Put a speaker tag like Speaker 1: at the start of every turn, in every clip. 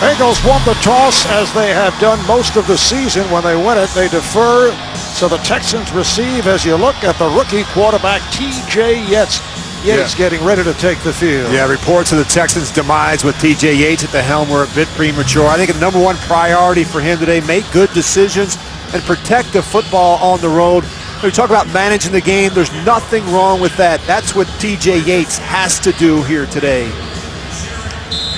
Speaker 1: Bengals won the toss, as they have done most of the season. When they win it, they defer. So the Texans receive. As you look at the rookie quarterback, T.J. Yates. Yates getting ready to take the field.
Speaker 2: Yeah, reports of the Texans' demise with T.J. Yates at the helm were a bit premature. I think the number one priority for him today, make good decisions and protect the football on the road. We talk about managing the game. There's nothing wrong with that. That's what T.J. Yates has to do here today.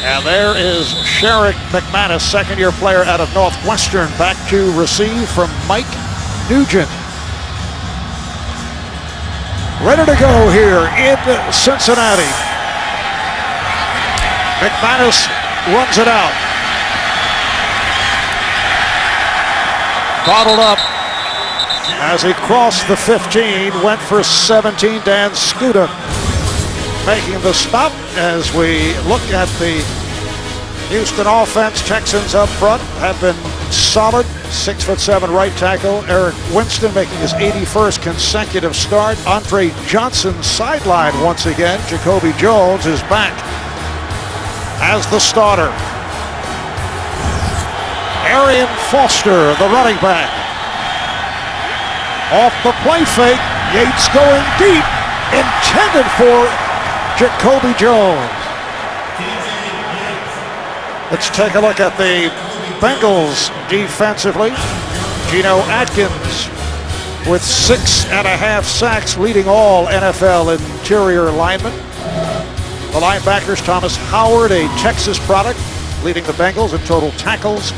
Speaker 1: And there is Sherrick Mcmanus, second-year player out of Northwestern, back to receive from Mike Nugent. Ready to go here in Cincinnati. Mcmanus runs it out. Bottled up as he crossed the 15, went for 17. Dan Scuda making the stop as we look at the Houston offense. Texans up front have been solid. 6'7" right tackle Eric Winston making his 81st consecutive start. Andre Johnson sidelined once again. Jacoby Jones is back as the starter. Arian Foster, the running back. Off the play fake, Yates going deep, intended for Jacoby Jones. Let's take a look at the Bengals defensively. Geno Atkins with 6.5 sacks, leading all NFL interior linemen. The linebackers, Thomas Howard, a Texas product, leading the Bengals in total tackles.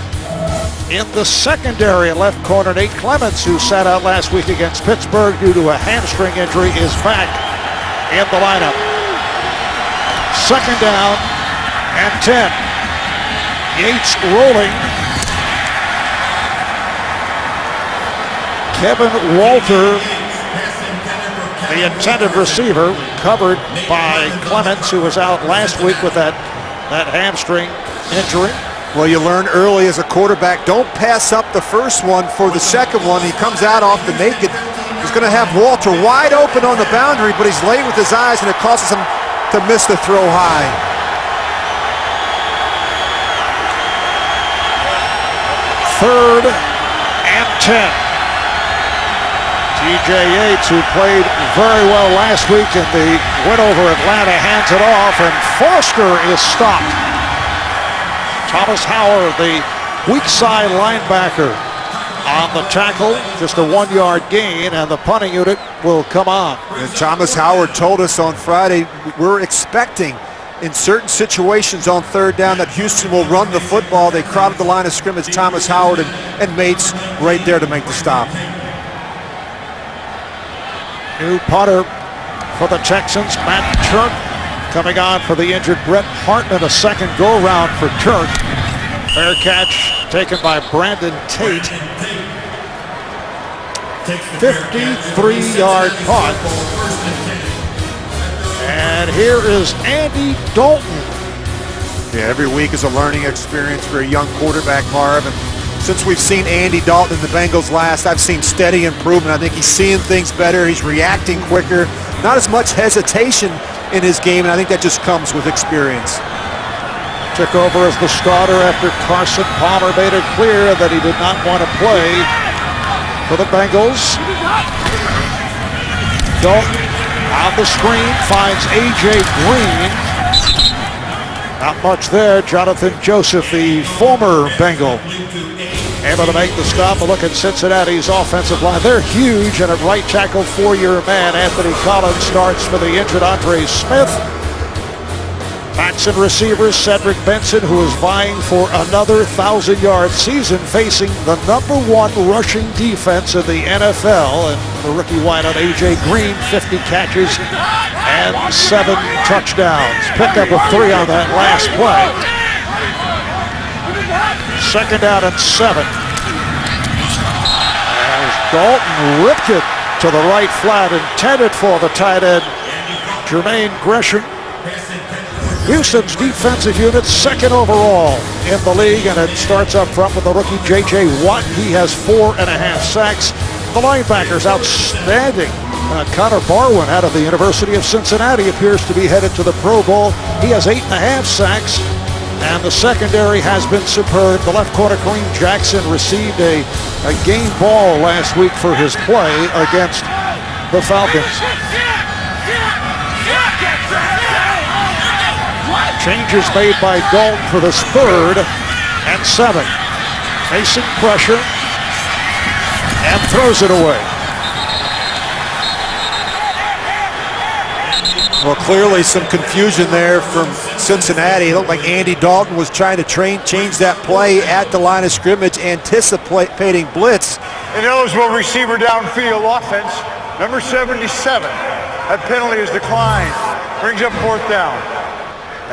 Speaker 1: In the secondary, left corner Nate Clements, who sat out last week against Pittsburgh due to a hamstring injury, is back in the lineup. Second down and 10. Yates rolling. Kevin Walter, the intended receiver, covered by Clements, who was out last week with that hamstring injury.
Speaker 2: Well, you learn early as a quarterback, don't pass up the first one for the second one. He comes out off the naked. He's going to have Walter wide open on the boundary, but he's late with his eyes, and it causes him to miss the throw high.
Speaker 1: Third and 10. T.J. Yates, who played very well last week in the win over Atlanta, hands it off, and Foster is stopped. Thomas Howard, the weak side linebacker, on the tackle. Just a 1-yard gain, and the punting unit will come on.
Speaker 2: And Thomas Howard told us on Friday, we're expecting in certain situations on third down that Houston will run the football. They crowded the line of scrimmage. Thomas Howard and Yates right there to make the stop.
Speaker 1: New punter for the Texans, Matt Turk, coming on for the injured Brett Hartman. A second go-round for Turk. Fair catch taken by Brandon Tate. 53-yard punt. And here is Andy Dalton.
Speaker 2: Yeah, every week is a learning experience for a young quarterback, Marv. And since we've seen Andy Dalton in the Bengals last, I've seen steady improvement. I think he's seeing things better. He's reacting quicker. Not as much hesitation in his game, and I think that just comes with experience.
Speaker 1: Took over as the starter after Carson Palmer made it clear that he did not want to play for the Bengals. Dalton on the screen finds A.J. Green. Not much there. Jonathan Joseph, the former Bengal, able to make the stop. A look at Cincinnati's offensive line. They're huge, and at right tackle, 4-year man Anthony Collins starts for the injured Andre Smith. Backs and receivers, Cedric Benson, who is vying for another 1,000-yard season, facing the #1 rushing defense in the NFL. And the rookie wideout A.J. Green, 50 catches and 7 touchdowns. Picked up a 3 on that last play. Second down and 7. As Dalton ripped it to the right flat, intended for the tight end, Jermaine Gresham. Houston's defensive unit, second overall in the league, and it starts up front with the rookie J.J. Watt. He has 4.5 sacks. The linebackers, outstanding. Connor Barwin out of the University of Cincinnati appears to be headed to the Pro Bowl. He has 8.5 sacks. And the secondary has been superb. The left corner, Kareem Jackson, received a game ball last week for his play against the Falcons. Changes made by Dalton for this 3rd and 7. Facing pressure and throws it away.
Speaker 2: Well, clearly some confusion there from Cincinnati. It looked like Andy Dalton was trying to change that play at the line of scrimmage, anticipating blitz.
Speaker 3: Ineligible receiver downfield offense, number 77. That penalty is declined. Brings up 4th down.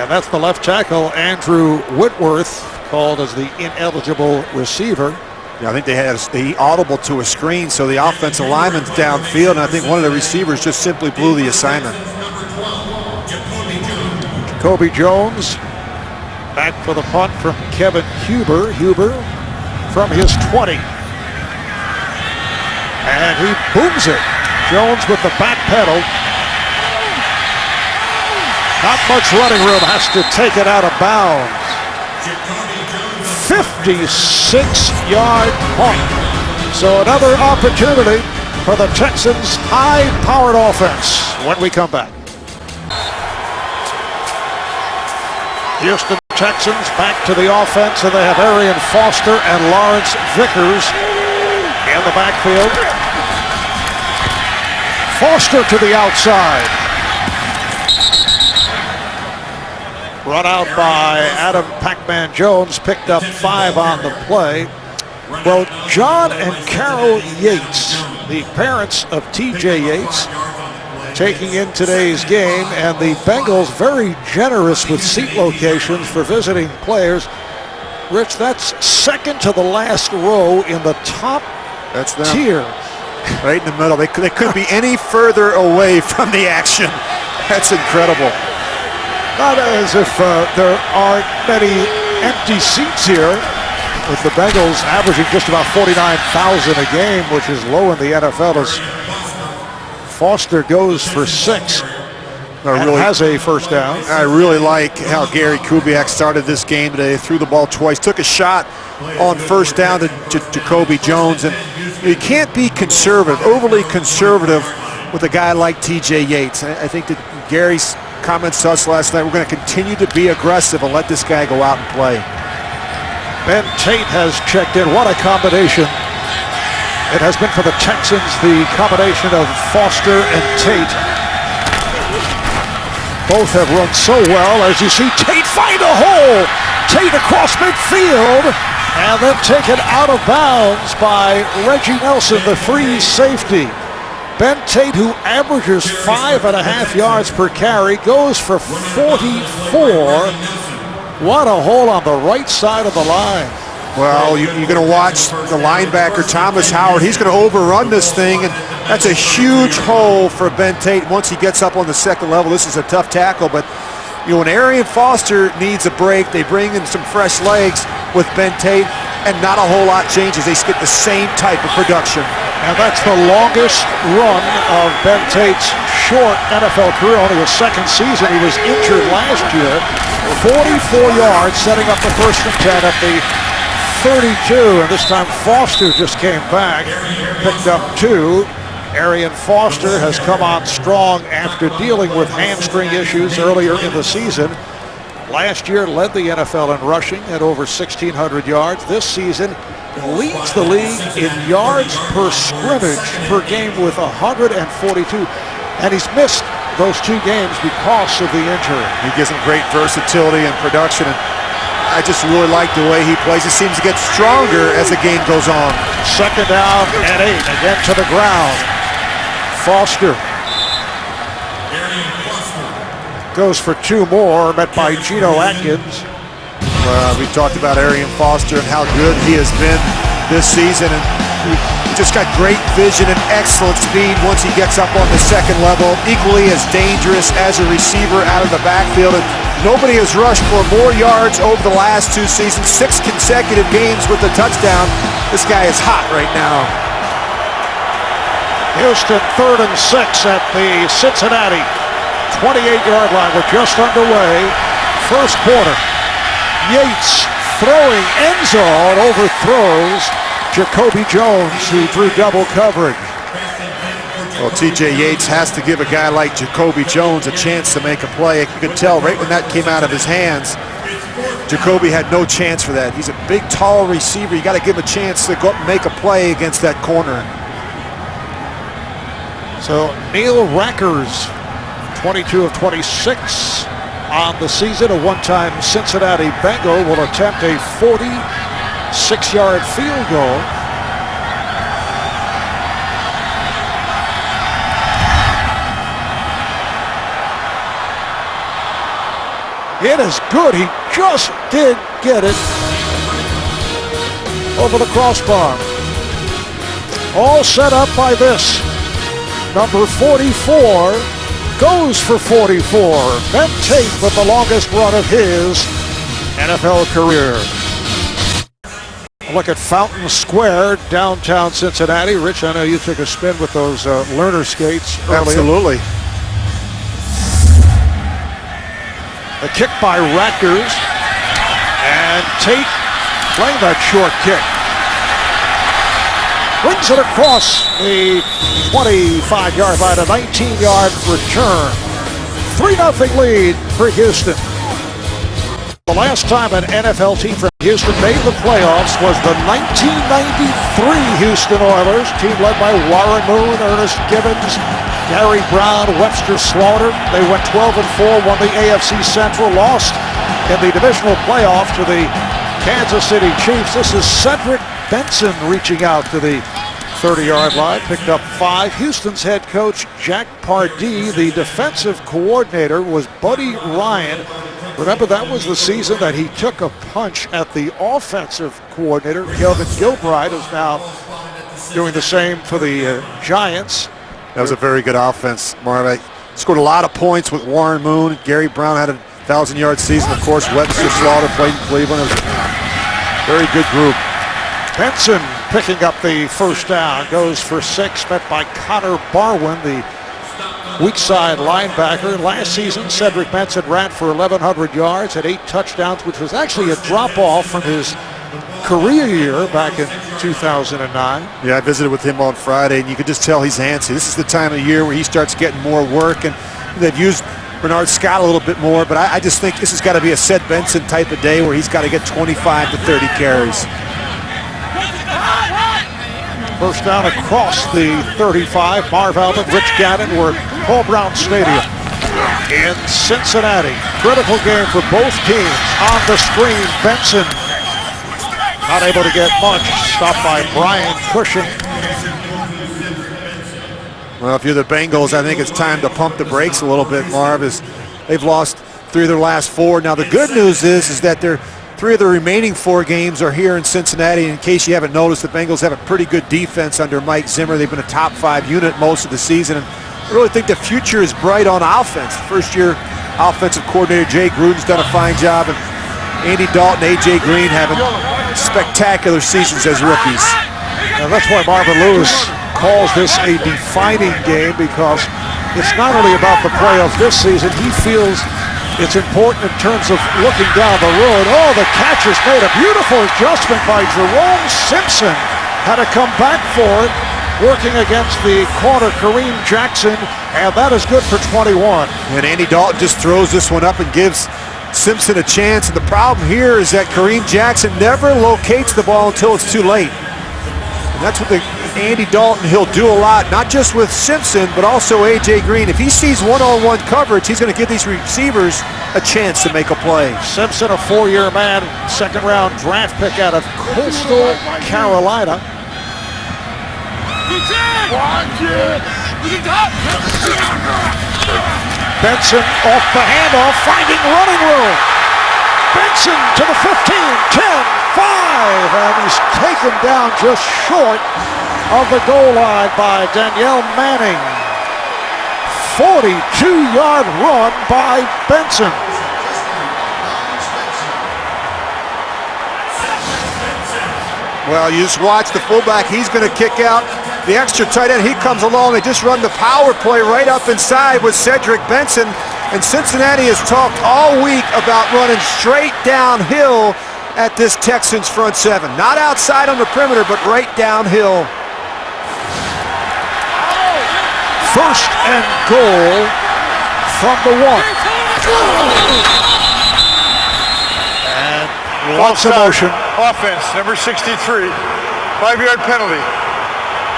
Speaker 1: And that's the left tackle, Andrew Whitworth, called as the ineligible receiver.
Speaker 2: Yeah, I think they had the audible to a screen, so the offensive lineman's downfield, and I think one of the receivers just simply blew the assignment.
Speaker 1: Kobe Jones back for the punt from Kevin Huber. Huber from his 20. And he booms it. Jones with the back pedal. Not much running room, has to take it out of bounds. 56-yard punt. So another opportunity for the Texans' high-powered offense when we come back. Houston Texans back to the offense, and they have Arian Foster and Lawrence Vickers in the backfield. Foster to the outside. Run out by Adam Pac-Man Jones, picked up 5 on the play. Well, John and Carol Yates, the parents of TJ Yates, taking in today's game, and the Bengals very generous with seat locations for visiting players. Rich, that's second to the last row in the top tier.
Speaker 2: Right in the middle. They couldn't be any further away from the action. That's incredible.
Speaker 1: Not as if there aren't many empty seats here, with the Bengals averaging just about 49,000 a game, which is low in the NFL, as Foster goes for 6 and has a first down.
Speaker 2: I really like how Gary Kubiak started this game today. Threw the ball twice, took a shot on first down to Jacoby Jones. And you can't be conservative, overly conservative with a guy like TJ Yates. I think that Gary's comments to us last night, we're going to continue to be aggressive and let this guy go out and play.
Speaker 1: Ben Tate has checked in. What a combination it has been for the Texans, the combination of Foster and Tate. Both have run so well. As you see, Tate find a hole. Tate across midfield, and then taken out of bounds by Reggie Nelson, the free safety. Ben Tate, who averages 5.5 yards per carry, goes for 44. What a hole on the right side of the line.
Speaker 2: Well, you're going to watch the linebacker, Thomas Howard. He's going to overrun this thing, and that's a huge hole for Ben Tate once he gets up on the second level. This is a tough tackle, but when Arian Foster needs a break, they bring in some fresh legs with Ben Tate, and not a whole lot changes. They get the same type of production.
Speaker 1: And that's the longest run of Ben Tate's short NFL career, only his second season. He was injured last year. 44 yards, setting up the 1st and 10 at the 32, and this time Foster just came back, picked up 2. Arian Foster has come on strong after dealing with hamstring issues earlier in the season. Last year led the NFL in rushing at over 1,600 yards. This season leads the league in yards per scrimmage per game with 142, and he's missed those 2 games because of the injury.
Speaker 2: He gives him great versatility and production, and I just really like the way he plays. He seems to get stronger as the game goes on.
Speaker 1: 2nd down and 8, again to the ground. Foster goes for 2 more, met by Geno Atkins.
Speaker 2: We talked about Arian Foster and how good he has been this season, and he just got great vision and excellent speed once he gets up on the second level. Equally as dangerous as a receiver out of the backfield. And nobody has rushed for more yards over the last 2 seasons. 6 consecutive games with a touchdown. This guy is hot right now.
Speaker 1: Houston 3rd and 6 at the Cincinnati 28-yard line. We're just underway. First quarter. Yates throwing end zone, overthrows Jacoby Jones, who drew double coverage.
Speaker 2: Well, TJ Yates has to give a guy like Jacoby Jones a chance to make a play. You could tell right when that came out of his hands, Jacoby had no chance for that. He's a big, tall receiver. You got to give him a chance to go up and make a play against that corner.
Speaker 1: So Neil Rackers, 22 of 26 on the season, a one-time Cincinnati Bengal, will attempt a 46-yard field goal. It is good. He just did get it over the crossbar. All set up by this. Number 44 goes for 44. Ben Tate with the longest run of his NFL career. Look at Fountain Square, downtown Cincinnati. Rich, I know you took a spin with those learner skates earlier.
Speaker 2: Absolutely.
Speaker 1: The kick by Rackers, and Tate playing that short kick. Brings it across the 25-yard line, a 19-yard return. 3-0 lead for Houston. The last time an NFL team from Houston made the playoffs was the 1993 Houston Oilers, team led by Warren Moon, Ernest Gibbons, Gary Brown, Webster Slaughter. They went 12-4, won the AFC Central, lost in the divisional playoff to the Kansas City Chiefs. This is Cedric Benson reaching out to the 30-yard line, picked up 5. Houston's head coach, Jack Pardee. The defensive coordinator was Buddy Ryan. Remember, that was the season that he took a punch at the offensive coordinator, Kelvin Gilbride, who's now doing the same for the Giants.
Speaker 2: That was a very good offense, Marv. Scored a lot of points with Warren Moon. Gary Brown had a 1,000-yard season. Of course, Webster Slaughter played in Cleveland. It was a very good group.
Speaker 1: Benson picking up the first down, goes for 6, met by Connor Barwin, the weak side linebacker. Last season, Cedric Benson ran for 1,100 yards, had 8 touchdowns, which was actually a drop-off from his career year back in 2009.
Speaker 2: Yeah, I visited with him on Friday, and you could just tell he's antsy. This is the time of year where he starts getting more work, and they've used Bernard Scott a little bit more, but I just think this has got to be a Ced Benson type of day where he's got to get 25 to 30 carries.
Speaker 1: First down across the 35. Marv Albert, Rich Gannon, we're at Paul Brown Stadium in Cincinnati. Critical game for both teams. On the screen, Benson not able to get much. Stopped by Brian Cushing.
Speaker 2: Well, if you're the Bengals, I think it's time to pump the brakes a little bit, Marv, as they've lost 3 of their last 4. Now, the good news is that they're 3 of the remaining 4 games are here in Cincinnati. In case you haven't noticed, the Bengals have a pretty good defense under Mike Zimmer. They've been a top 5 unit most of the season. And I really think the future is bright on offense. First-year offensive coordinator Jay Gruden's done a fine job. And Andy Dalton, A.J. Green having spectacular seasons as rookies.
Speaker 1: Now that's why Marvin Lewis calls this a defining game, because it's not only about the playoffs this season. He feels it's important in terms of looking down the road. Oh, the catch is made. A beautiful adjustment by Jerome Simpson. Had to come back for it, working against the corner Kareem Jackson, and that is good for 21.
Speaker 2: And Andy Dalton just throws this one up and gives Simpson a chance. And the problem here is that Kareem Jackson never locates the ball until it's too late. And that's what Andy Dalton, he'll do a lot, not just with Simpson, but also A.J. Green. If he sees one-on-one coverage, he's going to give these receivers a chance to make a play.
Speaker 1: Simpson, a 4-year man, second-round draft pick out of Coastal Carolina. Benson off the handoff, finding running room. Benson to the 15, 10, 5, and he's taken down just short of the goal line by Danielle Manning. 42-yard run by Benson.
Speaker 2: Well, you just watch the fullback. He's going to kick out. The extra tight end, he comes along. They just run the power play right up inside with Cedric Benson. And Cincinnati has talked all week about running straight downhill at this Texans front seven. Not outside on the perimeter, but right downhill.
Speaker 1: First and goal from the 1. And lots of motion.
Speaker 3: Offense, number 63. 5-yard penalty.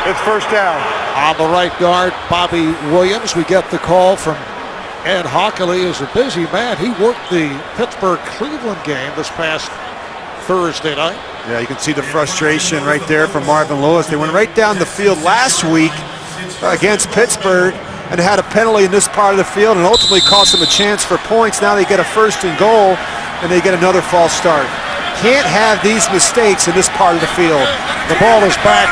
Speaker 3: It's first down.
Speaker 1: On the right guard, Bobby Williams. We get the call from Ed Hockley, is a busy man. He worked the Pittsburgh-Cleveland game this past Thursday night.
Speaker 2: Yeah, you can see the frustration right there from Marvin Lewis. They went right down the field last week against Pittsburgh and had a penalty in this part of the field and ultimately cost them a chance for points. Now they get a first and goal and they get another false start. Can't have these mistakes in this part of the field.
Speaker 1: The ball is back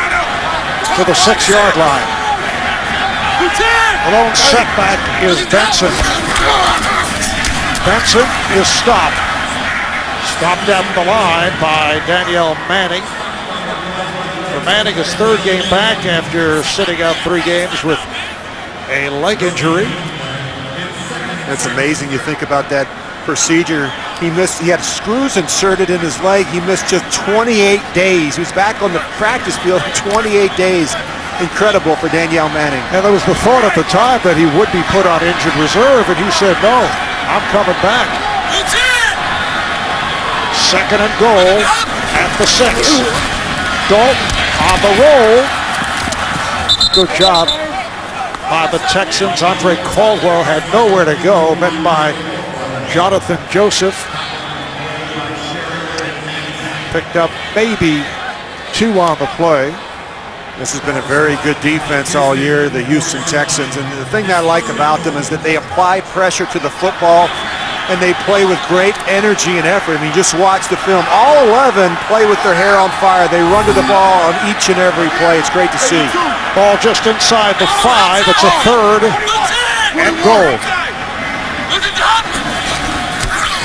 Speaker 1: to the 6-yard line. The lone setback is Benson. Benson is stopped. Stopped at the line by Danielle Manning. For Manning, his third game back after sitting out 3 games with a leg injury.
Speaker 2: That's amazing. You think about that procedure. He had screws inserted in his leg. He missed just 28 days. He was back on the practice field in 28 days. Incredible for Danielle Manning.
Speaker 1: And there was the thought at the time that he would be put on injured reserve, and he said, no, I'm coming back. Second and goal at the 6. Dalton on the roll. Good job by the Texans. Andre Caldwell had nowhere to go, met by Jonathan Joseph. Picked up maybe 2 on the play.
Speaker 2: This has been a very good defense all year, the Houston Texans. And the thing that I like about them is that they apply pressure to the football and they play with great energy and effort. I mean, just watch the film. All 11 play with their hair on fire. They run to the ball on each and every play. It's great to see.
Speaker 1: Ball just inside the 5. It's a third and goal.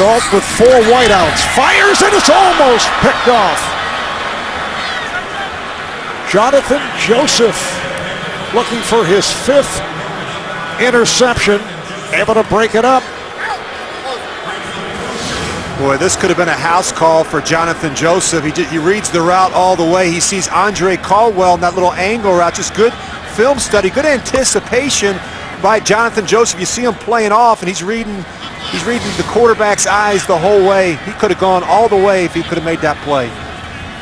Speaker 1: Dalton with 4 whiteouts. Fires and it's almost picked off. Jonathan Joseph looking for his 5th interception. Able to break it up.
Speaker 2: Boy, this could have been a house call for Jonathan Joseph. He reads the route all the way. He sees Andre Caldwell in that little angle route. Just good film study, good anticipation by Jonathan Joseph. You see him playing off, and he's reading the quarterback's eyes the whole way. He could have gone all the way if he could have made that play.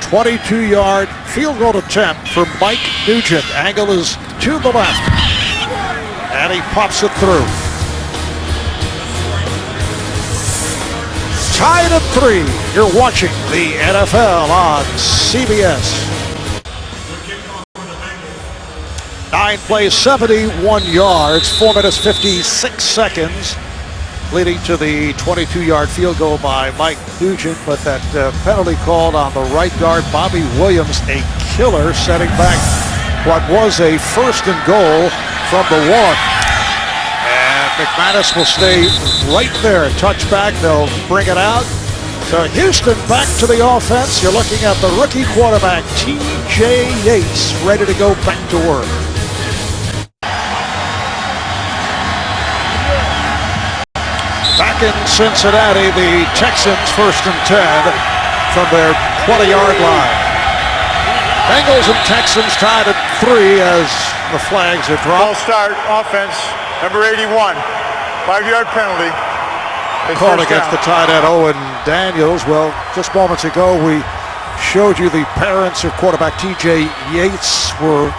Speaker 1: 22-yard field goal attempt for Mike Nugent. Angle is to the left, and he pops it through. Tied at 3. You're watching the NFL on CBS. 9 plays, 71 yards, 4 minutes, 56 seconds, leading to the 22-yard field goal by Mike Nugent. But that penalty called on the right guard, Bobby Williams, a killer, setting back what was a first and goal from the 1. Mcmanus will stay right there. Touchback, they'll bring it out. So Houston back to the offense. You're looking at the rookie quarterback, T.J. Yates, ready to go back to work. Back in Cincinnati, the Texans first and 10 from their 20-yard line. Bengals and Texans tied at 3 as the flags are dropped.
Speaker 3: Ball start, offense. Number 81, 5-yard penalty.
Speaker 1: Called against the tight end, Owen Daniels. Well, just moments ago, we showed you the parents of quarterback T.J. Yates were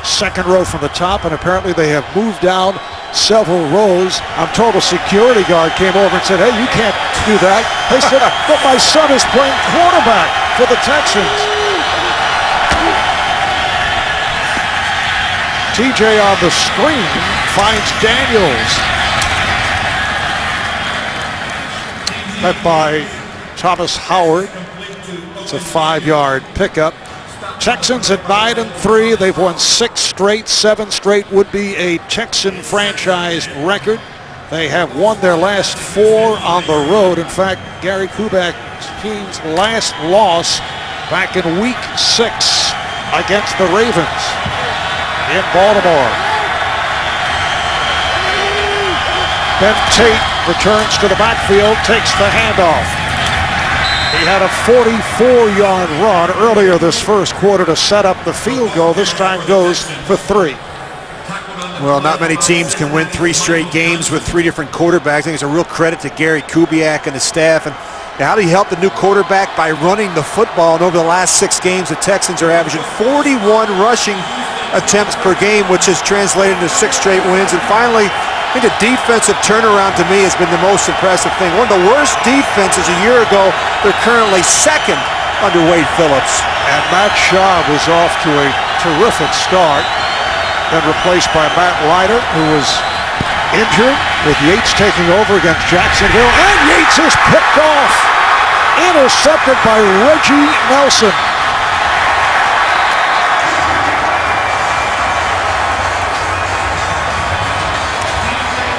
Speaker 1: second row from the top, and apparently they have moved down several rows. I'm told a security guard came over and said, hey, you can't do that. They said, but my son is playing quarterback for the Texans. TJ on the screen finds Daniels. Met by Thomas Howard. It's a 5-yard pickup. Texans at 9-3. They've won 6 straight. 7 straight would be a Texan franchise record. They have won their last 4 on the road. In fact, Gary Kubak's team's last loss back in week 6 against the Ravens in Baltimore. Ben Tate returns to the backfield, takes the handoff. He had a 44-yard run earlier this first quarter to set up the field goal. This time goes for 3.
Speaker 2: Well, not many teams can win 3 straight games with 3 different quarterbacks. I think it's a real credit to Gary Kubiak and his staff. And how do you help the new quarterback? By running the football. And over the last 6 games, the Texans are averaging 41 rushing attempts per game, which has translated into 6 straight wins. And finally, I think the defensive turnaround to me has been the most impressive thing. One of the worst defenses a year ago. They're currently second under Wade Phillips.
Speaker 1: And Matt Schaub was off to a terrific start, then replaced by Matt Ryder, who was injured, with Yates taking over against Jacksonville. And Yates is picked off, intercepted by Reggie Nelson.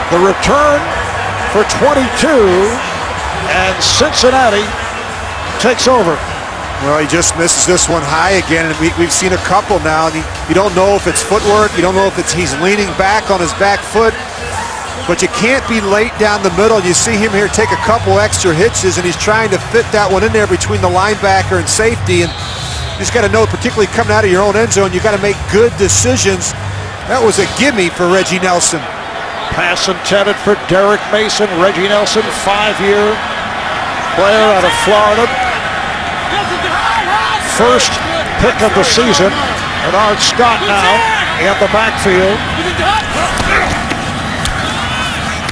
Speaker 1: The return for 22, and Cincinnati takes over.
Speaker 2: Well, he just misses this one high again, and we've seen a couple now, and you don't know if it's footwork, you don't know if he's leaning back on his back foot, but you can't be late down the middle. You see him here take a couple extra hitches, and he's trying to fit that one in there between the linebacker and safety, and you just got to know, particularly coming out of your own end zone, you got to make good decisions. That was a gimme for Reggie Nelson.
Speaker 1: Pass intended for Derek Mason. Reggie Nelson, 5-year player out of Florida. First pick of the season. Bernard Scott now in the backfield.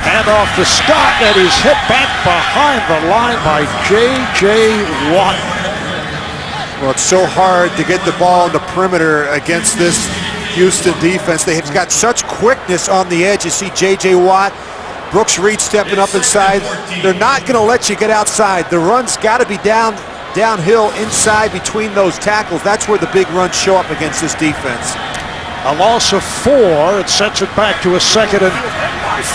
Speaker 1: Hand off to Scott, and he's hit back behind the line by J.J. Watt.
Speaker 2: Well, it's so hard to get the ball on the perimeter against this Houston defense. They have got such quickness on the edge. You see J.J. Watt, Brooks Reed stepping up inside. They're not going to let you get outside. The run's got to be downhill inside between those tackles. That's where the big runs show up against this defense.
Speaker 1: A loss of 4. It sets it back to a 2nd and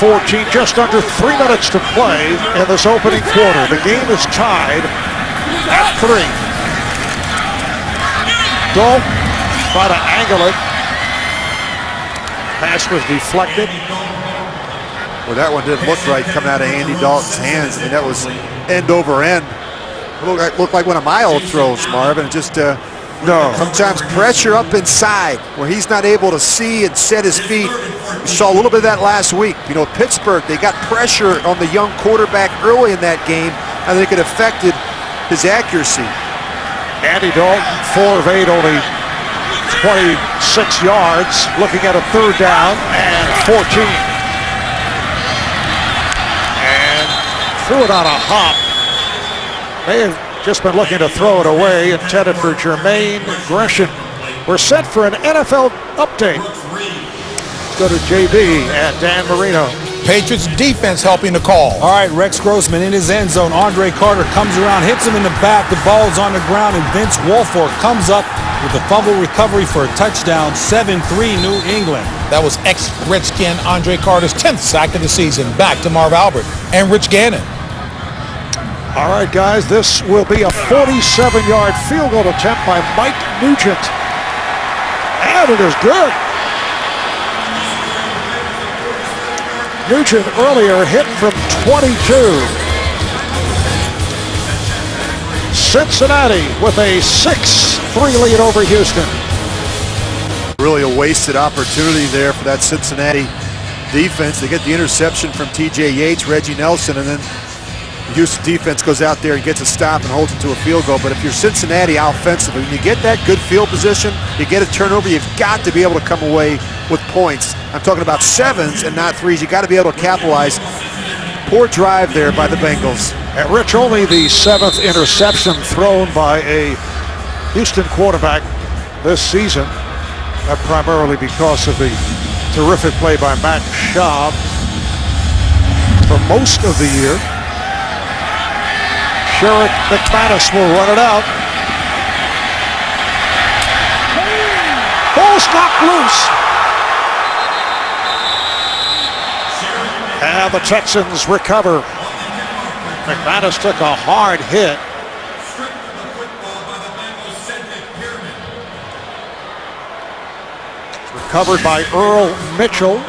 Speaker 1: 14. Just under 3 minutes to play in this opening quarter. The game is tied at 3. Dalton try to angle it. Pass was deflected.
Speaker 2: Well, that one didn't look right coming out of Andy Dalton's hands. I mean, that was end over end. It looked like one of my old throws, Marvin. Just sometimes pressure up inside where he's not able to see and set his feet. We saw a little bit of that last week. You know, Pittsburgh, they got pressure on the young quarterback early in that game. I think it affected his accuracy.
Speaker 1: Andy Dalton, 4 of 8, only 26 yards, looking at a 3rd down and 14. And threw it on a hop. May have just been looking to throw it away, intended for Jermaine Gresham. We're set for an NFL update. Let's go to JB and Dan Marino.
Speaker 4: Patriots defense helping the call.
Speaker 5: All right, Rex Grossman in his end zone. Andre Carter comes around, hits him in the back. The ball's on the ground, and Vince Wilfork comes up with a fumble recovery for a touchdown. 7-3 New England.
Speaker 4: That was ex-Redskin Andre Carter's 10th sack of the season. Back to Marv Albert and Rich Gannon.
Speaker 1: All right, guys, this will be a 47-yard field goal attempt by Mike Nugent. And it is good. Nugent earlier hit from 22. Cincinnati with a 6-3 lead over Houston.
Speaker 2: Really a wasted opportunity there for that Cincinnati defense. They get the interception from T.J. Yates, Reggie Nelson, and then the Houston defense goes out there and gets a stop and holds it to a field goal. But if you're Cincinnati offensively, when you get that good field position, you get a turnover, you've got to be able to come away with points. I'm talking about 7s and not 3s. You got to be able to capitalize. Poor drive there by the Bengals.
Speaker 1: And Rich, only the 7th interception thrown by a Houston quarterback this season, primarily because of the terrific play by Matt Schaub for most of the year. Sherrick Mcmanus will run it out. Ball's knocked loose. And the Texans recover. Mcmanus took a hard hit. Recovered by Earl Mitchell.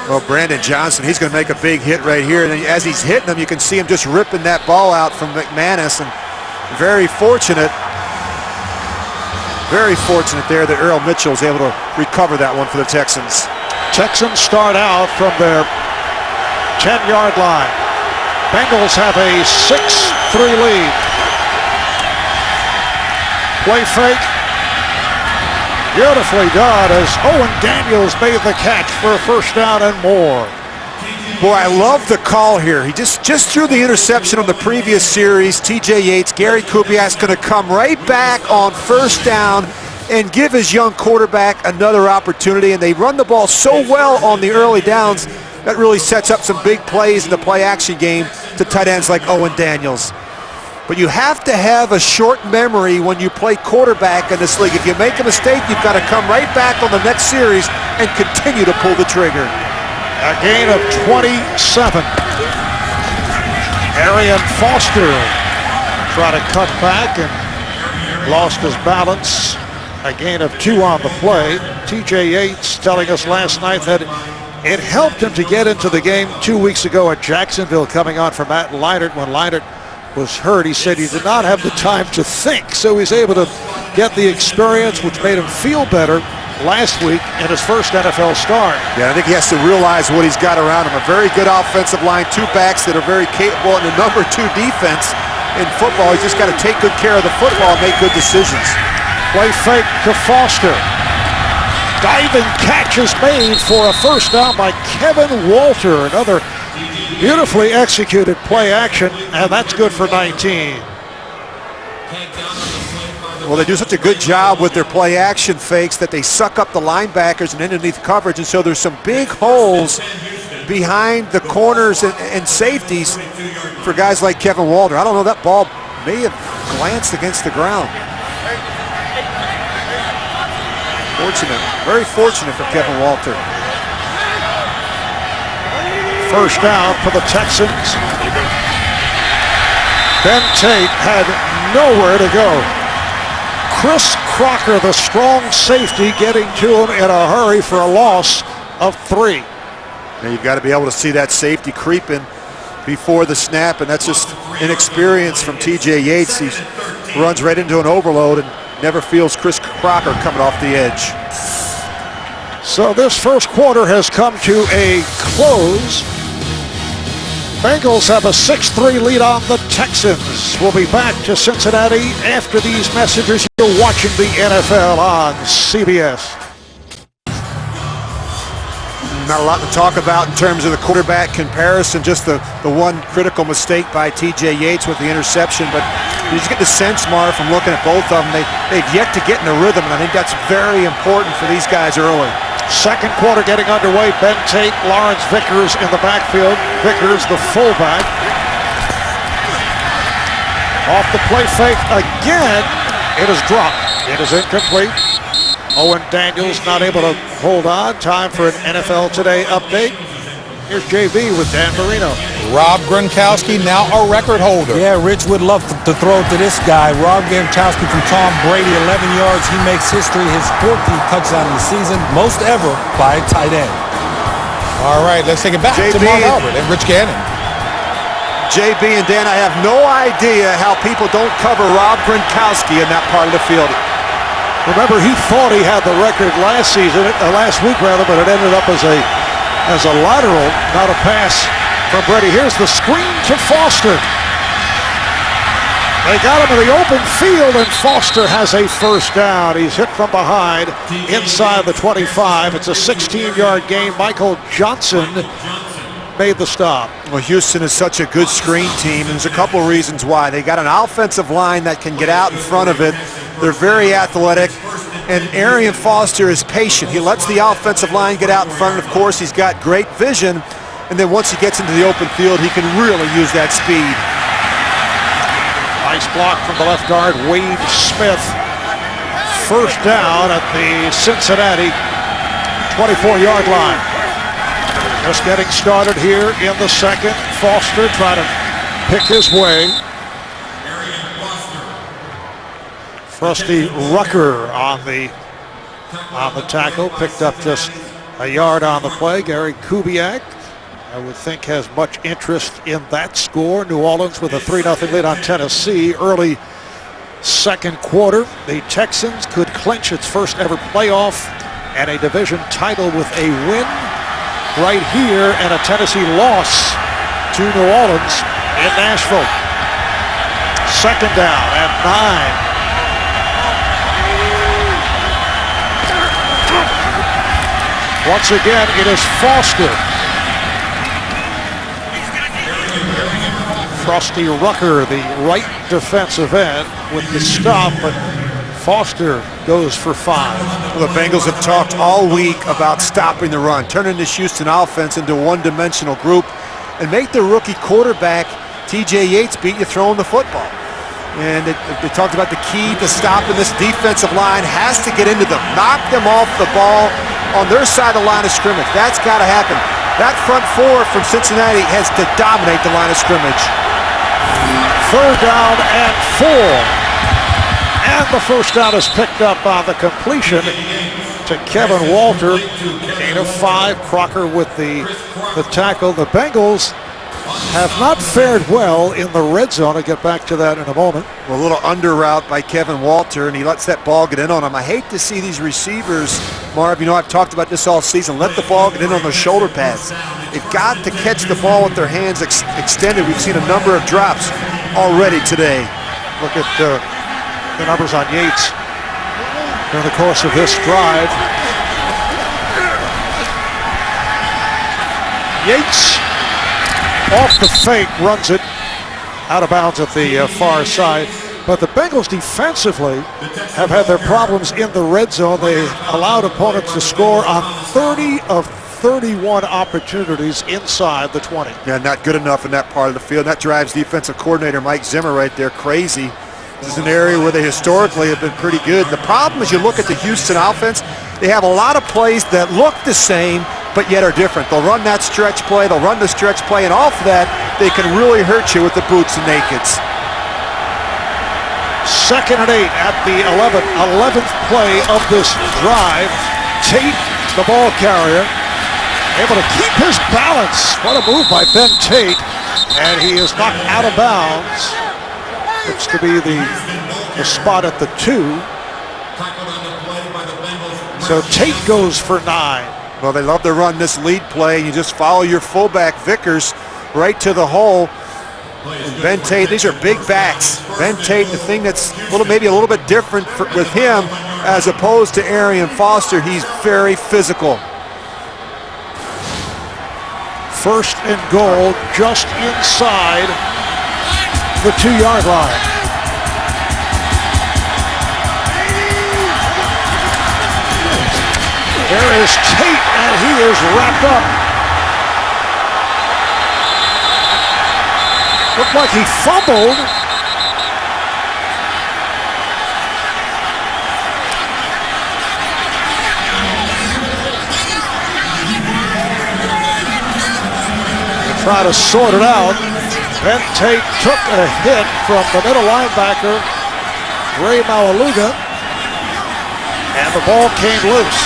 Speaker 2: Well, Brandon Johnson, he's going to make a big hit right here. And as he's hitting them, you can see him just ripping that ball out from Mcmanus. And very fortunate there that Earl Mitchell was able to recover that one for the Texans.
Speaker 1: Texans start out from their 10-yard line. Bengals have a 6-3 lead. Play fake. Beautifully done as Owen Daniels made the catch for a first down and more.
Speaker 2: Boy, I love the call here. He just threw the interception on the previous series. TJ Yates, Gary Kubiak's going to come right back on first down and give his young quarterback another opportunity. And they run the ball so well on the early downs, that really sets up some big plays in the play-action game to tight ends like Owen Daniels. But you have to have a short memory when you play quarterback in this league. If you make a mistake, you've got to come right back on the next series and continue to pull the trigger.
Speaker 1: A gain of 27. Arian Foster tried to cut back and lost his balance. A gain of 2 on the play. TJ Yates telling us last night that it helped him to get into the game 2 weeks ago at Jacksonville, coming on for Matt Leinart. When Leinart was hurt, he said he did not have the time to think, so he's able to get the experience, which made him feel better last week in his first NFL start.
Speaker 2: Yeah, I think he has to realize what he's got around him. A very good offensive line, 2 backs that are very capable, and a number 2 defense in football. He's just got to take good care of the football and make good decisions.
Speaker 1: Play fake to Foster. Diving catch is made for a first down by Kevin Walter. Another beautifully executed play action, and that's good for 19.
Speaker 2: Well, they do such a good job with their play action fakes that they suck up the linebackers and underneath coverage, and so there's some big holes behind the corners and safeties for guys like Kevin Walter. I don't know, that ball may have glanced against the ground. Fortunate, very fortunate for Kevin Walter.
Speaker 1: First down for the Texans. Ben Tate had nowhere to go. Chris Crocker, the strong safety, getting to him in a hurry for a loss of 3.
Speaker 2: Now you've got to be able to see that safety creeping before the snap, and that's just inexperience from TJ Yates. He runs right into an overload and never feels Chris Crocker coming off the edge.
Speaker 1: So this first quarter has come to a close. Bengals have a 6-3 lead on the Texans. We'll be back to Cincinnati after these messages. You're watching the NFL on CBS.
Speaker 2: Not a lot to talk about in terms of the quarterback comparison, just the one critical mistake by TJ Yates with the interception, but you just get the sense, Mar, from looking at both of them, they've yet to get in a rhythm, and I think that's very important for these guys early.
Speaker 1: Second quarter getting underway. Ben Tate, Lawrence Vickers in the backfield. Vickers, the fullback. Off the play fake again. It is dropped. It is incomplete. Owen Daniels not able to hold on. Time for an NFL Today update. Here's JB with Dan Marino.
Speaker 4: Rob Gronkowski now a record holder.
Speaker 5: Yeah, Rich would love to throw it to this guy. Rob Gronkowski from Tom Brady, 11 yards. He makes history, his 14th touchdown in the season, most ever by a tight end.
Speaker 4: All right, let's take it back to Marv Albert and Rich Gannon.
Speaker 2: JB and Dan, I have no idea how people don't cover Rob Gronkowski in that part of the field.
Speaker 1: Remember, he thought he had the record last week, but it ended up as a lateral, not a pass from Brady. Here's the screen to Foster. They got him in the open field, and Foster has a first down. He's hit from behind inside the 25. It's a 16-yard gain. Michael Johnson made the stop.
Speaker 2: Well, Houston is such a good screen team, and there's a couple of reasons why. They got an offensive line that can get out in front of it. They're very athletic, and Arian Foster is patient. He lets the offensive line get out in front, and of course, he's got great vision, and then once he gets into the open field, he can really use that speed.
Speaker 1: Nice block from the left guard, Wade Smith. First down at the Cincinnati 24-yard line. Just getting started here in the second. Foster trying to pick his way. Frosty Rucker on the tackle, picked up just a yard on the play. Gary Kubiak, I would think, has much interest in that score. New Orleans with a 3-0 lead on Tennessee early second quarter. The Texans could clinch its first ever playoff and a division title with a win right here and a Tennessee loss to New Orleans in Nashville. Second down and 9. Once again, it is Foster. Frosty Rucker, the right defensive end, with the stop, but Foster goes for 5.
Speaker 2: Well, the Bengals have talked all week about stopping the run, turning this Houston offense into a one-dimensional group, and make the rookie quarterback, T.J. Yates, beat you throwing the football. And they talked about the key to stopping this defensive line has to get into them, knock them off the ball on their side of the line of scrimmage. That's got to happen. That front four from Cincinnati has to dominate the line of scrimmage.
Speaker 1: Third down and 4. And the first down is picked up on the completion to Kevin Walter. Gain of 5. Crocker with the tackle. The Bengals have not fared well in the red zone. I'll get back to that in a moment.
Speaker 2: Well, a little under route by Kevin Walter, and he lets that ball get in on him. I hate to see these receivers, Marv, you know, I've talked about this all season. Let the ball get in on those shoulder pads. They've got to catch the ball with their hands extended. We've seen a number of drops already today.
Speaker 1: Look at the numbers on Yates during the course of this drive. Yates off the fake, runs it out of bounds at the far side. But the Bengals defensively have had their problems in the red zone. They allowed opponents to score on 30 of 31 opportunities inside the 20.
Speaker 2: Yeah, not good enough in that part of the field. That drives defensive coordinator Mike Zimmer right there crazy. This is an area where they historically have been pretty good. The problem is you look at the Houston offense, they have a lot of plays that look the same, but yet are different. They'll run that stretch play, they'll run the stretch play, and off that, they can really hurt you with the boots and nakeds.
Speaker 1: Second and 8 at the 11th play of this drive. Tate, the ball carrier, able to keep his balance. What a move by Ben Tate, and he is knocked out of bounds. Looks to be the spot at the 2. So Tate goes for 9.
Speaker 2: Well, they love to run this lead play, and you just follow your fullback Vickers right to the hole. And Ben Tate, these are big backs. Ben Tate, the thing that's maybe a little bit different with him as opposed to Arian Foster, he's very physical.
Speaker 1: First and goal just inside the 2-yard line. There is Tate, and he is wrapped up. Looked like he fumbled. They try to sort it out. Ben Tate took a hit from the middle linebacker, Ray Malaluga, and the ball came loose.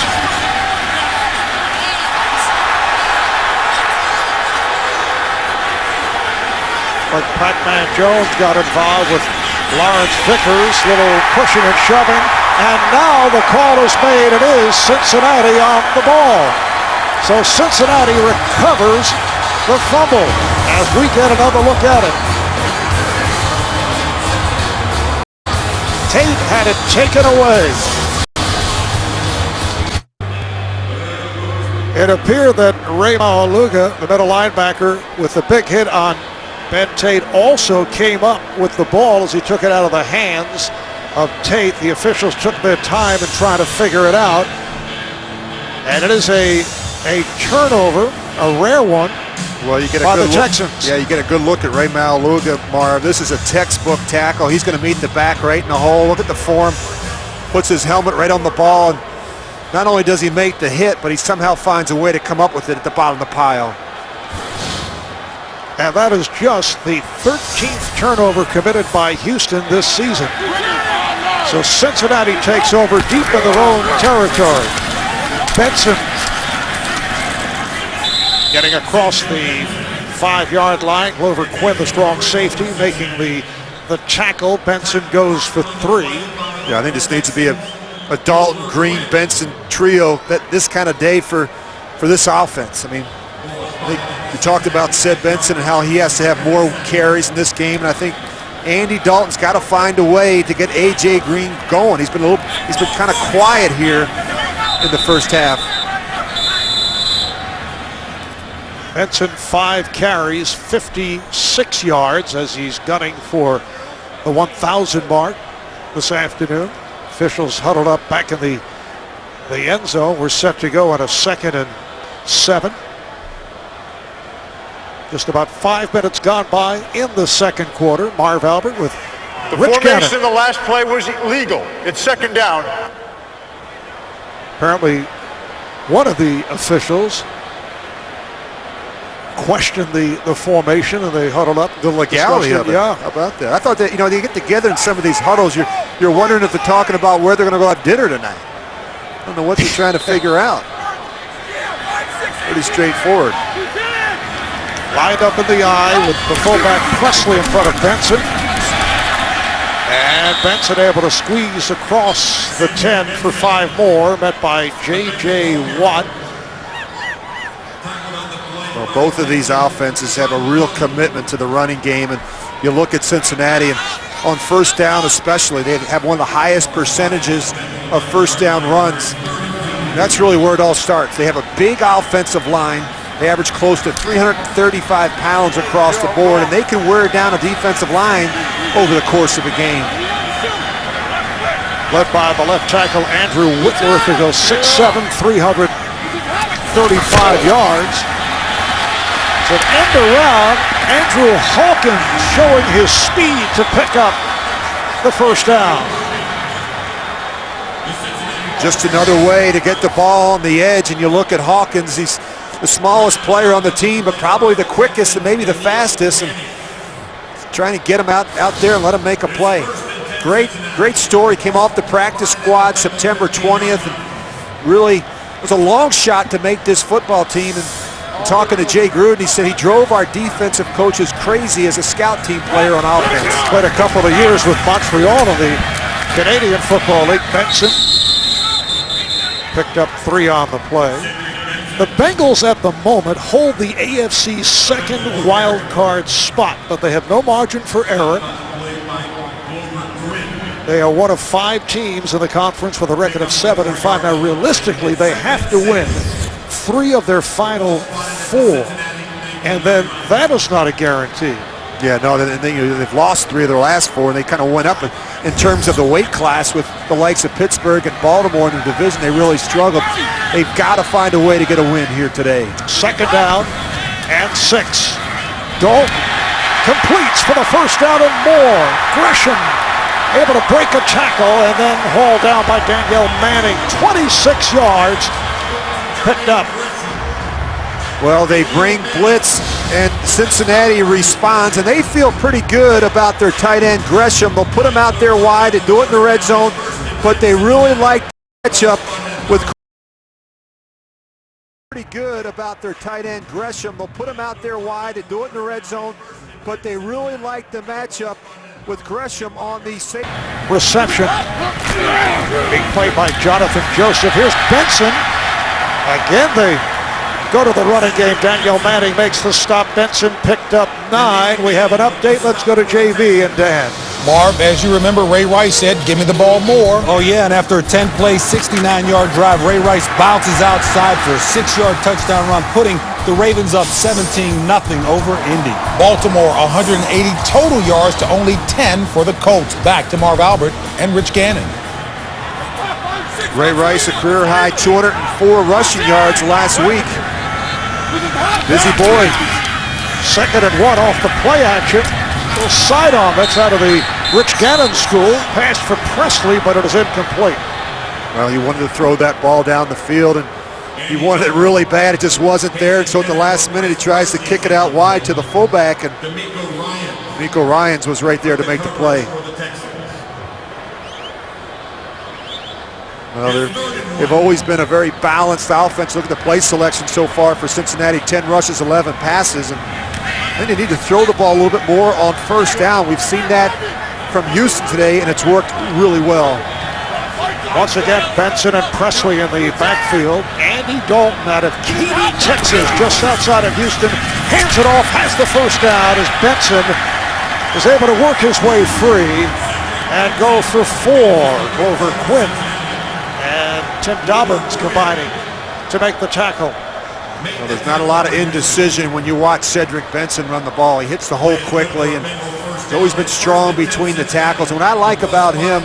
Speaker 1: Like Pac-Man Jones got involved with Lawrence Vickers, little pushing and shoving, and now the call is made. It is Cincinnati on the ball. So Cincinnati recovers the fumble as we get another look at it. Tate had it taken away. It appeared that Ray Malaluga, the middle linebacker, with the big hit on Ben Tate, also came up with the ball as he took it out of the hands of Tate. The officials took their time in trying to figure it out. And it is a turnover, a rare one,
Speaker 2: well, you get
Speaker 1: by the Texans.
Speaker 2: Yeah, you get a good look at Ray Malaluga, Marv. This is a textbook tackle. He's going to meet the back right in the hole. Look at the form. Puts his helmet right on the ball. And not only does he make the hit, but he somehow finds a way to come up with it at the bottom of the pile.
Speaker 1: And that is just the 13th turnover committed by Houston this season. So Cincinnati takes over deep in their own territory. Benson Getting across the 5-yard line, Glover Quinn, the strong safety, making the tackle. Benson goes for 3.
Speaker 2: Yeah, I think this needs to be a Dalton, Green, Benson trio. This kind of day for this offense. I mean, I think we talked about Sid Benson and how he has to have more carries in this game, and I think Andy Dalton's got to find a way to get A.J. Green going. He's been kind of quiet here in the first half.
Speaker 1: Benson 5 carries, 56 yards as he's gunning for the 1,000 mark this afternoon. Officials huddled up back in the end zone. We're set to go on a 2nd and 7. Just about 5 minutes gone by in the second quarter. Marv Albert with
Speaker 3: the
Speaker 1: Rich
Speaker 3: formation
Speaker 1: Gannon.
Speaker 3: in the last play was illegal. It's 2nd down.
Speaker 1: Apparently, one of the officials questioned the formation, and they huddled up.
Speaker 2: The legality of it.
Speaker 1: Yeah.
Speaker 2: How about that? I thought that, they get together in some of these huddles, you're wondering if they're talking about where they're going to go have dinner tonight. I don't know what they're trying to figure out. Pretty straightforward.
Speaker 1: Lined up in the eye with the fullback Presley in front of Benson. And Benson able to squeeze across the 10 for 5 more, met by J.J. Watt.
Speaker 2: Well, both of these offenses have a real commitment to the running game, and you look at Cincinnati, and on first down especially, they have one of the highest percentages of first down runs. That's really where it all starts. They have a big offensive line. They average close to 335 pounds across the board, and they can wear down a defensive line over the course of a game.
Speaker 1: Led by the left tackle, Andrew Whitworth, who goes 6'7", 335 yards. It's an end around. Andrew Hawkins showing his speed to pick up the first down.
Speaker 2: Just another way to get the ball on the edge, and you look at Hawkins, he's the smallest player on the team, but probably the quickest and maybe the fastest, and trying to get him out there and let him make a play. Great story. Came off the practice squad September 20th, and really it was a long shot to make this football team. And talking to Jay Gruden, he said he drove our defensive coaches crazy as a scout team player on offense.
Speaker 1: Played a couple of years with Montreal in the Canadian Football League. Benson picked up 3 on the play. The Bengals at the moment hold the AFC's 2nd wild card spot, but they have no margin for error. They are one of 5 teams in the conference with a record of 7-5. Now, realistically, they have to win 3 of their final 4, and then that is not a guarantee.
Speaker 2: Yeah, no, they've lost 3 of their last 4, and they kind of went up in terms of the weight class with the likes of Pittsburgh and Baltimore in the division. They really struggled. They've got to find a way to get a win here today.
Speaker 1: 2nd down and 6. Dalton completes for the first down and more. Gresham able to break a tackle and then hauled down by Danielle Manning. 26 yards picked up.
Speaker 2: Well, they bring blitz, and Cincinnati responds, and they feel pretty good about their tight end Gresham. They'll put him out there wide and do it in the red zone, but they really like the matchup with pretty good about their tight end Gresham. They'll put him out there wide and do it in the red zone, but they really like the matchup with Gresham on the safe
Speaker 1: reception. Being played by Jonathan Joseph. Here's Benson. Again, they go to the running game. Danielle Manning makes the stop. Benson picked up 9. We have an update. Let's go to JV and Dan.
Speaker 4: Marv, as you remember, Ray Rice said, give me the ball more.
Speaker 5: Oh, yeah, and after a 10-play, 69-yard drive, Ray Rice bounces outside for a 6-yard touchdown run, putting the Ravens up 17-0 over Indy.
Speaker 4: Baltimore, 180 total yards to only 10 for the Colts. Back to Marv Albert and Rich Gannon.
Speaker 2: Ray Rice, a career-high 204 rushing yards last week. Busy boy.
Speaker 1: 2nd and 1 off the play action. Little sidearm, that's out of the Rich Gannon school. Pass for Presley, but it is incomplete.
Speaker 2: Well, he wanted to throw that ball down the field, and he wanted it really bad. It just wasn't there, and so at the last minute, he tries to kick it out wide to the fullback, and Miko Ryans was right there to make the play. Well, they've always been a very balanced offense. Look at the play selection so far for Cincinnati. 10 rushes, 11 passes. And I think they need to throw the ball a little bit more on first down. We've seen that from Houston today, and it's worked really well.
Speaker 1: Once again, Benson and Presley in the backfield. Andy Dalton out of Katy, Texas, just outside of Houston, hands it off, has the first down as Benson is able to work his way free and go for 4. Glover Quinn and Tim Dobbins combining to make the tackle.
Speaker 2: Well, there's not a lot of indecision when you watch Cedric Benson run the ball. He hits the hole quickly, and he's always been strong between the tackles. And what I like about him,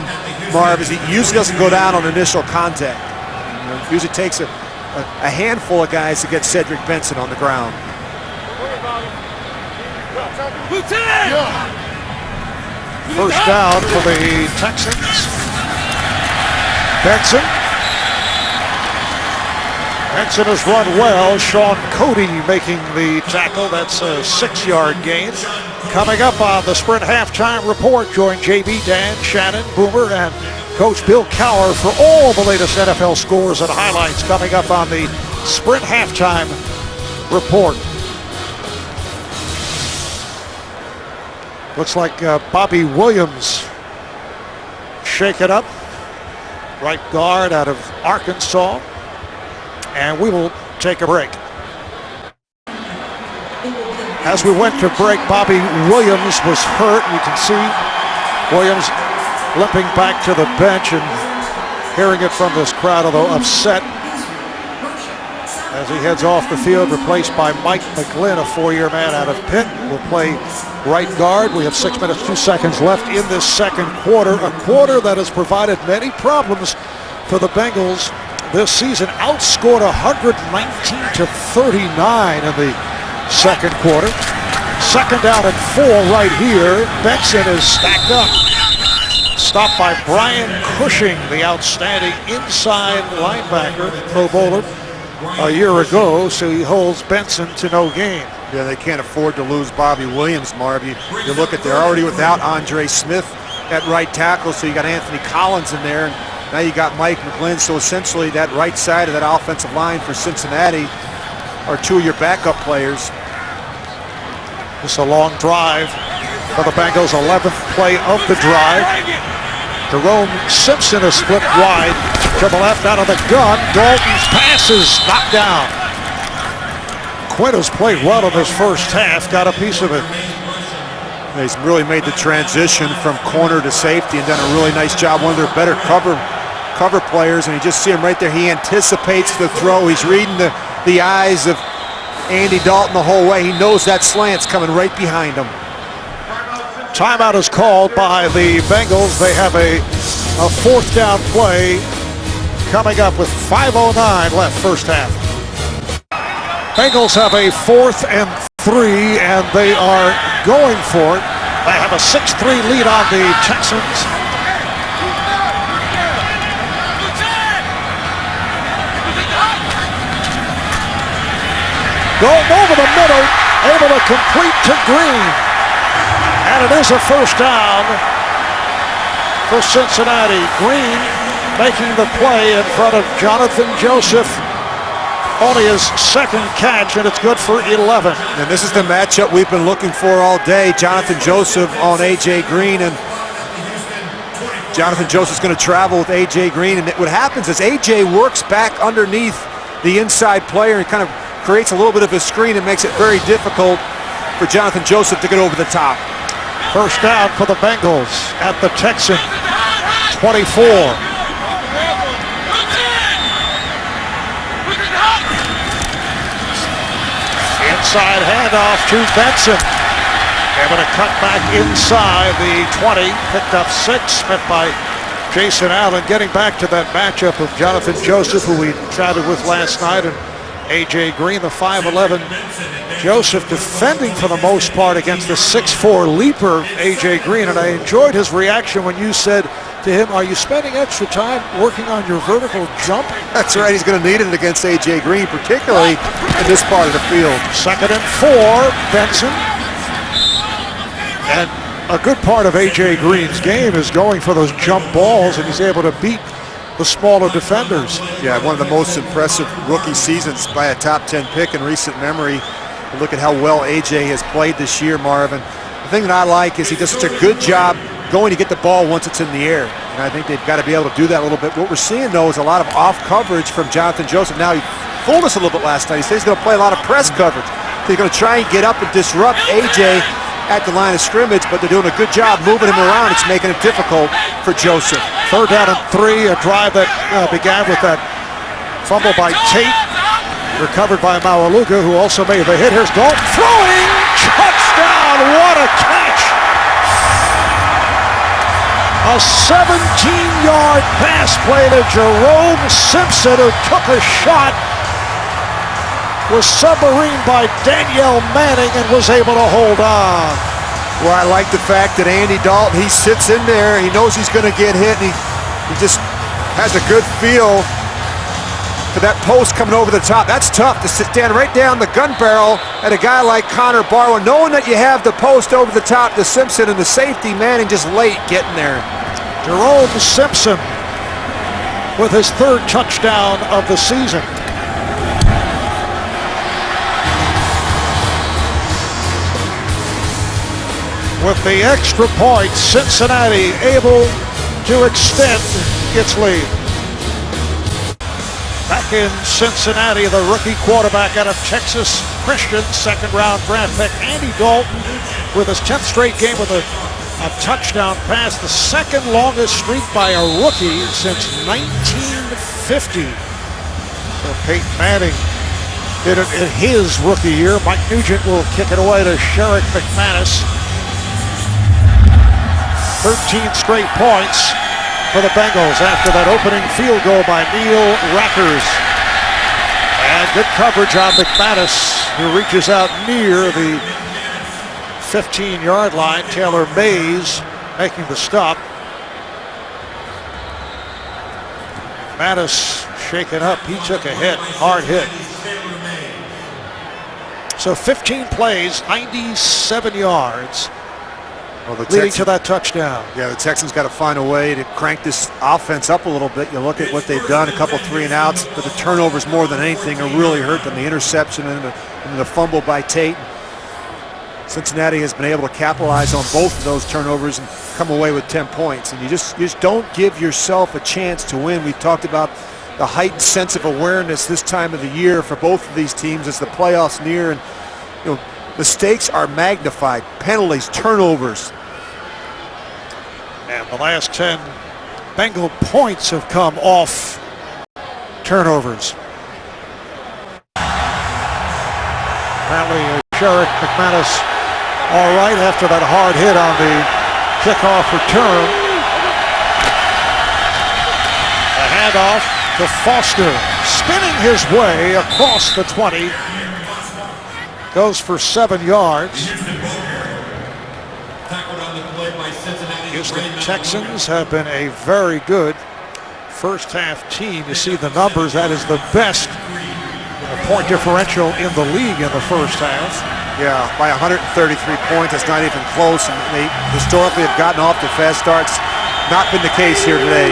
Speaker 2: Marv, is he usually doesn't go down on initial contact. It usually takes a handful of guys to get Cedric Benson on the ground.
Speaker 1: First down for the Texans. Benson has run well. Sean Cody making the tackle. That's a 6-yard gain. Coming up on the Sprint Halftime Report, join JB, Dan, Shannon, Boomer, and Coach Bill Cowher for all the latest NFL scores and highlights coming up on the Sprint Halftime Report. Looks like Bobby Williams shaken up. Right guard out of Arkansas. And we will take a break. As we went to break, Bobby Williams was hurt. You can see Williams limping back to the bench and hearing it from this crowd, although upset as he heads off the field, replaced by Mike McGlynn, a 4-year man out of Pitt, will play right guard. We have 6 minutes, 2 seconds left in this second quarter, a quarter that has provided many problems for the Bengals this season. Outscored 119 to 39 in the second quarter. Second down and 4 right here. Benson is stacked up. Stopped by Brian Cushing, the outstanding inside linebacker, Pro Bowler, a year ago, so he holds Benson to no gain.
Speaker 2: Yeah, they can't afford to lose Bobby Williams, Marv. You look at, they're already without Andre Smith at right tackle, so you got Anthony Collins in there, and now you got Mike McGlynn. So essentially that right side of that offensive line for Cincinnati are 2 of your backup players.
Speaker 1: Just a long drive for the Bengals, 11th play of the drive. Jerome Simpson is split wide to the left out of the gun. Dalton's pass is knocked down. Quinn has played well in this first half, got a piece of it.
Speaker 2: He's really made the transition from corner to safety and done a really nice job. One of their better cover players, and you just see him right there. He anticipates the throw. He's reading the eyes of Andy Dalton the whole way. He knows that slant's coming right behind him.
Speaker 1: Timeout is called by the Bengals. They have a 4th down play coming up with 5:09 left first half. Bengals have a 4th and 3, and they are going for it. They have a 6-3 lead on the Texans. Going over the middle, able to complete to Green. And it is a first down for Cincinnati. Green making the play in front of Jonathan Joseph. Only his second catch, and it's good for 11.
Speaker 2: And this is the matchup we've been looking for all day. Jonathan Joseph on A.J. Green, and Jonathan Joseph's going to travel with A.J. Green. And what happens is A.J. works back underneath the inside player and kind of creates a little bit of a screen and makes it very difficult for Jonathan Joseph to get over the top.
Speaker 1: First down for the Bengals at the Texan 24. Inside handoff to Benson. Able to cut back inside the 20. Picked up 6. Met by Jason Allen. Getting back to that matchup of Jonathan Joseph, who we chatted with last night, and A.J. Green, the 5'11". Joseph defending for the most part against the 6'4" leaper A.J. Green. And I enjoyed his reaction when you said to him, are you spending extra time working on your vertical jump?
Speaker 2: That's right. He's going to need it against A.J. Green, particularly in this part of the field.
Speaker 1: 2nd and 4, Benson. And a good part of A.J. Green's game is going for those jump balls, and he's able to beat the smaller defenders.
Speaker 2: Yeah, one of the most impressive rookie seasons by a top 10 pick in recent memory. Look at how well AJ has played this year, Marvin. The thing that I like is he does such a good job going to get the ball once it's in the air. And I think they've got to be able to do that a little bit. What we're seeing, though, is a lot of off coverage from Jonathan Joseph. Now, he fooled us a little bit last night. He said he's going to play a lot of press coverage. They're going to try and get up and disrupt AJ at the line of scrimmage, but they're doing a good job moving him around. It's making it difficult for Joseph.
Speaker 1: 3rd down and 3, a drive that began with that fumble by Tate, recovered by Maualuga, who also made the hit. Here's Dalton throwing, touchdown, what a catch! A 17-yard pass play to Jerome Simpson, who took a shot, was submarined by Danielle Manning and was able to hold on.
Speaker 2: Well, I like the fact that Andy Dalton, he sits in there, he knows he's going to get hit, and he just has a good feel for that post coming over the top. That's tough to stand right down the gun barrel at a guy like Connor Barwin, knowing that you have the post over the top to Simpson and the safety Manning just late getting there.
Speaker 1: Jerome Simpson with his 3rd touchdown of the season. With the extra point, Cincinnati able to extend its lead. Back in Cincinnati, the rookie quarterback out of Texas Christian, 2nd-round draft pick Andy Dalton with his 10th straight game with a touchdown pass, the 2nd longest streak by a rookie since 1950. So Peyton Manning did it in his rookie year. Mike Nugent will kick it away to Sherrick McManus. 13 straight points for the Bengals after that opening field goal by Neil Rackers. And good coverage on McManus, who reaches out near the 15-yard line. Taylor Mays making the stop. McManus shaken up. He took a hit, hard hit. So 15 plays, 97 yards.
Speaker 2: Well,
Speaker 1: leading to that touchdown.
Speaker 2: Yeah, the Texans got to find a way to crank this offense up a little bit. You look at what they've done, a couple 3-and-outs, but the turnovers more than anything are really hurt them. The interception and the fumble by Tate. Cincinnati has been able to capitalize on both of those turnovers and come away with 10 points. And you just don't give yourself a chance to win. We've talked about the heightened sense of awareness this time of the year for both of these teams as the playoffs near. And mistakes are magnified, penalties, turnovers.
Speaker 1: And the last 10 Bengal points have come off turnovers. Apparently, Sherrick McManus all right after that hard hit on the kickoff return. A handoff to Foster, spinning his way across the 20. Goes for 7 yards. Houston Texans have been a very good first half team. You see the numbers, that is the best point differential in the league in the first half.
Speaker 2: Yeah, by 133 points, that's not even close. And they historically have gotten off to fast starts. Not been the case here today.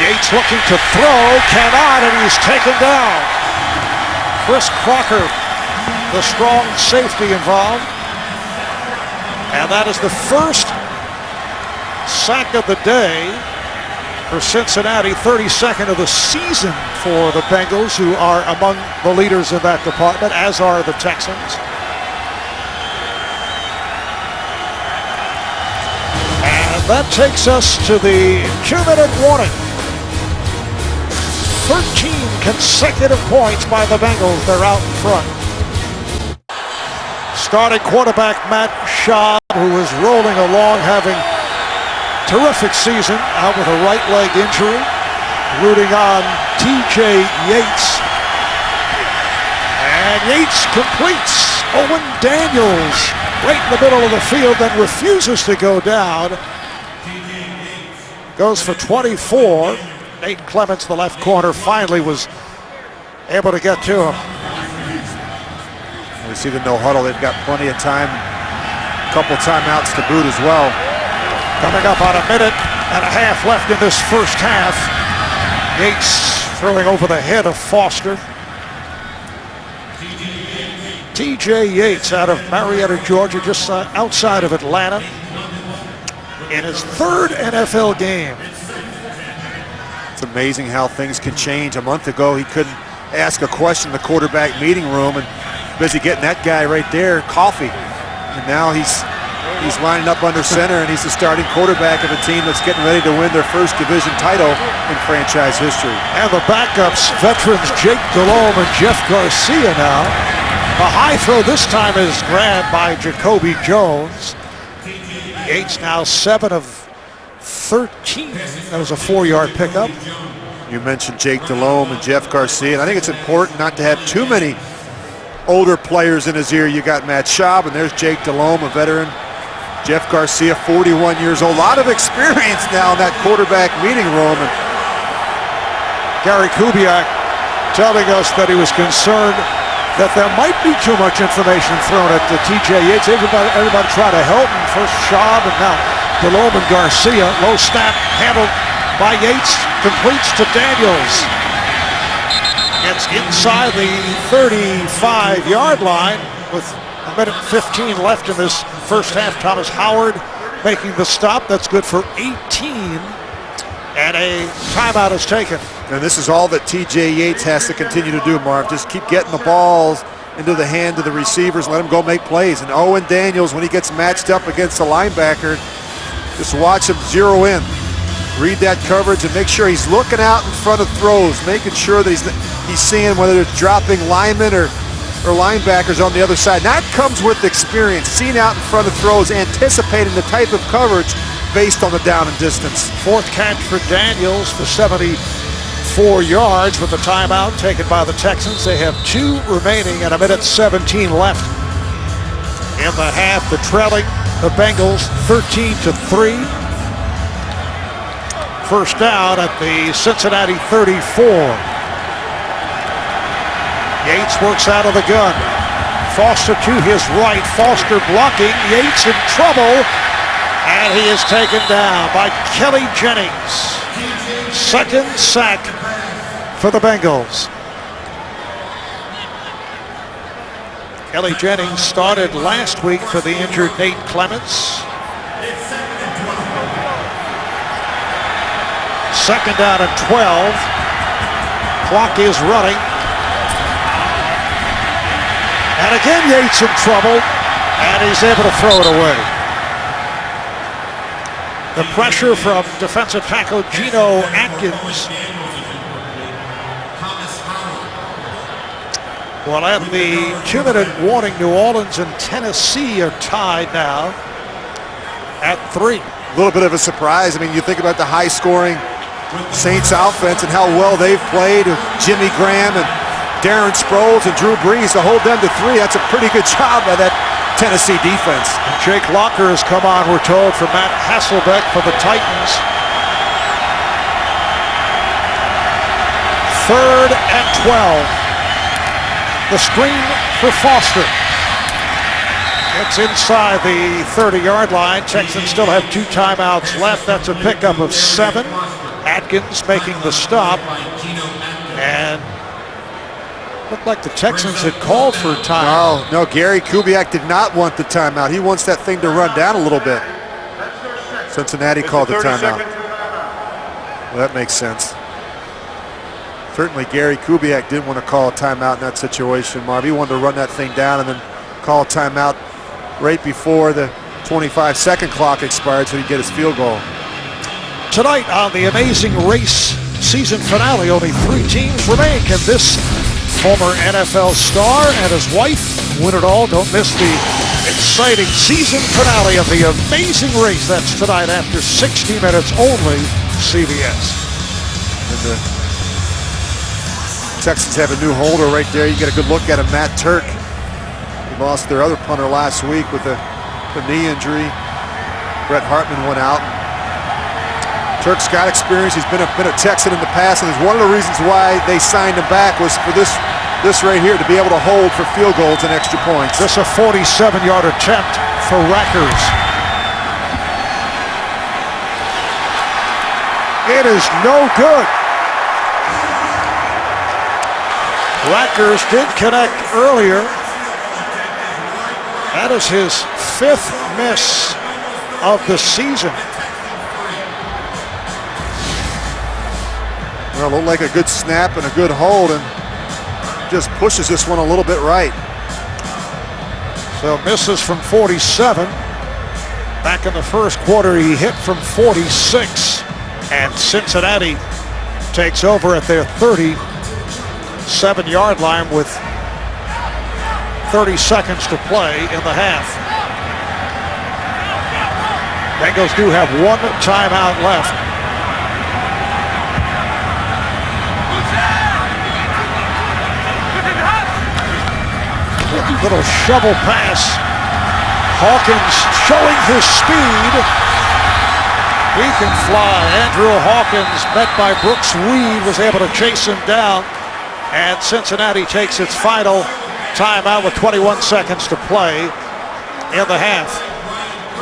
Speaker 1: Yates looking to throw, cannot, and he's taken down. Chris Crocker, the strong safety involved. And that is the first sack of the day for Cincinnati, 32nd of the season for the Bengals, who are among the leaders in that department, as are the Texans. And that takes us to the 2-minute warning. 13 consecutive points by the Bengals. They're out in front. Starting quarterback Matt Schaub, who is rolling along, having terrific season, out with a right leg injury. Rooting on TJ Yates. And Yates completes. Owen Daniels right in the middle of the field, then refuses to go down. Goes for 24. Nate Clements, the left corner, finally was able to get to him.
Speaker 2: We see the no huddle. They've got plenty of time. A couple timeouts to boot as well.
Speaker 1: Coming up on a minute and a half left in this first half. Yates throwing over the head of Foster. TJ Yates out of Marietta, Georgia, just outside of Atlanta, in his third NFL game.
Speaker 2: It's amazing how things can change. A month ago, he couldn't ask a question in the quarterback meeting room, and busy getting that guy right there coffee. And now he's lining up under center, and he's the starting quarterback of a team that's getting ready to win their first division title in franchise history.
Speaker 1: And the backups, veterans Jake Delhomme and Jeff Garcia now. A high throw this time is grabbed by Jacoby Jones. Yates now 7 of 13. That was a 4-yard pickup.
Speaker 2: You mentioned Jake Delhomme and Jeff Garcia, and I think it's important not to have too many older players in his ear. You got Matt Schaub, and there's Jake Delhomme, a veteran. Jeff Garcia, 41 years old. A lot of experience now in that quarterback meeting room. And
Speaker 1: Gary Kubiak telling us that he was concerned that there might be too much information thrown at the TJ Yates. Everybody tried to help him. First Schaub and now Delhomme and Garcia. Low snap handled by Yates. Completes to Daniels. Gets inside the 35-yard line with a minute 15 left in this first half. Thomas Howard making the stop. That's good for 18. And a timeout is taken.
Speaker 2: And this is all that TJ Yates has to continue to do, Marv. Just keep getting the balls into the hand of the receivers, let him go make plays. And Owen Daniels, when he gets matched up against the linebacker, just watch him zero in. Read that coverage and make sure he's looking out in front of throws, making sure that he's seeing whether it's dropping linemen or linebackers on the other side. And that comes with experience, seeing out in front of throws, anticipating the type of coverage based on the down and distance.
Speaker 1: Fourth catch for Daniels for 74 yards with the timeout taken by the Texans. They have 2 remaining and a minute 17 left in the half. The trailing the Bengals 13-3. First down at the Cincinnati 34. Yates works out of the gun. Foster to his right. Foster blocking. Yates in trouble. And he is taken down by Kelly Jennings. Second sack for the Bengals. Kelly Jennings started last week for the injured Nate Clements. Second down and 12. Clock is running. And again Yates in trouble, and he's able to throw it away. The pressure from defensive tackle Geno Atkins. Well, at the 2-minute warning, New Orleans and Tennessee are tied now at 3.
Speaker 2: A little bit of a surprise. I mean, you think about the high-scoring Saints offense and how well they've played with Jimmy Graham and Darren Sproles and Drew Brees to hold them to 3. That's a pretty good job by that Tennessee defense.
Speaker 1: Jake Locker has come on, we're told, for Matt Hasselbeck for the Titans. 3rd and 12. The screen for Foster. It's inside the 30-yard line. Texans still have 2 timeouts left. That's a pickup of 7. Atkins making the stop. And looked like the Texans had called for a timeout.
Speaker 2: No, Gary Kubiak did not want the timeout. He wants that thing to run down a little bit. Cincinnati called the timeout. Well, that makes sense. Certainly Gary Kubiak didn't want to call a timeout in that situation, Marv. He wanted to run that thing down and then call a timeout right before the 25-second clock expired so he'd get his field goal.
Speaker 1: Tonight on the Amazing Race season finale, only 3 teams remain. Can this former NFL star and his wife win it all? Don't miss the exciting season finale of the Amazing Race. That's tonight after 60 minutes only, CBS.
Speaker 2: And the Texans have a new holder right there. You get a good look at him, Matt Turk. They lost their other punter last week with a knee injury. Brett Hartman went out. Turk's got experience. He's been a Texan in the past, and it's one of the reasons why they signed him back was for this right here, to be able to hold for field goals and extra points.
Speaker 1: This a 47-yard attempt for Rackers. It is no good. Rackers did connect earlier. That is his 5th miss of the season.
Speaker 2: Well, it looked like a good snap and a good hold, and just pushes this one a little bit right.
Speaker 1: So misses from 47. Back in the first quarter, he hit from 46. And Cincinnati takes over at their 37-yard line with 30 seconds to play in the half. Bengals do have 1 timeout left. Little shovel pass. Hawkins showing his speed. He can fly. Andrew Hawkins, met by Brooks Reed, was able to chase him down. And Cincinnati takes its final timeout with 21 seconds to play in the half.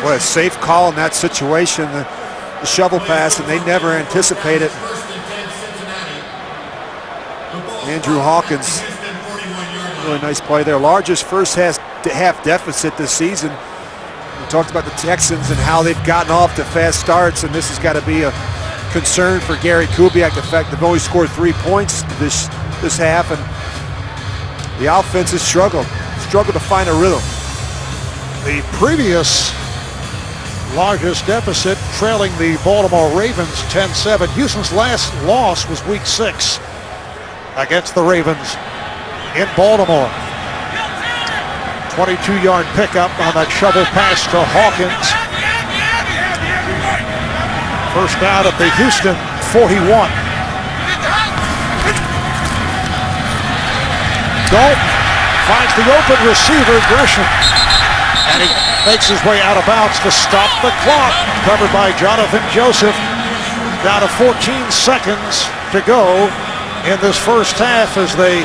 Speaker 2: What a safe call in that situation, the shovel pass, and they never anticipate it. Andrew Hawkins, really nice play there. Largest first half deficit this season. We talked about the Texans and how they've gotten off to fast starts, and this has got to be a concern for Gary Kubiak. The fact they've only scored 3 points this half, and the offense has struggled to find a rhythm.
Speaker 1: The previous largest deficit, trailing the Baltimore Ravens 10-7. Houston's last loss was Week 6 against the Ravens in Baltimore. 22-yard pickup on that shovel pass to Hawkins. First down at the Houston 41. Dalton finds the open receiver, Gresham, and he makes his way out of bounds to stop the clock. Covered by Jonathan Joseph. Down to 14 seconds to go in this first half as they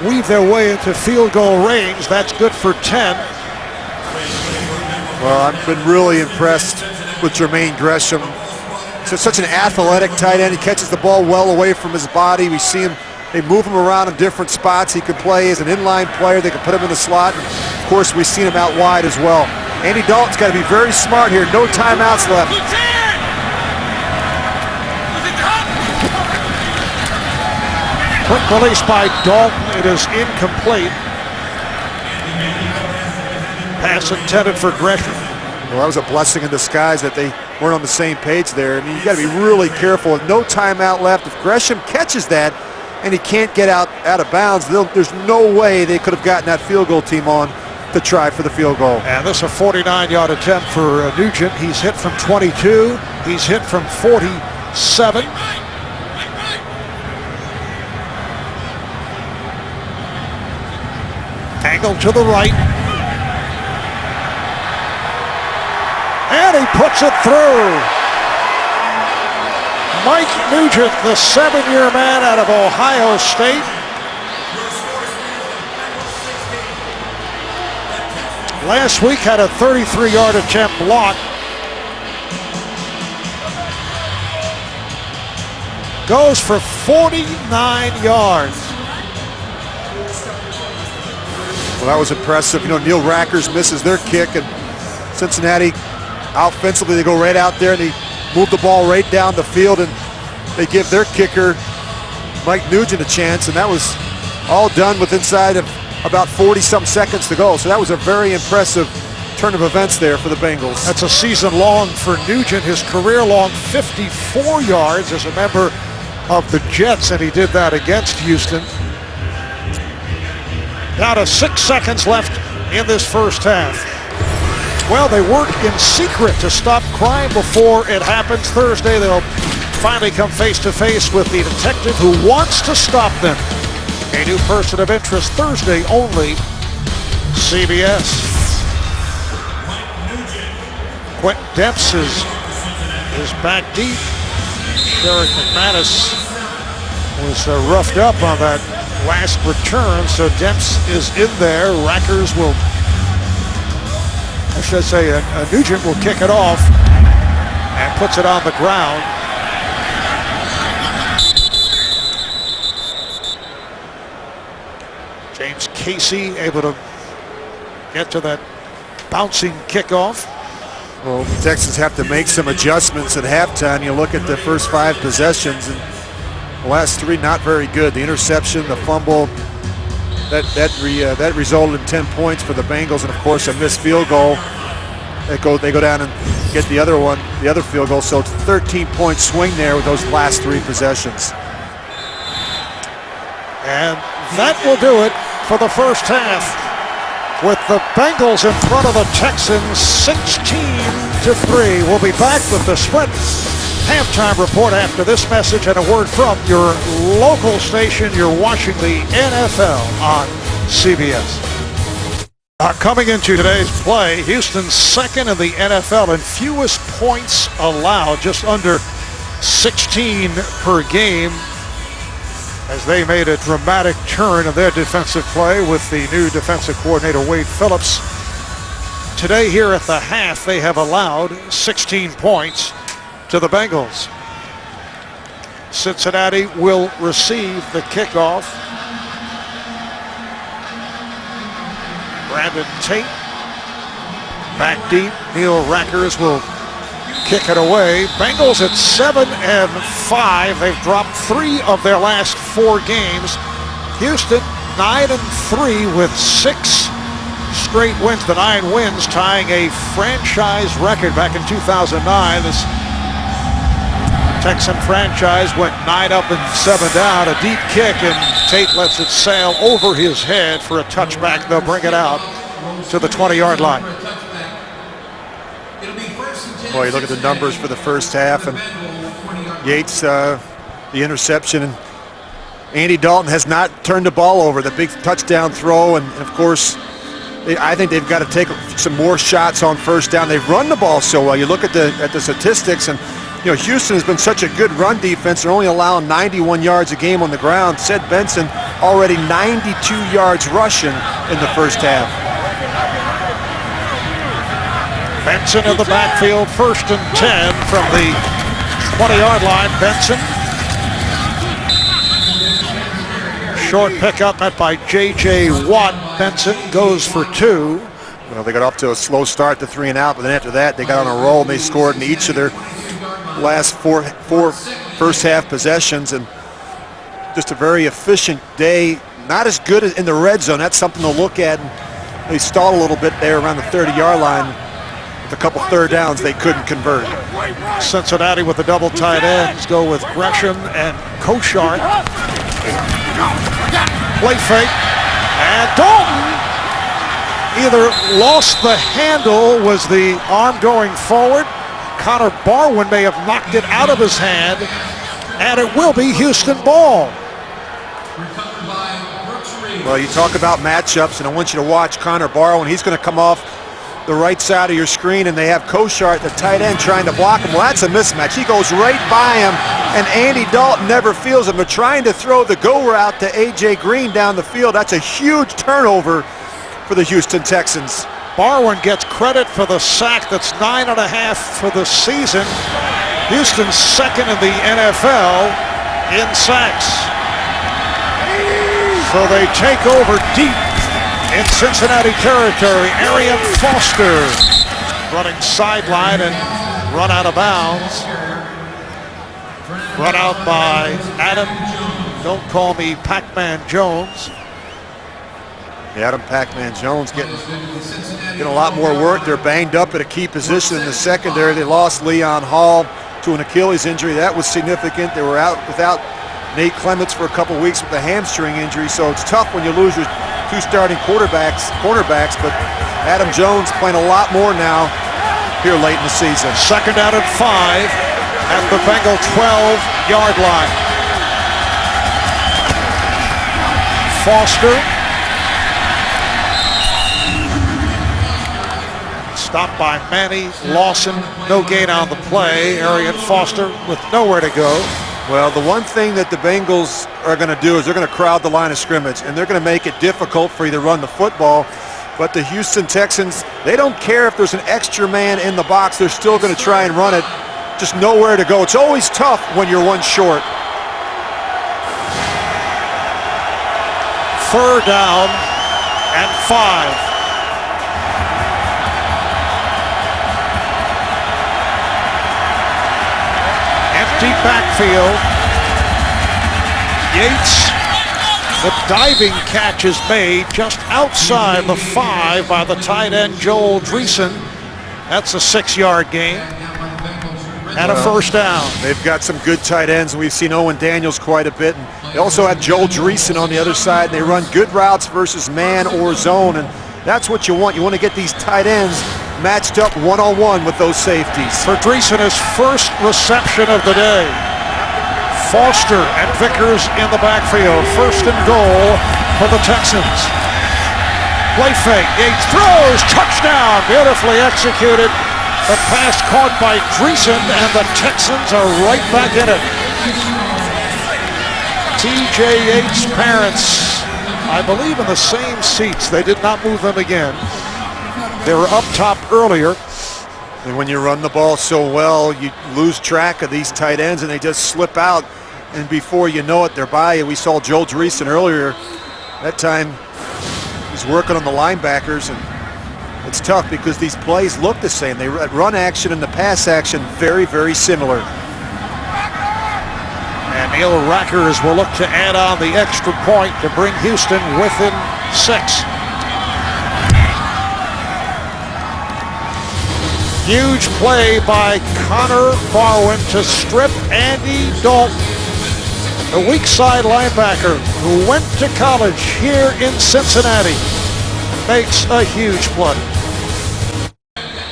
Speaker 1: weave their way into field goal range. That's good for 10.
Speaker 2: Well, I've been really impressed with Jermaine Gresham. He's such an athletic tight end. He catches the ball well away from his body. We see him, they move him around in different spots. He could play as an inline player. They can put him in the slot. And of course, we've seen him out wide as well. Andy Dalton's got to be very smart here. No timeouts left.
Speaker 1: Quick release by Dalton. It is incomplete. Pass intended for Gresham.
Speaker 2: Well, that was a blessing in disguise that they weren't on the same page there. I mean, you got to be really careful. With no timeout left, if Gresham catches that and he can't get out of bounds, there's no way they could have gotten that field goal team on to try for the field goal.
Speaker 1: And this is a 49-yard attempt for Nugent. He's hit from 22. He's hit from 47. Angle to the right. And he puts it through. Mike Nugent, the 7-year man out of Ohio State. Last week had a 33-yard attempt blocked. Goes for 49 yards.
Speaker 2: Well, that was impressive. You know, Neil Rackers misses their kick, and Cincinnati offensively, they go right out there and they move the ball right down the field, and they give their kicker, Mike Nugent, a chance, and that was all done with inside of about 40-some seconds to go. So that was a very impressive turn of events there for the Bengals.
Speaker 1: That's a season long for Nugent, his career long 54 yards as a member of the Jets, and he did that against Houston. Down to 6 seconds left in this first half. Well, they work in secret to stop crime before it happens. Thursday, they'll finally come face to face with the detective who wants to stop them. A new person of interest Thursday only. CBS. Quentin Dempse is back deep. Sherrick Mcmanus was roughed up on that last return, so Dempse is in there. Rackers will, I should say, Nugent will kick it off. and puts it on the ground. James Casey able to get to that bouncing kickoff.
Speaker 2: Well, the Texans have to make some adjustments at halftime. You look at the first 5 possessions, and the last 3 not very good. The interception, the fumble, that resulted in 10 points for the Bengals, and of course a missed field goal. They go down and get the other field goal. So it's a 13-point swing there with those last 3 possessions.
Speaker 1: And that will do it for the first half, with the Bengals in front of the Texans 16-3. We'll be back with the Sprint halftime report after this message and a word from your local station. You're watching the NFL on CBS. Coming into today's play, Houston's second in the NFL in fewest points allowed, just under 16 per game, as they made a dramatic turn in their defensive play with the new defensive coordinator Wade Phillips. Today here at the half, they have allowed 16 points to the Bengals. Cincinnati will receive the kickoff. Brandon Tate back deep. Neil Rackers will kick it away. Bengals at 7-5. They've dropped 3 of their last 4 games. Houston 9-3 with 6 straight wins. The 9 wins tying a franchise record back in 2009. This Texan franchise went 9 up and 7 down. A deep kick, and Tate lets it sail over his head for a touchback. They'll bring it out to the 20-yard line.
Speaker 2: Boy, you look at the numbers for the first half, and Yates, the interception, and Andy Dalton has not turned the ball over. The big touchdown throw, and of course, I think they've got to take some more shots on first down. They've run the ball so well. You look at the statistics, and you know, Houston has been such a good run defense. They're only allowing 91 yards a game on the ground. Sid Benson already 92 yards rushing in the first half.
Speaker 1: Benson in the backfield, 1st and 10 from the 20-yard line. Benson. Short pickup met by J.J. Watt. Benson goes for 2.
Speaker 2: Well, they got off to a slow start to 3 and out, but then after that, they got on a roll, and they scored in each of their last four first half possessions, and just a very efficient day. Not as good in the red zone. That's something to look at. And they stalled a little bit there around the 30-yard line. With a couple third downs, they couldn't convert.
Speaker 1: Cincinnati with the double tight ends go with Gresham and Koshart. Play fake, and Dalton either lost the handle, was the arm going forward. Connor Barwin may have knocked it out of his hand, and it will be Houston ball.
Speaker 2: Well, you talk about matchups, and I want you to watch Connor Barwin. He's going to come off the right side of your screen, and they have Koshart, the tight end, trying to block him. Well, that's a mismatch. He goes right by him, and Andy Dalton never feels him. They're trying to throw the go route to A.J. Green down the field. That's a huge turnover for the Houston Texans.
Speaker 1: Barwin gets credit for the sack. That's 9.5 for the season. Houston's second in the NFL in sacks. So they take over deep in Cincinnati territory. Arian Foster running sideline and run out of bounds. Run out by Adam, don't call me Pac-Man Jones.
Speaker 2: Adam Pac-Man Jones getting a lot more work. They're banged up at a key position in the secondary. They lost Leon Hall to an Achilles injury. That was significant. They were out without Nate Clements for a couple weeks with a hamstring injury, so it's tough when you lose your 2 starting cornerbacks, but Adam Jones playing a lot more now here late in the season.
Speaker 1: 2nd down and 5 at the Bengal 12-yard line. Foster stopped by Manny Lawson. No gain on the play. Arian Foster with nowhere to go.
Speaker 2: Well, the one thing that the Bengals are going to do is they're going to crowd the line of scrimmage, and they're going to make it difficult for you to run the football. But the Houston Texans, they don't care if there's an extra man in the box. They're still going to try and run it. just nowhere to go. It's always tough when you're one short.
Speaker 1: Third down and 5. Empty backfield. Yates, the diving catch is made just outside the 5 by the tight end Joel Dreesen. That's a 6-yard gain and a first down.
Speaker 2: They've got some good tight ends, and we've seen Owen Daniels quite a bit. And they also have Joel Dreesen on the other side. They run good routes versus man or zone, and that's what you want. You want to get these tight ends matched up one-on-one with those safeties.
Speaker 1: For Dreesen, his first reception of the day. Foster and Vickers in the backfield. First and goal for the Texans. Play fake. Yates throws. Touchdown. Beautifully executed. The pass caught by Dreesen, and the Texans are right back in it. T.J. Yates' parents, I believe, in the same seats. They did not move them again. They were up top earlier.
Speaker 2: And when you run the ball so well, you lose track of these tight ends, and they just slip out. And before you know it, they're by you. We saw Joel Dreesen earlier. That time, he's working on the linebackers, and it's tough because these plays look the same. They run action and the pass action very, very similar.
Speaker 1: And Neil Rackers will look to add on the extra point to bring Houston within 6. Huge play by Connor Barwin to strip Andy Dalton, the weak side linebacker who went to college here in Cincinnati. Makes a huge play.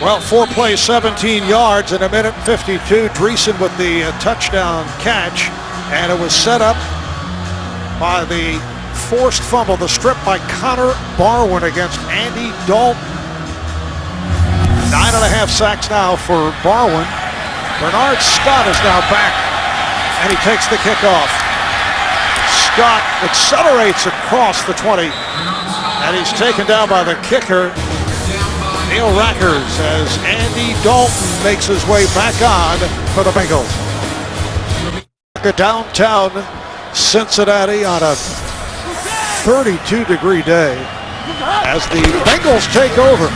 Speaker 1: Well, 4 plays, 17 yards in a minute 52. Dreesen with the touchdown catch, and it was set up by the forced fumble, the strip by Connor Barwin against Andy Dalton. 9.5 sacks now for Barwin. Bernard Scott is now back, and he takes the kickoff. Scott accelerates across the 20, and he's taken down by the kicker, Neil Rackers, as Andy Dalton makes his way back on for the Bengals. Downtown Cincinnati on a 32-degree day as the Bengals take over.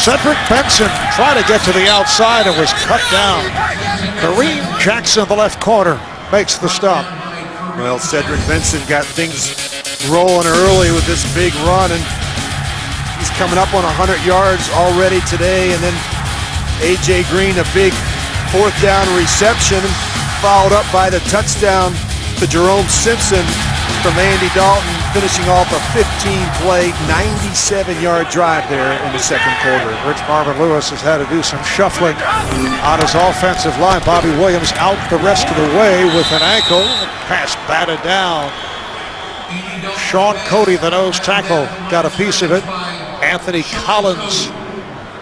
Speaker 1: Cedric Benson tried to get to the outside and was cut down. Kareem Jackson, the left corner, makes the stop.
Speaker 2: Well, Cedric Benson got things rolling early with this big run, and he's coming up on 100 yards already today. And then A.J. Green, a big 4th down reception, followed up by the touchdown to Jerome Simpson from Andy Dalton, finishing off a 15-play, 97-yard drive there in the second quarter.
Speaker 1: Rich Marvin Lewis has had to do some shuffling on his offensive line. Bobby Williams out the rest of the way with an ankle. Pass batted down. Sean Cody, the nose tackle, got a piece of it. Anthony Collins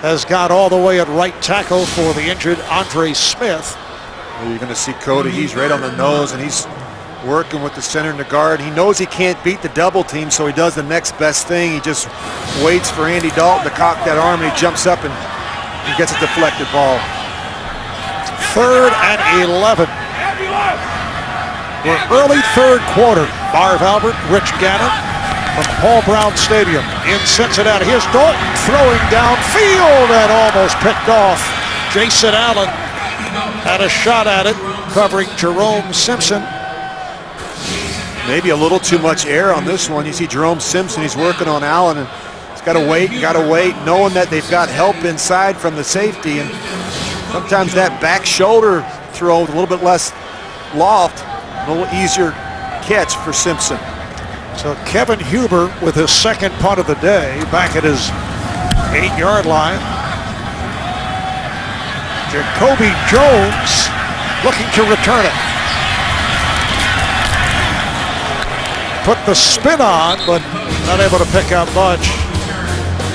Speaker 1: has got all the way at right tackle for the injured Andre Smith.
Speaker 2: Well, you're going to see Cody. He's right on the nose, and he's working with the center and the guard. He knows he can't beat the double team, so he does the next best thing. He just waits for Andy Dalton to cock that arm, and he jumps up and he gets a deflected ball.
Speaker 1: 3rd and 11. We're early third quarter. Marv Albert, Rich Gannon from Paul Brown Stadium in Cincinnati. Here's Dalton throwing downfield and almost picked off. Jason Allen had a shot at it, covering Jerome Simpson.
Speaker 2: Maybe a little too much air on this one. You see Jerome Simpson, he's working on Allen, and he's got to wait, knowing that they've got help inside from the safety. And sometimes that back shoulder throw with a little bit less loft, a little easier catch for Simpson.
Speaker 1: So Kevin Huber with his second punt of the day, back at his 8-yard line. Jacoby Jones looking to return it. Put the spin on, but not able to pick out much.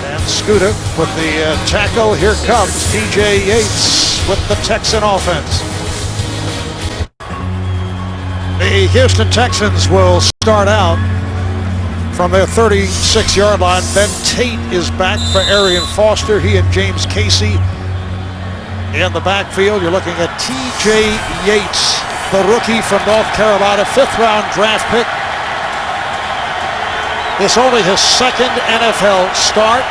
Speaker 1: And Scooter with the tackle. Here comes T.J. Yates with the Texan offense. The Houston Texans will start out from their 36-yard line. Ben Tate is back for Arian Foster. He and James Casey In the backfield, you're looking at T.J. Yates, the rookie from North Carolina, 5th-round draft pick. This only his 2nd NFL start.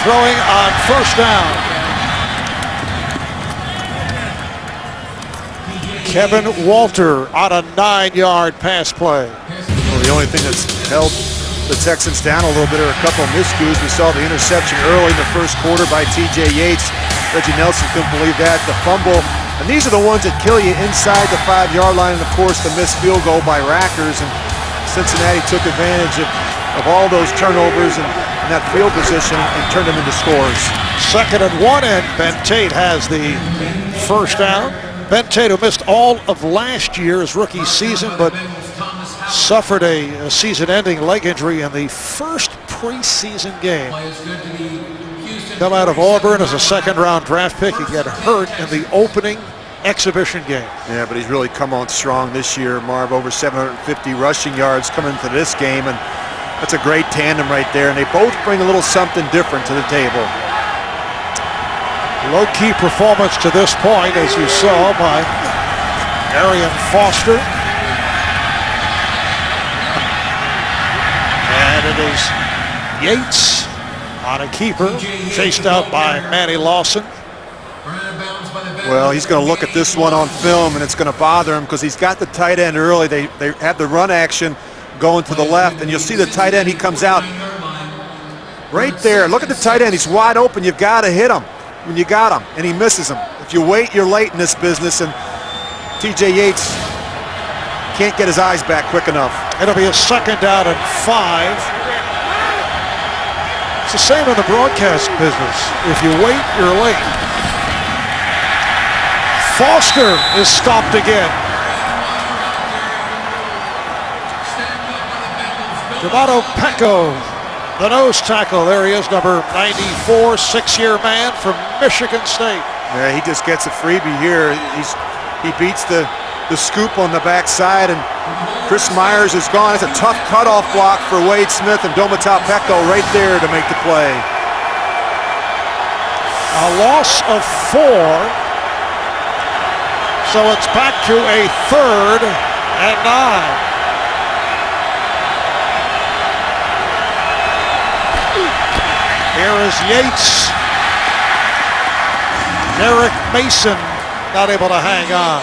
Speaker 1: Throwing on 1st down. Kevin Walter on a 9-yard pass play.
Speaker 2: Well, the only thing that's held the Texans down a little bit are a couple of miscues. We saw the interception early in the first quarter by T.J. Yates. Reggie Nelson couldn't believe that. The fumble. And these are the ones that kill you inside the 5-yard line. And, of course, the missed field goal by Rackers. And Cincinnati took advantage of all those turnovers and that field position and turned them into scores.
Speaker 1: 2nd and 1, and Ben Tate has the 1st down. Ben Tate, who missed all of last year's rookie season, but suffered a season-ending leg injury in the first preseason game. Come out of Auburn as a 2nd-round draft pick. He got hurt in the opening exhibition game.
Speaker 2: Yeah, but he's really come on strong this year, Marv. Over 750 rushing yards coming into this game, and that's a great tandem right there, and they both bring a little something different to the table.
Speaker 1: Low-key performance to this point, as you saw by Arian Foster. And it is Yates on a keeper, chased out by Manny Lawson.
Speaker 2: Well, he's going to look at this one on film, and it's going to bother him because he's got the tight end early. They have the run action going to the left, and you'll see the tight end. He comes out right there. Look at the tight end. He's wide open. You've got to hit him when you got him, and he misses him. If you wait, you're late in this business, and T.J. Yates can't get his eyes back quick enough.
Speaker 1: It'll be a 2nd down and 5. It's the same in the broadcast business. If you wait, you're late. Foster is stopped again. Jamato Pecco, the nose tackle. There he is, number 94, 6-year man from Michigan State.
Speaker 2: Yeah, he just gets a freebie here. He beats the scoop on the backside, and Chris Myers is gone. It's a tough cutoff block for Wade Smith, and Domata Pecco right there to make the play.
Speaker 1: A loss of 4. So it's back to a 3rd and 9. Here is Yates. Derek Mason not able to hang on.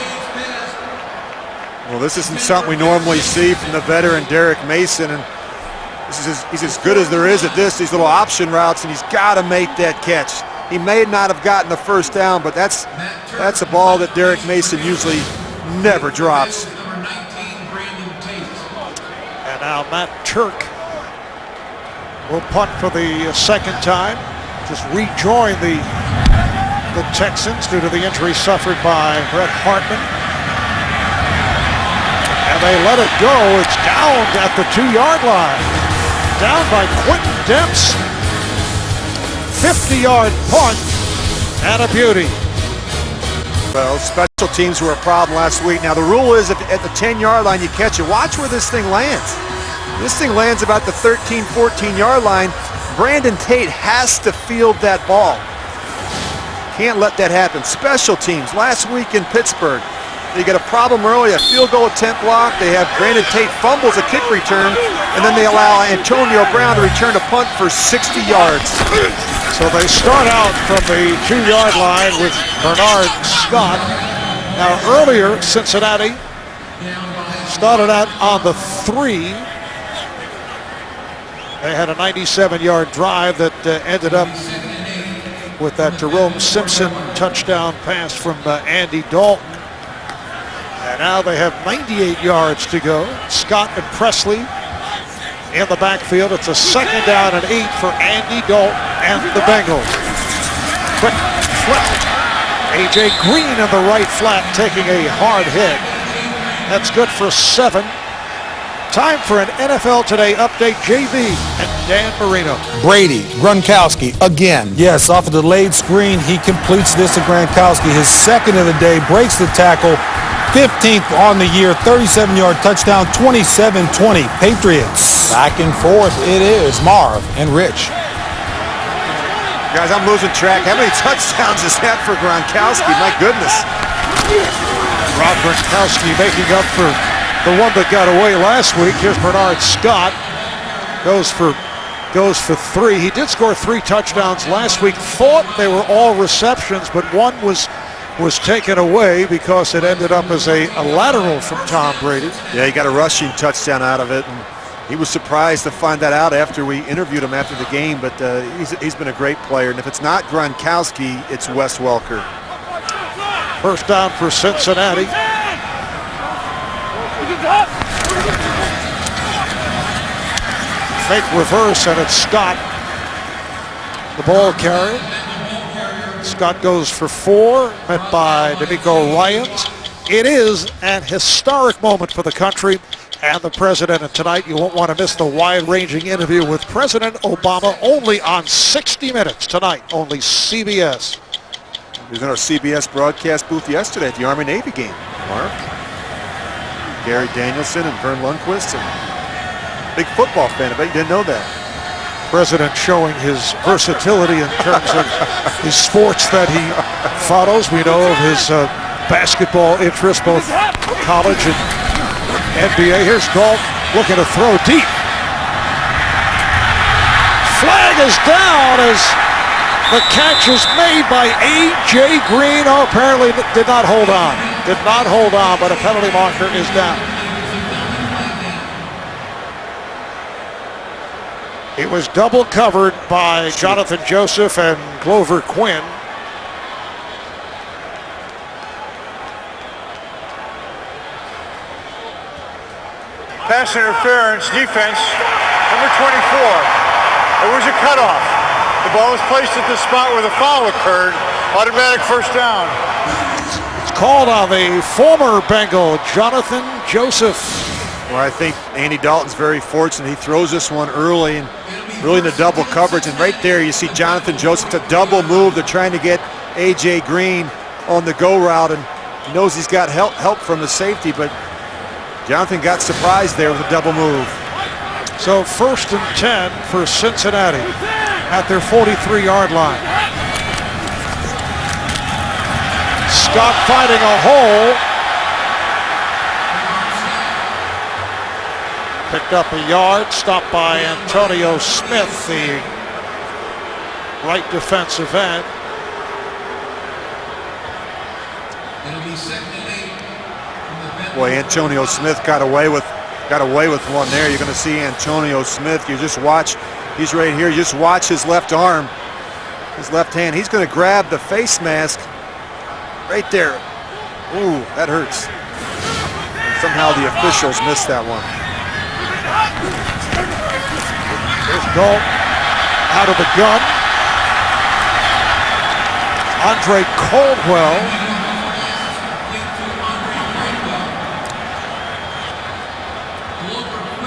Speaker 2: Well, this isn't something we normally see from the veteran Derek Mason, and he's as good as there is at these little option routes, and he's got to make that catch. He may not have gotten the 1st down, but that's a ball that Derek Mason usually never drops.
Speaker 1: And now Matt Turk will punt for the 2nd time. Just rejoin the Texans due to the injury suffered by Brett Hartman. And they let it go. It's down at the 2-yard line. Down by Quentin Demps. 50-yard punt and a beauty.
Speaker 2: Well, special teams were a problem last week. Now, the rule is if at the 10-yard line you catch it, watch where this thing lands. This thing lands about the 13, 14-yard line. Brandon Tate has to field that ball. Can't let that happen. Special teams, last week in Pittsburgh, they get a problem early, a field goal attempt block. They have Brandon Tate fumbles a kick return, and then they allow Antonio Brown to return a punt for 60 yards.
Speaker 1: So they start out from the 2-yard line with Bernard Scott. Now earlier, Cincinnati started out on the 3. They had a 97-yard drive that ended up with that Jerome Simpson touchdown pass from Andy Dalton. And now they have 98 yards to go. Scott and Presley in the backfield. It's a 2nd down and 8 for Andy Dalton and the Bengals. Quick flip. A.J. Green in the right flat taking a hard hit. That's good for 7. Time for an NFL Today update. JV and Dan Marino.
Speaker 4: Brady Gronkowski again.
Speaker 5: Yes, off a delayed screen, he completes this to Gronkowski. His 2nd of the day, breaks the tackle. 15th on the year, 37-yard touchdown, 27-20, Patriots.
Speaker 4: Back and forth it is, Marv and Rich.
Speaker 2: Guys, I'm losing track. How many touchdowns is that for Gronkowski? My goodness.
Speaker 1: Rob Gronkowski making up for the one that got away last week. Here's Bernard Scott. Goes for 3. He did score 3 touchdowns last week. Thought they were all receptions, but one was taken away because it ended up as a lateral from Tom Brady.
Speaker 2: Yeah, he got a rushing touchdown out of it. And he was surprised to find that out after we interviewed him after the game, but he's been a great player. And if it's not Gronkowski, it's Wes Welker.
Speaker 1: First down for Cincinnati. Fake reverse, and it's Scott, the ball carrier. Scott goes for 4, met by D'Amico Ryans. It is an historic moment for the country and the president, and tonight you won't want to miss the wide-ranging interview with President Obama, only on 60 Minutes tonight, only CBS.
Speaker 2: He was in our CBS broadcast booth yesterday at the Army-Navy game, Mark. Gary Danielson and Vern Lundquist, and big football fan. I bet you didn't know that.
Speaker 1: President showing his versatility in terms of his sports that he follows. We know of his basketball interests, both college and NBA. Here's Dalton looking to throw deep. Flag is down as the catch is made by A.J. Green. Oh, apparently did not hold on. Did not hold on, but a penalty marker is down. It was double covered by Jonathan Joseph and Glover Quinn.
Speaker 3: Pass interference, defense, number 24. It was a cutoff. The ball was placed at the spot where the foul occurred. Automatic first down.
Speaker 1: It's called on the former Bengal, Jonathan Joseph.
Speaker 2: Well, I think Andy Dalton's very fortunate. He throws this one early and really in the double coverage. And right there you see Jonathan Joseph. It's a double move. They're trying to get A.J. Green on the go route, and he knows he's got help from the safety, but Jonathan got surprised there with a double move.
Speaker 1: So 1st and 10 for Cincinnati at their 43-yard line. Scott finding a hole. Picked up a yard, stopped by Antonio Smith, the right defensive end.
Speaker 2: Boy, Antonio Smith got away with one there. You're going to see Antonio Smith. You just watch, he's right here. You just watch his left arm, his left hand. He's going to grab the face mask right there. Ooh, that hurts. Somehow the officials missed that one.
Speaker 1: Here's Dalton out of the gun. Andre Caldwell.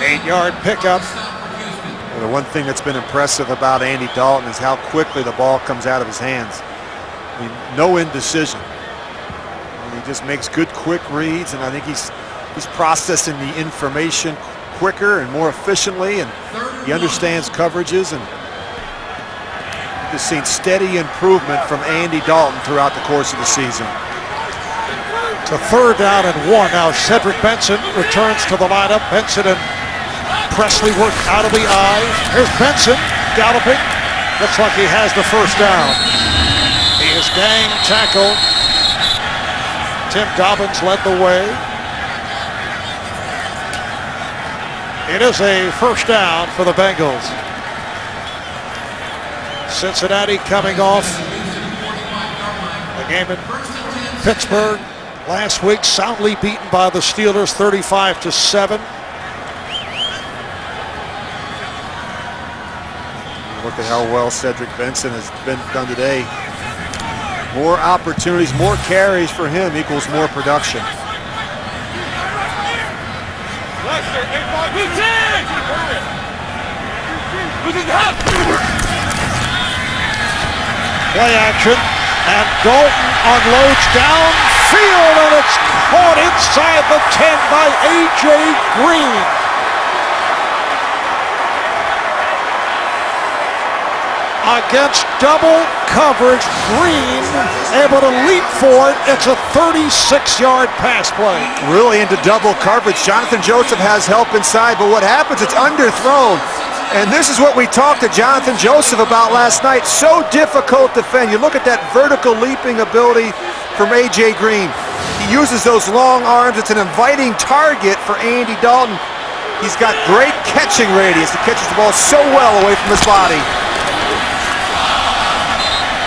Speaker 1: Eight-yard pickup.
Speaker 2: Well, the one thing that's been impressive about Andy Dalton is how quickly the ball comes out of his hands. I mean, no indecision. And he just makes good, quick reads, and I think he's processing the information quicker and more efficiently, and he understands coverages, and just seen steady improvement from Andy Dalton throughout the course of the season.
Speaker 1: It's a 3rd down and 1. Now Cedric Benson returns to the lineup. Benson and Presley work out of the eye. Here's Benson galloping. Looks like he has the first down. He is gang tackled. Tim Dobbins led the way. It is a first down for the Bengals. Cincinnati coming off the game in Pittsburgh last week, soundly beaten by the Steelers 35-7.
Speaker 2: Look at how well Cedric Benson has been done today. More opportunities, more carries for him equals more production.
Speaker 1: Play action, and Dalton unloads downfield, and it's caught inside the 10 by A.J. Green. against double coverage. Green able to leap for it. It's a 36-yard pass play.
Speaker 2: Really into double coverage. Jonathan Joseph has help inside, but what happens, it's underthrown. And this is what we talked to Jonathan Joseph about last night. So difficult to defend. You look at that vertical leaping ability from A.J. Green. He uses those long arms. It's an inviting target for Andy Dalton. He's got great catching radius. He catches the ball so well away from his body.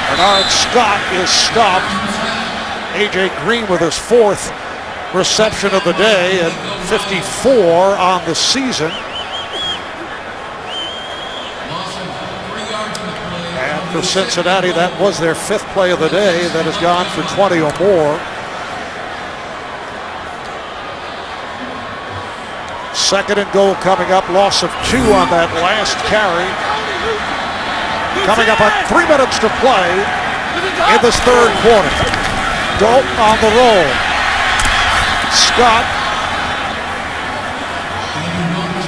Speaker 1: Bernard Scott is stopped. A.J. Green with his 4th reception of the day and 54 on the season. And for Cincinnati, that was their 5th play of the day that has gone for 20 or more. Second and goal coming up. Loss of 2 on that last carry. Coming up on 3 minutes to play in this 3rd quarter. Dalton on the roll. Scott,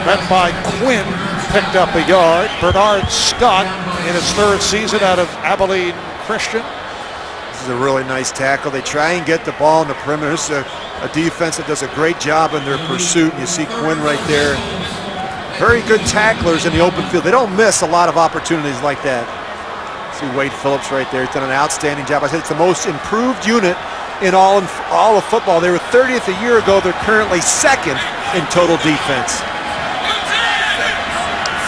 Speaker 1: met by Quinn, picked up a yard. Bernard Scott in his 3rd season out of Abilene Christian.
Speaker 2: This is a really nice tackle. They try and get the ball in the perimeter. This is a defense that does a great job in their pursuit. You see Quinn right there. Very good tacklers in the open field. They don't miss a lot of opportunities like that. See Wade Phillips right there. He's done an outstanding job. I said it's the most improved unit in all of football. They were 30th a year ago. They're currently 2nd in total defense.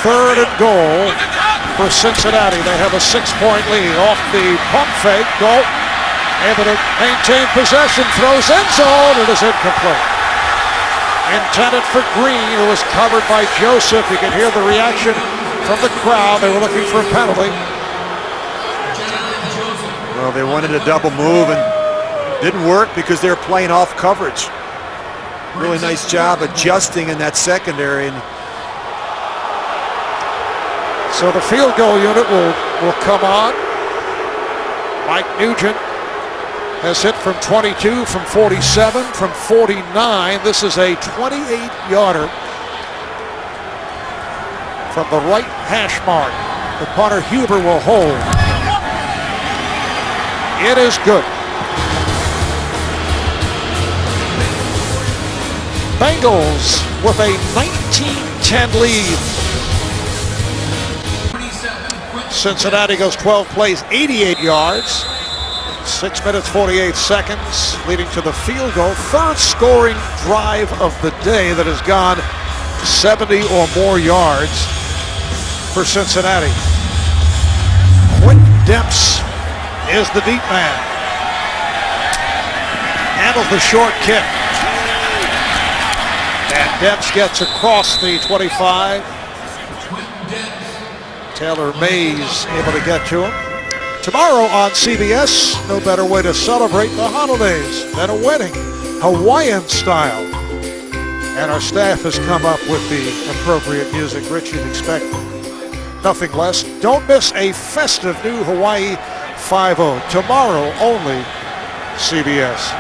Speaker 1: 3rd and goal for Cincinnati. They have a 6-point lead off the pump fake. Dalton able to maintain possession, throws end zone, it is incomplete. Intended for Green, who was covered by Joseph. You can hear the reaction from the crowd. They were looking for a penalty.
Speaker 2: Well, they wanted a double move and didn't work because they were playing off coverage. Really nice job adjusting in that secondary. And
Speaker 1: so the field goal unit will come on. Mike Nugent has hit from 22, from 47, from 49. This is a 28-yarder from the right hash mark. The punter Huber will hold. It is good. Bengals with a 19-10 lead. Cincinnati goes 12 plays, 88 yards. 6 minutes, 48 seconds, leading to the field goal. 3rd scoring drive of the day that has gone 70 or more yards for Cincinnati. Quentin Demps is the deep man. Handles the short kick. And Demps gets across the 25. Taylor Mays able to get to him. Tomorrow on CBS, no better way to celebrate the holidays than a wedding, Hawaiian style. And our staff has come up with the appropriate music. Rich, you'd expect nothing less. Don't miss a festive new Hawaii 5-0. Tomorrow only, CBS.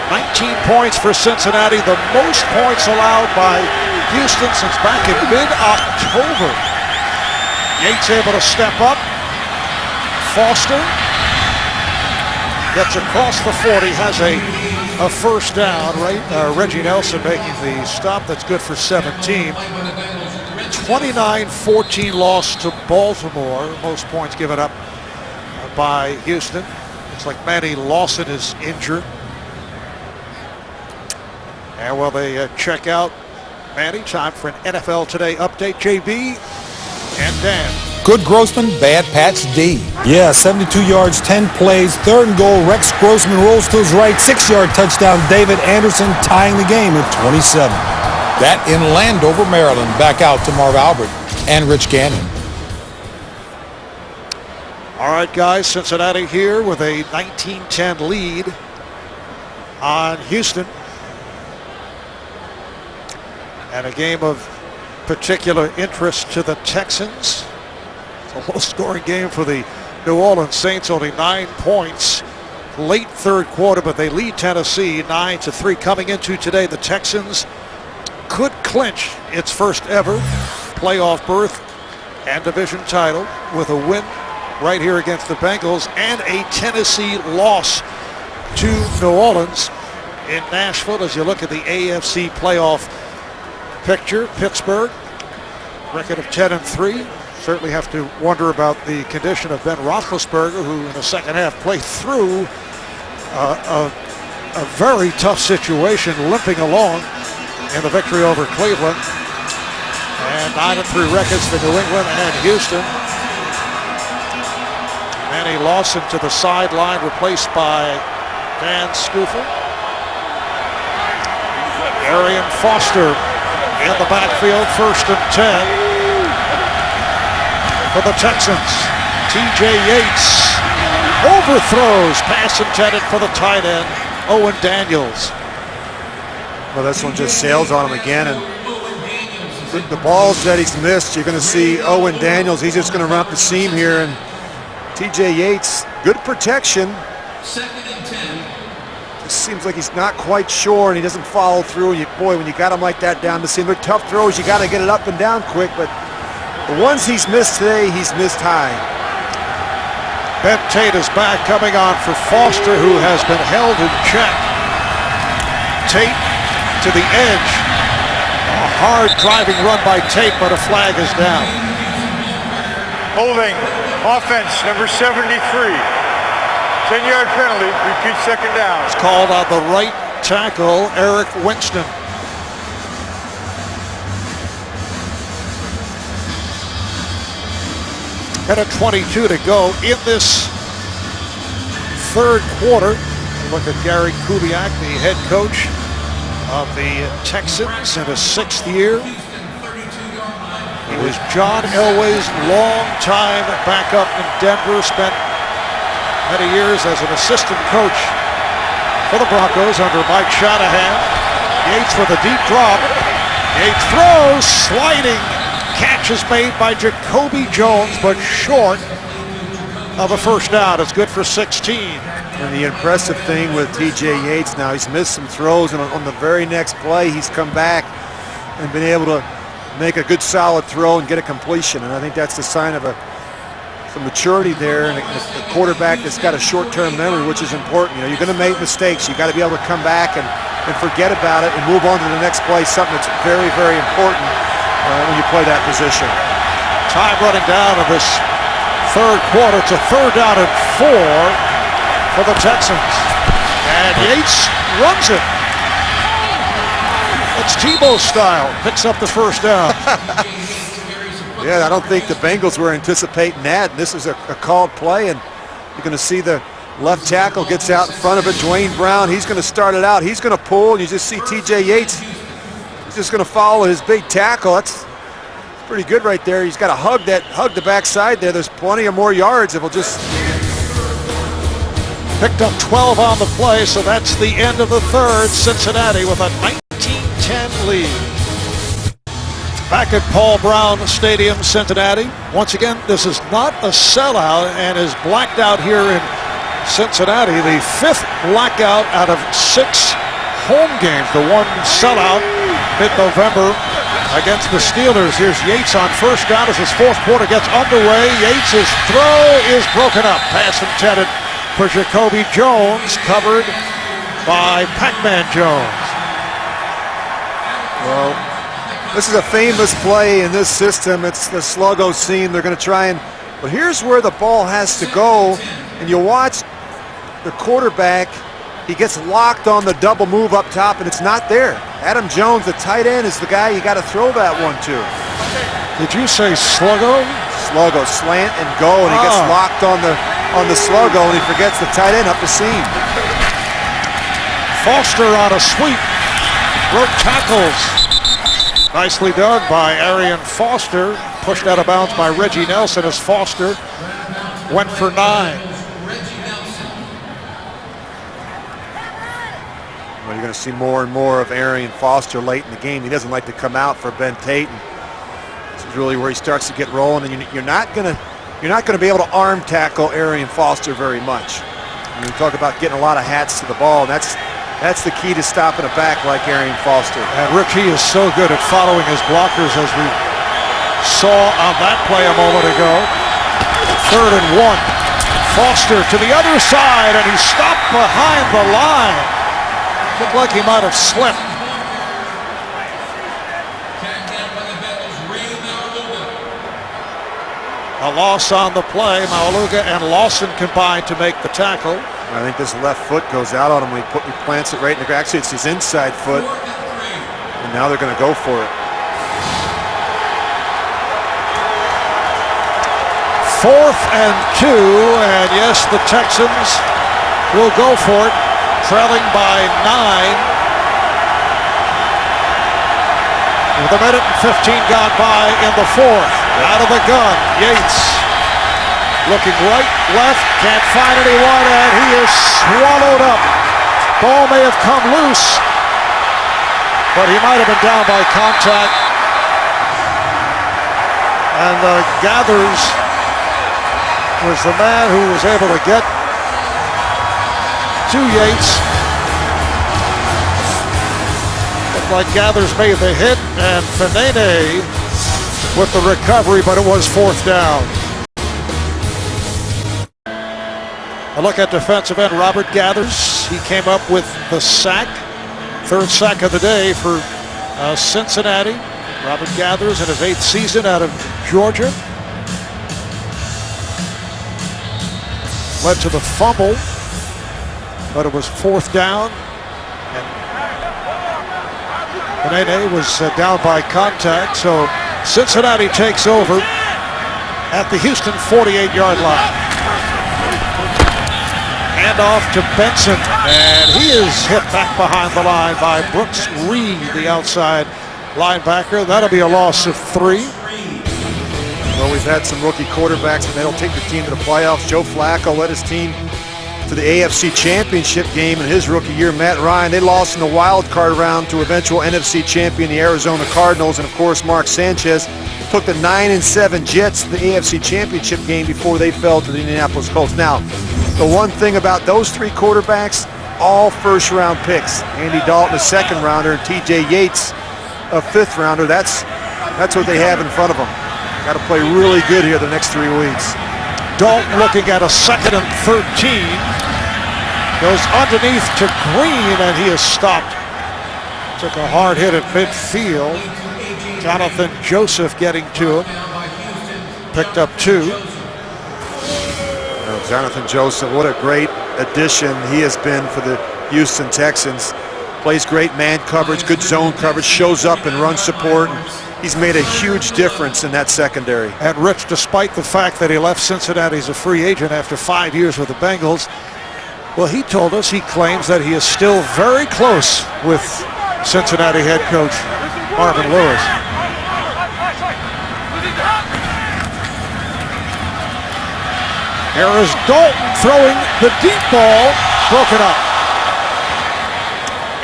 Speaker 1: 19 points for Cincinnati, the most points allowed by Houston since back in mid-October. Yates able to step up. Foster gets across the 40, has a first down, right? Reggie Nelson making the stop. That's good for 17. 29-14 loss to Baltimore. Most points given up by Houston. Looks like Manny Lawson is injured. And while they check out Manny, time for an NFL Today update. JB and Dan.
Speaker 4: Good Grossman, bad Pat's D.
Speaker 5: Yeah, 72 yards, 10 plays, 3rd and goal. Rex Grossman rolls to his right, 6-yard touchdown. David Anderson tying the game at 27.
Speaker 4: That in Landover, Maryland. Back out to Marv Albert and Rich Gannon.
Speaker 1: All right, guys, Cincinnati here with a 19-10 lead on Houston. And a game of particular interest to the Texans. It's a low-scoring game for the New Orleans Saints, only 9 points. Late 3rd quarter, but they lead Tennessee 9-3. Coming into today, the Texans could clinch its first ever playoff berth and division title with a win right here against the Bengals and a Tennessee loss to New Orleans in Nashville. As you look at the AFC playoff picture, Pittsburgh, record of 10-3. Certainly have to wonder about the condition of Ben Roethlisberger, who in the second half played through a very tough situation, limping along in the victory over Cleveland. And 9-3 records for New England and Houston. Manny Lawson to the sideline, replaced by Dan Scoofel. Arian Foster in the backfield, 1st and 10 for the Texans. TJ Yates overthrows, pass intended for the tight end, Owen Daniels.
Speaker 2: Well, this one just sails on him again, and the balls that he's missed, you're going to see Owen Daniels. He's just going to run up the seam here, and TJ Yates, good protection.
Speaker 6: 2nd and 10.
Speaker 2: It seems like he's not quite sure, and he doesn't follow through. And boy, when you got him like that down the seam, they're tough throws. You got to get it up and down quick, but the ones he's missed today, he's missed high.
Speaker 1: Ben Tate is back, coming on for Foster, who has been held in check. Tate to the edge. A hard driving run by Tate, but a flag is down.
Speaker 3: Holding, offense, number 73. 10-yard penalty, repeat 2nd down.
Speaker 1: It's called on the right tackle, Eric Winston. And a 22 to go in this 3rd quarter. Look at Gary Kubiak, the head coach of the Texans in his 6th year. He was John Elway's longtime backup in Denver, spent many years as an assistant coach for the Broncos under Mike Shanahan. Yates with a deep drop. Yates throws, sliding. Catch is made by Jacoby Jones, but short of a 1st down. It's good for 16.
Speaker 2: And the impressive thing with TJ Yates now, he's missed some throws, and on the very next play, he's come back and been able to make a good solid throw and get a completion. And I think that's the sign of some maturity there, and a quarterback that's got a short-term memory, which is important. You know, you're going to make mistakes. You got to be able to come back and forget about it and move on to the next play, something that's very, very important when you play that position.
Speaker 1: Time running down of this 3rd quarter. It's a 3rd down and 4 for the Texans. And Yates runs it. It's Tebow style. Picks up the 1st down.
Speaker 2: Yeah, I don't think the Bengals were anticipating that. This is a called play, and you're going to see the left tackle gets out in front of it. Dwayne Brown, he's going to start it out. He's going to pull, and you just see TJ Yates. He's just going to follow his big tackle. That's pretty good right there. He's got to hug the backside there. There's plenty of more yards if he'll just...
Speaker 1: Picked up 12 on the play, so that's the end of the 3rd. Cincinnati with a 19-10 lead. Back at Paul Brown Stadium, Cincinnati. Once again, this is not a sellout and is blacked out here in Cincinnati. The 5th blackout out of 6 home games. The one sellout mid-November against the Steelers. Here's Yates on 1st down as his 4th quarter gets underway. Yates' throw is broken up. Pass intended for Jacoby Jones, covered by Pac-Man Jones.
Speaker 2: Well, this is a famous play in this system. It's the sluggo seam. They're going to try and... But here's where the ball has to go, and you watch the quarterback. He gets locked on the double move up top, and it's not there. Adam Jones, the tight end, is the guy you got to throw that one to.
Speaker 1: Did you say sluggo?
Speaker 2: Sluggo, slant and go, and he gets locked on the sluggo, and he forgets the tight end up the seam.
Speaker 1: Foster on a sweep. Broke tackles. Nicely done by Arian Foster. Pushed out of bounds by Reggie Nelson as Foster went for 9.
Speaker 2: Well, you're going to see more and more of Arian Foster late in the game. He doesn't like to come out for Ben Tate. This is really where he starts to get rolling, and you're not going to be able to arm tackle Arian Foster very much. We talk about getting a lot of hats to the ball. That's the key to stopping a back like Arian Foster.
Speaker 1: And Rick, he is so good at following his blockers, as we saw on that play a moment ago. 3rd and 1. Foster to the other side, and he stopped behind the line. Looked like he might have slipped. A loss on the play. Maualuga and Lawson combined to make the tackle.
Speaker 2: I think this left foot goes out on him. He plants it right in the ground. Actually, it's his inside foot. And now they're going to go for it.
Speaker 1: 4th and 2, and yes, the Texans will go for it, trailing by 9. With a minute and 15 gone by in the 4th. Out of the gun, Yates looking right, left, can't find anyone, and he is swallowed up. Ball may have come loose, but he might have been down by contact. And Gathers was the man who was able to get to Yates. Looked like Gathers made the hit, and Fanene with the recovery, but it was 4th down. A look at defensive end Robert Gathers. He came up with the sack, 3rd sack of the day for Cincinnati. Robert Gathers in his 8th season out of Georgia. Led to the fumble, but it was 4th down. And Fanene was down by contact, so Cincinnati takes over at the Houston 48-yard line. Hand off to Benson, and he is hit back behind the line by Brooks Reed, the outside linebacker. That'll be a loss of 3.
Speaker 2: Well, we've had some rookie quarterbacks, and that'll take the team to the playoffs. Joe Flacco led his team to the AFC Championship game in his rookie year. Matt Ryan, they lost in the wild card round to eventual NFC champion, the Arizona Cardinals. And of course, Mark Sanchez took the 9-7 Jets to the AFC Championship game before they fell to the Indianapolis Colts. Now, the one thing about those 3 quarterbacks, all 1st-round picks. Andy Dalton, a 2nd rounder, and TJ Yates, a 5th rounder. That's what they have in front of them. Got to play really good here the next 3 weeks.
Speaker 1: Dalton looking at a 2nd and 13. Goes underneath to Green, and he is stopped. Took a hard hit at midfield. Jonathan Joseph getting to him. Picked up 2.
Speaker 2: Jonathan Joseph, what a great addition he has been for the Houston Texans. Plays great man coverage, good zone coverage, shows up and run support. He's made a huge difference in that secondary.
Speaker 1: And Rich, despite the fact that he left Cincinnati as a free agent after 5 years with the Bengals, well, he told us he claims that he is still very close with Cincinnati head coach Marvin Lewis. Here is Dalton throwing the deep ball, broken up.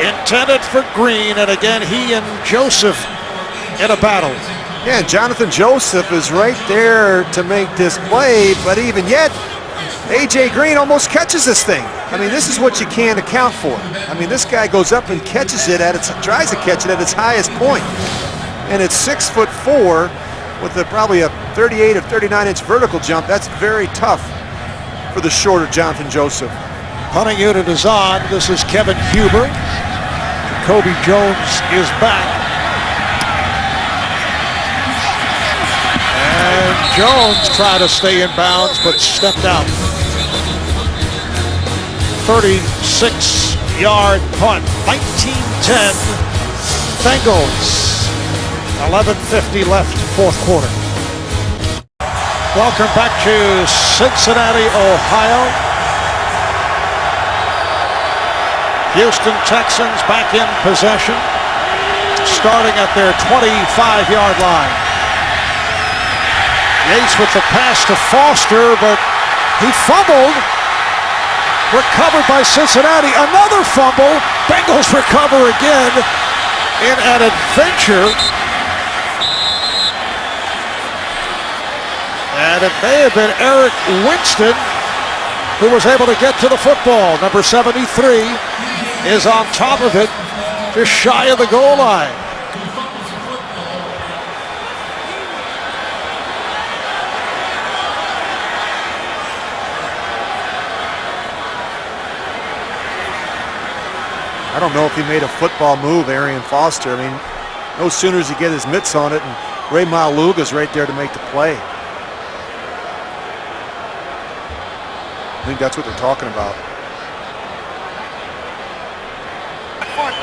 Speaker 1: Intended for Green, and again he and Joseph in a battle.
Speaker 2: Yeah, and Jonathan Joseph is right there to make this play, but even yet, A.J. Green almost catches this thing. I mean, this is what you can't account for. I mean, this guy goes up and catches it tries to catch it at its highest point. And it's 6'4" with probably a 38 or 39-inch vertical jump. That's very tough for the shorter Jonathan Joseph.
Speaker 1: Punting unit is on. This is Kevin Huber. Kobe Jones is back. And Jones tried to stay in bounds, but stepped out. 36-yard punt. 19-10 Bengals. 11:50 left, 4th quarter. Welcome back to Cincinnati, Ohio. Houston Texans back in possession, starting at their 25-yard line. Yates with the pass to Foster, but he fumbled. Recovered by Cincinnati. Another fumble. Bengals recover again in an adventure. And it may have been Eric Winston who was able to get to the football. Number 73 is on top of it, just shy of the goal line.
Speaker 2: I don't know if he made a football move, Arian Foster. I mean, no sooner does he get his mitts on it, and Ray Maluga's right there to make the play. I think that's what they're talking about.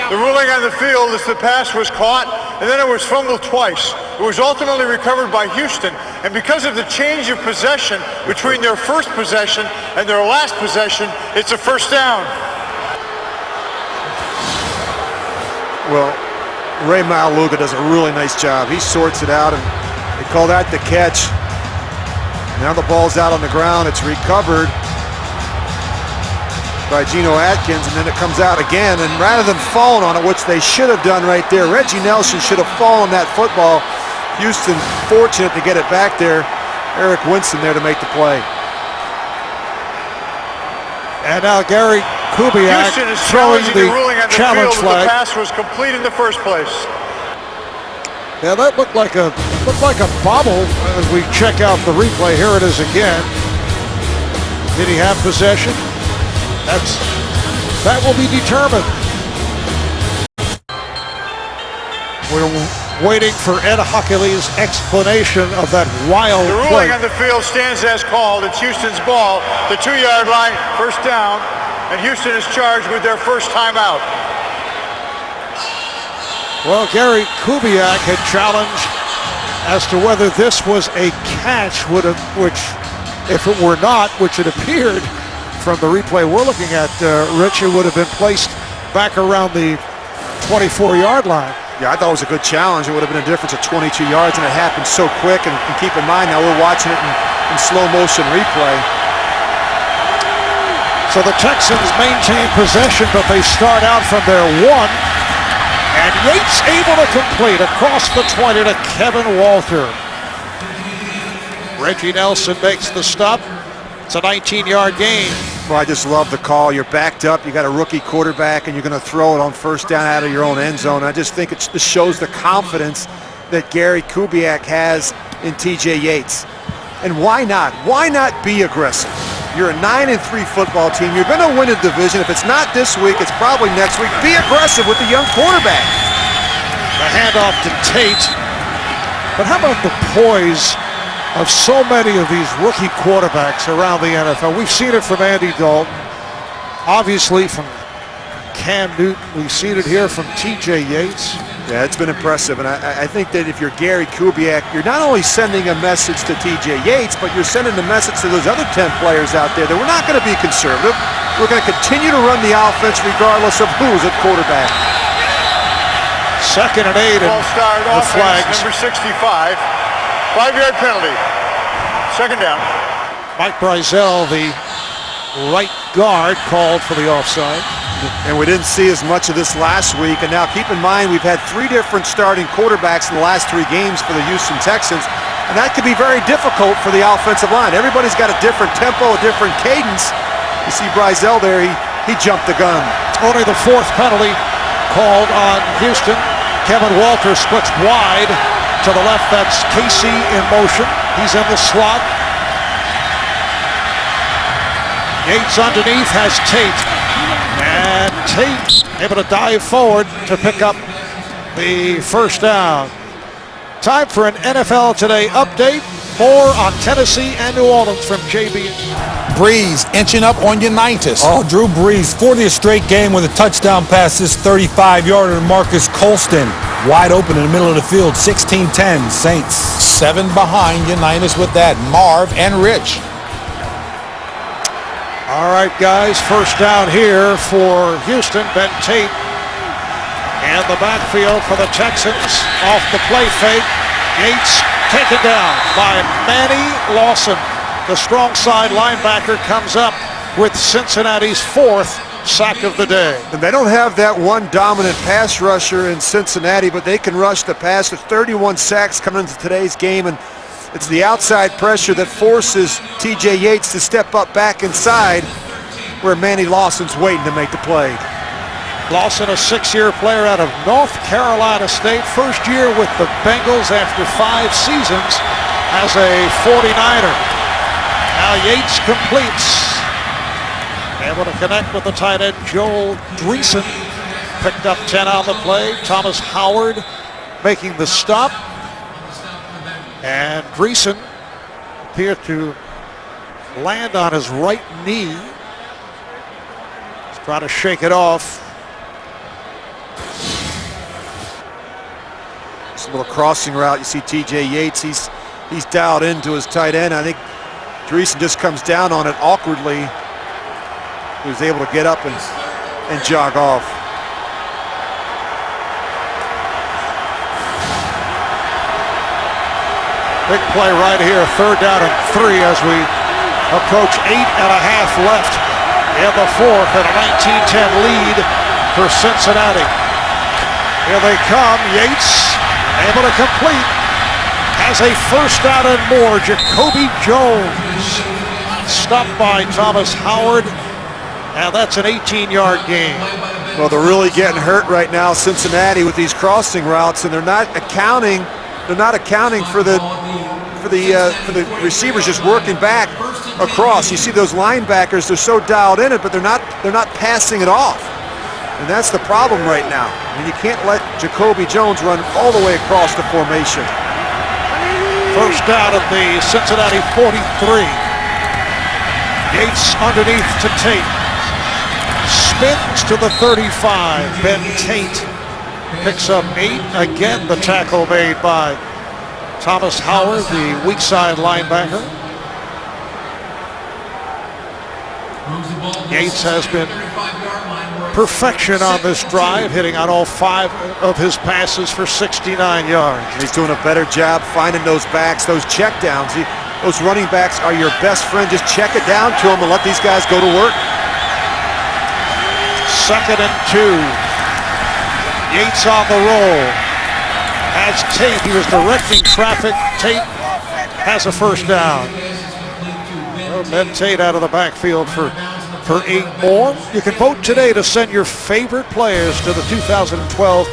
Speaker 3: The ruling on the field is the pass was caught, and then it was fumbled twice. It was ultimately recovered by Houston, and because of the change of possession between their first possession and their last possession, it's a first down.
Speaker 2: Well, Ray Maluga does a really nice job. He sorts it out, and they call that the catch. Now the ball's out on the ground. It's recovered by Geno Atkins, and then it comes out again, and rather than falling on it, which they should have done right there, Reggie Nelson should have fallen that football. Houston fortunate to get it back there. Eric Winston there to make the play.
Speaker 1: And now Gary Kubiak
Speaker 3: Houston is
Speaker 1: throwing
Speaker 3: challenging
Speaker 1: the
Speaker 3: ruling on the
Speaker 1: challenge
Speaker 3: field
Speaker 1: flag.
Speaker 3: that the pass was complete in the first place.
Speaker 1: Yeah, that looked like a bobble as we check out the replay. Here it is again. Did he have possession? That will be determined. We're waiting for Ed Hockley's explanation of that wild
Speaker 3: The
Speaker 1: play.
Speaker 3: ruling on the field stands as called. It's Houston's ball, the 2-yard line, first down, and Houston is charged with their first timeout.
Speaker 1: Well, Gary Kubiak had challenged as to whether this was a catch, which, if it were not, which it appeared from the replay we're looking at, Rich, it would have been placed back around the 24-yard line.
Speaker 2: Yeah, I thought it was a good challenge. It would have been a difference of 22 yards, and it happened so quick. And keep in mind, now we're watching it in slow motion replay.
Speaker 1: So the Texans maintain possession, but they start out from their 1. And Yates able to complete across the 20 to Kevin Walter. Reggie Nelson makes the stop. It's a 19-yard gain.
Speaker 2: Well, I just love the call. You're backed up. You got a rookie quarterback, and you're going to throw it on first down out of your own end zone. I just think it shows the confidence that Gary Kubiak has in TJ Yates. And why not? Why not be aggressive? You're a 9-3 football team. You're going to win a division. If it's not this week, it's probably next week. Be aggressive with the young quarterback.
Speaker 1: The handoff to Tate. But how about the poise of so many of these rookie quarterbacks around the NFL? We've seen it from Andy Dalton, obviously from Cam Newton. We've seen it here from TJ Yates.
Speaker 2: Yeah, it's been impressive, and I think that if you're Gary Kubiak, you're not only sending a message to TJ Yates, but you're sending a message to those other 10 players out there that we're not going to be conservative. We're going to continue to run the offense regardless of who's at quarterback.
Speaker 1: 2nd and 8, and
Speaker 3: Ball started
Speaker 1: the
Speaker 3: offense,
Speaker 1: flags.
Speaker 3: number 65. 5-yard penalty. 2nd down.
Speaker 1: Mike Brizell, the right guard, called for the offside.
Speaker 2: And we didn't see as much of this last week. And now keep in mind, we've had 3 different starting quarterbacks in the last 3 games for the Houston Texans. And that could be very difficult for the offensive line. Everybody's got a different tempo, a different cadence. You see Brizell there, he jumped the gun.
Speaker 1: Only the 4th penalty called on Houston. Kevin Walter splits wide to the left. That's Casey in motion. He's in the slot. Yates underneath has Tate. And Tate able to dive forward to pick up the first down. Time for an NFL Today update. More on Tennessee and New Orleans from JB.
Speaker 4: Breeze inching up on Unitas.
Speaker 5: Oh, Drew Brees, 40th straight game with a touchdown pass. This 35-yarder to Marcus Colston. Wide open in the middle of the field, 16-10, Saints.
Speaker 4: 7 behind Unitas with that. Marv and Rich.
Speaker 1: All right, guys, first down here for Houston. Ben Tate and the backfield for the Texans. Off the play fake. Yates taken down by Manny Lawson. The strong side linebacker comes up with Cincinnati's 4th sack of the day.
Speaker 2: And they don't have that one dominant pass rusher in Cincinnati, but they can rush the pass. There's 31 sacks coming into today's game, and it's the outside pressure that forces TJ Yates to step up back inside where Manny Lawson's waiting to make the play.
Speaker 1: Lawson, a 6-year player out of North Carolina State. First year with the Bengals after 5 seasons as a 49er. Now Yates completes. Able to connect with the tight end Joel Dreesen picked up 10 on the play. Thomas Howard making the stop. And Greason appeared to land on his right knee. He's trying to shake it off.
Speaker 2: It's a little crossing route. You see TJ Yates. He's dialed into his tight end. I think Greason just comes down on it awkwardly. He was able to get up and jog off.
Speaker 1: Big play right here, 3rd down and 3 as we approach 8.5 left in the 4th, and a 19-10 lead for Cincinnati. Here they come. Yates able to complete. Has a 1st down and more. Jacoby Jones stopped by Thomas Howard, and that's an 18-yard gain.
Speaker 2: Well, they're really getting hurt right now, Cincinnati, with these crossing routes, and they're not accounting for the receivers just working back across. You see those linebackers, they're so dialed in it, but they're not passing it off. And that's the problem right now. I mean, you can't let Jacoby Jones run all the way across the formation.
Speaker 1: 1st down at the Cincinnati 43. Yates underneath to Tate. Spins to the 35. Ben Tate picks up 8. Again, the tackle made by Thomas Howard, the weak side linebacker. Yates has been perfection on this drive, hitting on all 5 of his passes for 69 yards.
Speaker 2: He's doing a better job finding those backs, those checkdowns. Those running backs are your best friend. Just check it down to them and let these guys go to work.
Speaker 1: 2nd and 2. Yates on the roll. Has Tate. He was directing traffic. Tate has a 1st down. Well, Ben Tate out of the backfield for 8 more. You can vote today to send your favorite players to the 2012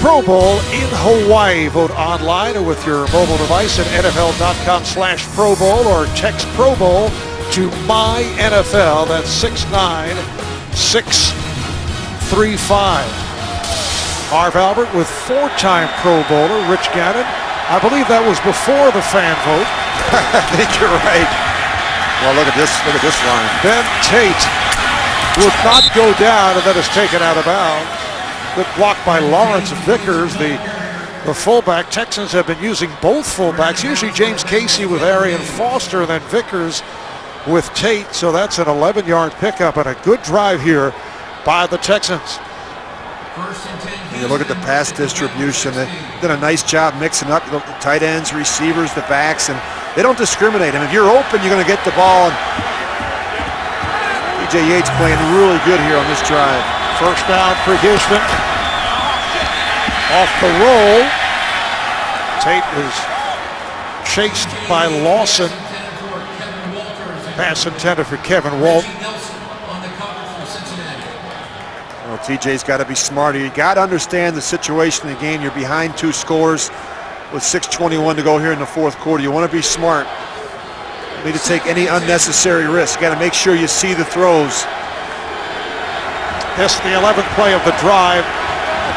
Speaker 1: Pro Bowl in Hawaii. Vote online or with your mobile device at NFL.com/Pro Bowl or text Pro Bowl to MyNFL. That's 69635. Marv Albert with 4-time Pro Bowler Rich Gannon. I believe that was before the fan vote.
Speaker 2: I think you're right. Well, look at this line.
Speaker 1: Ben Tate would not go down, and then is taken out of bounds. Good block by Lawrence Vickers, the fullback. Texans have been using both fullbacks, usually James Casey with Arian Foster, and then Vickers with Tate. So that's an 11-yard pickup and a good drive here by the Texans.
Speaker 2: You look at the pass distribution. They've done a nice job mixing up the tight ends, receivers, the backs, and they don't discriminate. And if you're open, you're going to get the ball. And TJ Yates playing really good here on this drive.
Speaker 1: 1st down for Houston. Off the roll. Tate is chased by Lawson. Pass intended for Kevin Walton.
Speaker 2: Well, TJ's got to be smarter. You got to understand the situation of the game. You're behind 2 scores with 6:21 to go here in the 4th quarter. You want to be smart. You need to take any unnecessary risk. You got to make sure you see the throws.
Speaker 1: This the 11th play of the drive.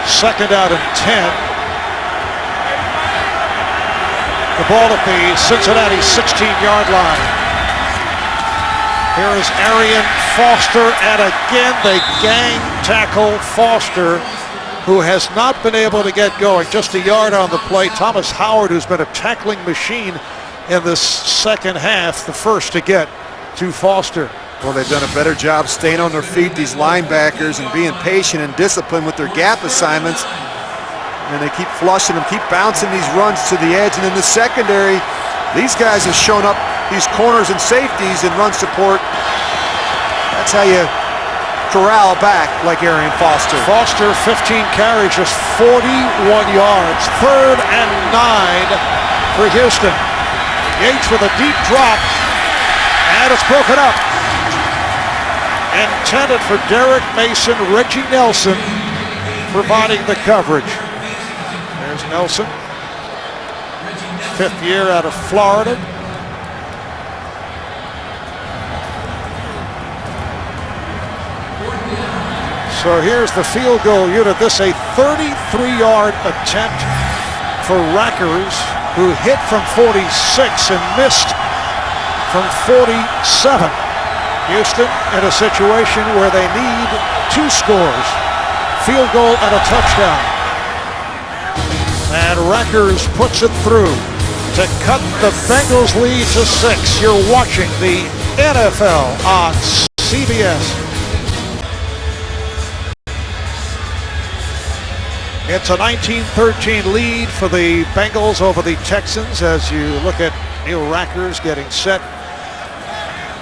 Speaker 1: 2nd out and 10. The ball at the Cincinnati 16-yard line. Here is Arian Foster, and again they gang tackle Foster, who has not been able to get going. Just a yard on the play. Thomas Howard, who's been a tackling machine in this 2nd half, the first to get to Foster.
Speaker 2: Well, they've done a better job staying on their feet, these linebackers, and being patient and disciplined with their gap assignments. And they keep flushing them, keep bouncing these runs to the edge. And in the secondary, these guys have shown up, these corners and safeties and run support. That's how you corral back like Arian Foster.
Speaker 1: Foster, 15 carries, just 41 yards. 3rd and 9 for Houston. Yates with a deep drop, and it's broken up. Intended for Derek Mason. Reggie Nelson providing the coverage. There's Nelson, 5th year out of Florida. So here's the field goal unit. This a 33-yard attempt for Rackers, who hit from 46 and missed from 47. Houston in a situation where they need 2 scores, field goal and a touchdown. And Rackers puts it through to cut the Bengals lead to 6. You're watching the NFL on CBS. It's a 19-13 lead for the Bengals over the Texans as you look at Neil Rackers getting set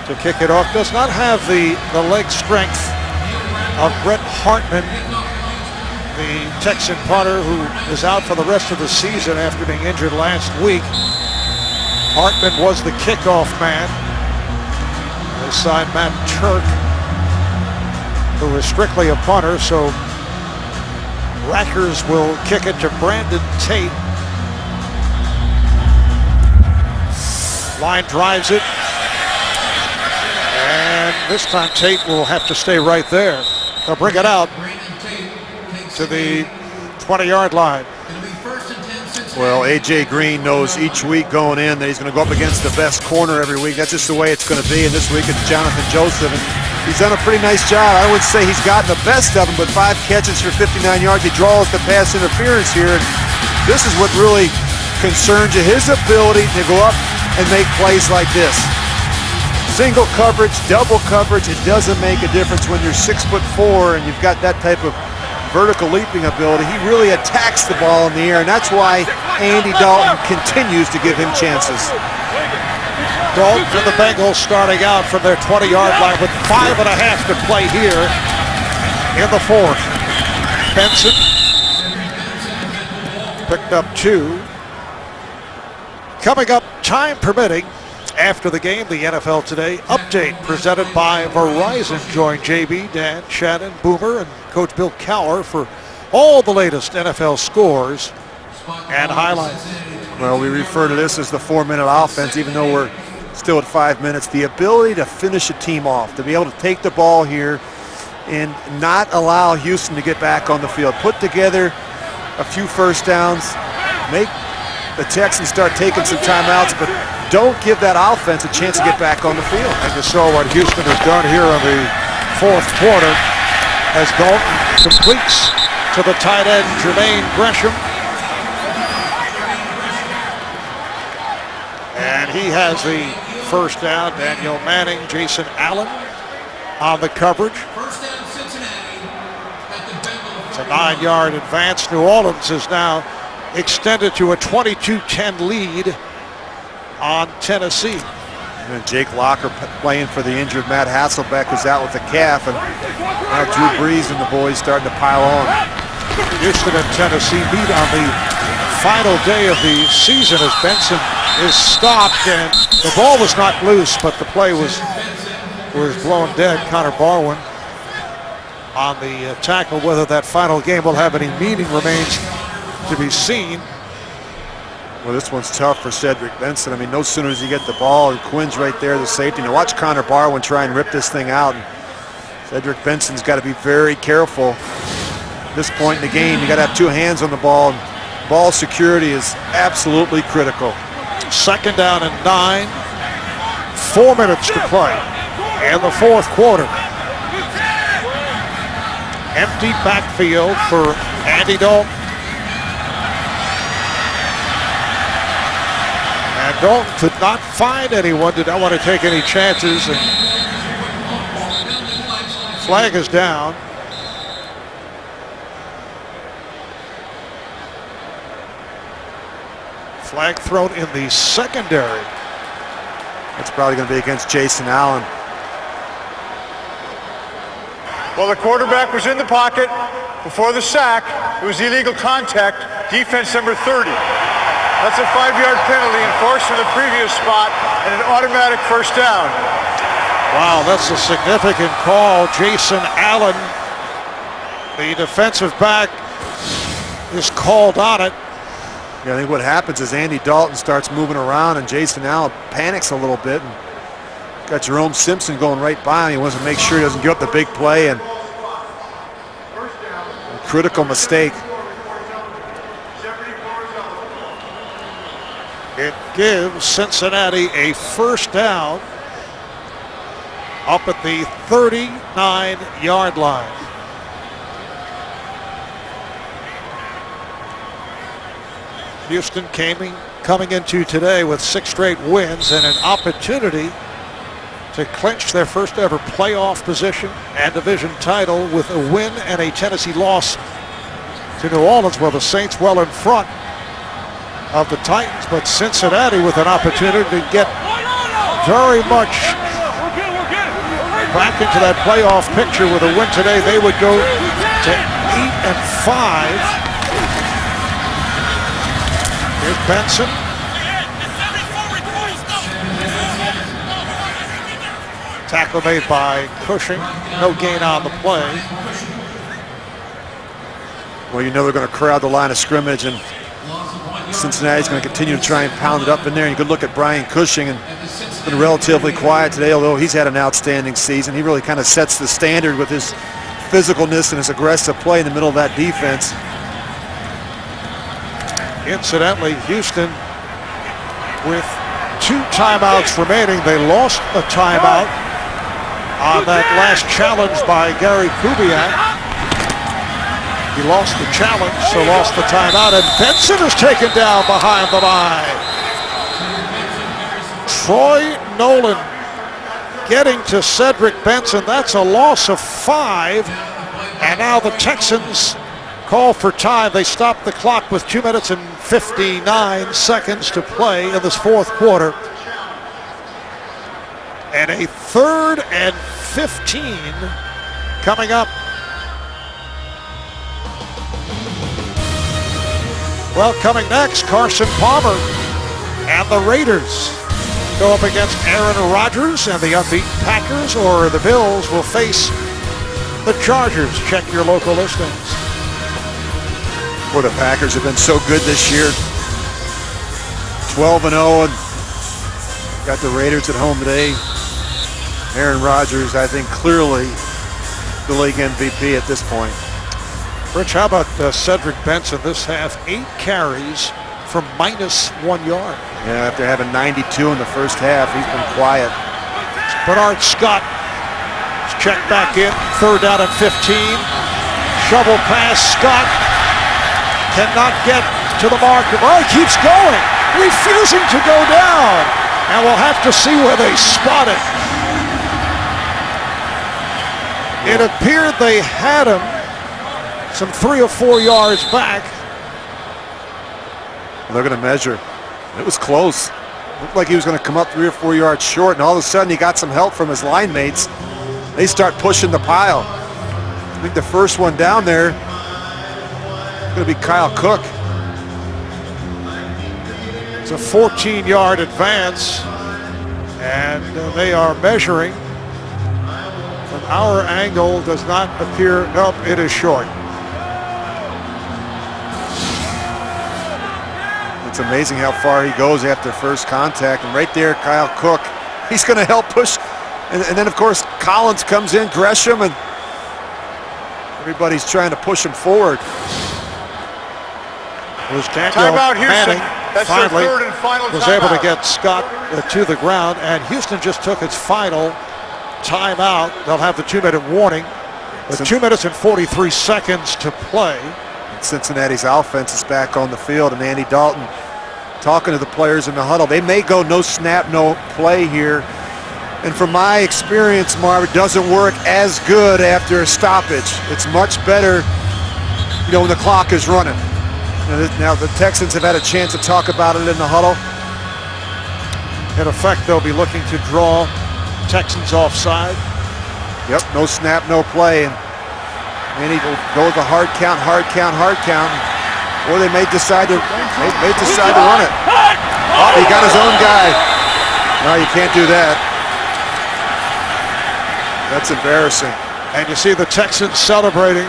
Speaker 1: to kick it off. Does not have the leg strength of Brett Hartman, the Texan punter who is out for the rest of the season after being injured last week. Hartman was the kickoff man. They signed Matt Turk, who is strictly a punter, so Rackers will kick it to Brandon Tate. Line drives it. And this time Tate will have to stay right there. They'll bring it out to the 20-yard line.
Speaker 2: Well, A.J. Green knows each week going in that he's going to go up against the best corner every week. That's just the way it's going to be. And this week it's Jonathan Joseph. And he's done a pretty nice job. I would say he's gotten the best of them, but 5 catches for 59 yards. He draws the pass interference here. And this is what really concerns you, his ability to go up and make plays like this. Single coverage, double coverage, it doesn't make a difference when you're 6'4" and you've got that type of vertical leaping ability. He really attacks the ball in the air, and that's why Andy Dalton continues to give him chances.
Speaker 1: Dalton for the Bengals starting out from their 20-yard line with 5.5 to play here in the 4th. Benson picked up 2. Coming up, time permitting, after the game, the NFL Today update presented by Verizon. Join JB, Dan, Shannon, Boomer, and Coach Bill Cowher for all the latest NFL scores and highlights.
Speaker 2: Well, we refer to this as the 4-minute offense, even though we're still at 5 minutes. The ability to finish a team off, to be able to take the ball here and not allow Houston to get back on the field. Put together a few first downs, make the Texans start taking some timeouts, but don't give that offense a chance to get back on the field.
Speaker 1: And you saw what Houston has done here in the 4th quarter as Dalton completes to the tight end, Jermaine Gresham. And he has the first down. Daniel Manning, Jason Allen on the coverage.
Speaker 6: First down, Cincinnati at the Bengals.
Speaker 1: It's a 9-yard advance. New Orleans is now extended to a 22-10 lead on Tennessee.
Speaker 2: And Jake Locker playing for the injured Matt Hasselbeck, who's out with the calf, and now Drew Brees and the boys starting to pile on.
Speaker 1: Houston and Tennessee meet on the final day of the season as Benson is stopped, and the ball was not loose, but the play was blown dead. Connor Barwin on the tackle. Whether that final game will have any meaning remains to be seen.
Speaker 2: Well, this one's tough for Cedric Benson. I mean, no sooner does he get the ball, and Quinn's right there, the safety. Now watch Connor Barwin try and rip this thing out. And Cedric Benson's got to be very careful. At this point in the game, you got to have 2 hands on the ball. Ball security is absolutely critical.
Speaker 1: 2nd down and 9. 4 minutes to play in the 4th quarter. Empty backfield for Andy Dalton. And Dalton could not find anyone, did not want to take any chances. And flag is down. Flag thrown in the secondary.
Speaker 2: That's probably going to be against Jason Allen.
Speaker 3: Well, the quarterback was in the pocket before the sack. It was illegal contact, defense number 30. That's a 5-yard penalty enforced from the previous spot and an automatic first down.
Speaker 1: Wow, that's a significant call. Jason Allen, the defensive back, is called on it.
Speaker 2: Yeah, I think what happens is Andy Dalton starts moving around and Jason Allen panics a little bit. And got Jerome Simpson going right by him. He wants to make sure he doesn't give up the big play. And critical mistake.
Speaker 1: It gives Cincinnati a first down up at the 39-yard line. Houston coming into today with 6 straight wins and an opportunity to clinch their first ever playoff position and division title with a win and a Tennessee loss to New Orleans, where the Saints well in front of the Titans, but Cincinnati with an opportunity to get very much back into that playoff picture. With a win today, they would go to 8-5. Here's Benson. Tackle made by Cushing. No gain on the play.
Speaker 2: Well, you know they're going to crowd the line of scrimmage, and Cincinnati's going to continue to try and pound it up in there. You could look at Brian Cushing, and been relatively quiet today, although he's had an outstanding season. He really kind of sets the standard with his physicalness and his aggressive play in the middle of that defense.
Speaker 1: Incidentally, Houston with 2 timeouts remaining. They lost a timeout on that last challenge by Gary Kubiak. He lost the challenge, so lost the timeout, and Benson is taken down behind the line. Troy Nolan getting to Cedric Benson. That's a loss of 5, and now the Texans call for time. They stop the clock with 2 minutes and 59 seconds to play in this fourth quarter. And a 3rd and 15 coming up. Well, coming next, Carson Palmer and the Raiders go up against Aaron Rodgers, and the unbeaten Packers or the Bills will face the Chargers. Check your local listings.
Speaker 2: Well, the Packers have been so good this year. 12-0, and got the Raiders at home today. Aaron Rodgers, I think, clearly the league MVP at this point.
Speaker 1: Rich, how about Cedric Benson this half? 8 carries for -1 yard.
Speaker 2: Yeah, after having 92 in the first half, he's been quiet.
Speaker 1: Bernard Scott is checked back in. 3rd down and 15. Shovel pass. Scott cannot get to the mark. Oh, he keeps going, refusing to go down. And we'll have to see where they spot it. It appeared they had him some 3 or 4 yards back.
Speaker 2: They're going to measure. It was close. Looked like he was going to come up 3 or 4 yards short, and all of a sudden he got some help from his line mates. They start pushing the pile. I think the first one down there is going to be Kyle Cook.
Speaker 1: It's a 14-yard advance, and they are measuring. From our angle, does not appear, nope, it is short.
Speaker 2: It's amazing how far he goes after first contact. And right there, Kyle Cook, he's going to help push. And then, of course, Collins comes in, Gresham, and everybody's trying to push him forward.
Speaker 1: It was Daniel
Speaker 3: Timeout, Houston.
Speaker 1: Manning
Speaker 3: That's their
Speaker 1: finally
Speaker 3: 3rd and final
Speaker 1: was
Speaker 3: timeout.
Speaker 1: able to get Scott to the ground, and Houston just took its final timeout. They'll have the 2-minute warning with 2 minutes and 43 seconds to play.
Speaker 2: Cincinnati's offense is back on the field, and Andy Dalton talking to the players in the huddle. They may go no snap, no play here. And from my experience, Marv, it doesn't work as good after a stoppage. It's much better, when the clock is running. Now the Texans have had a chance to talk about it in the huddle.
Speaker 1: In effect, they'll be looking to draw Texans offside.
Speaker 2: Yep, no snap, no play. And he will go with a hard count. Or they may decide to run it. Oh, he got his own guy. No, you can't do that. That's embarrassing.
Speaker 1: And you see the Texans celebrating.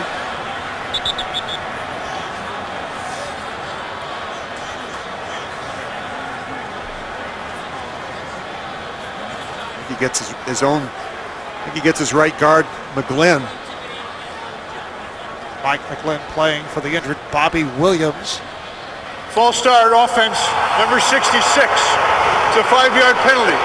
Speaker 2: He gets his own. I think he gets his right guard, McGlynn.
Speaker 1: Mike McGlynn playing for the injured Bobby Williams.
Speaker 3: False start offense, number 66. It's a 5-yard penalty.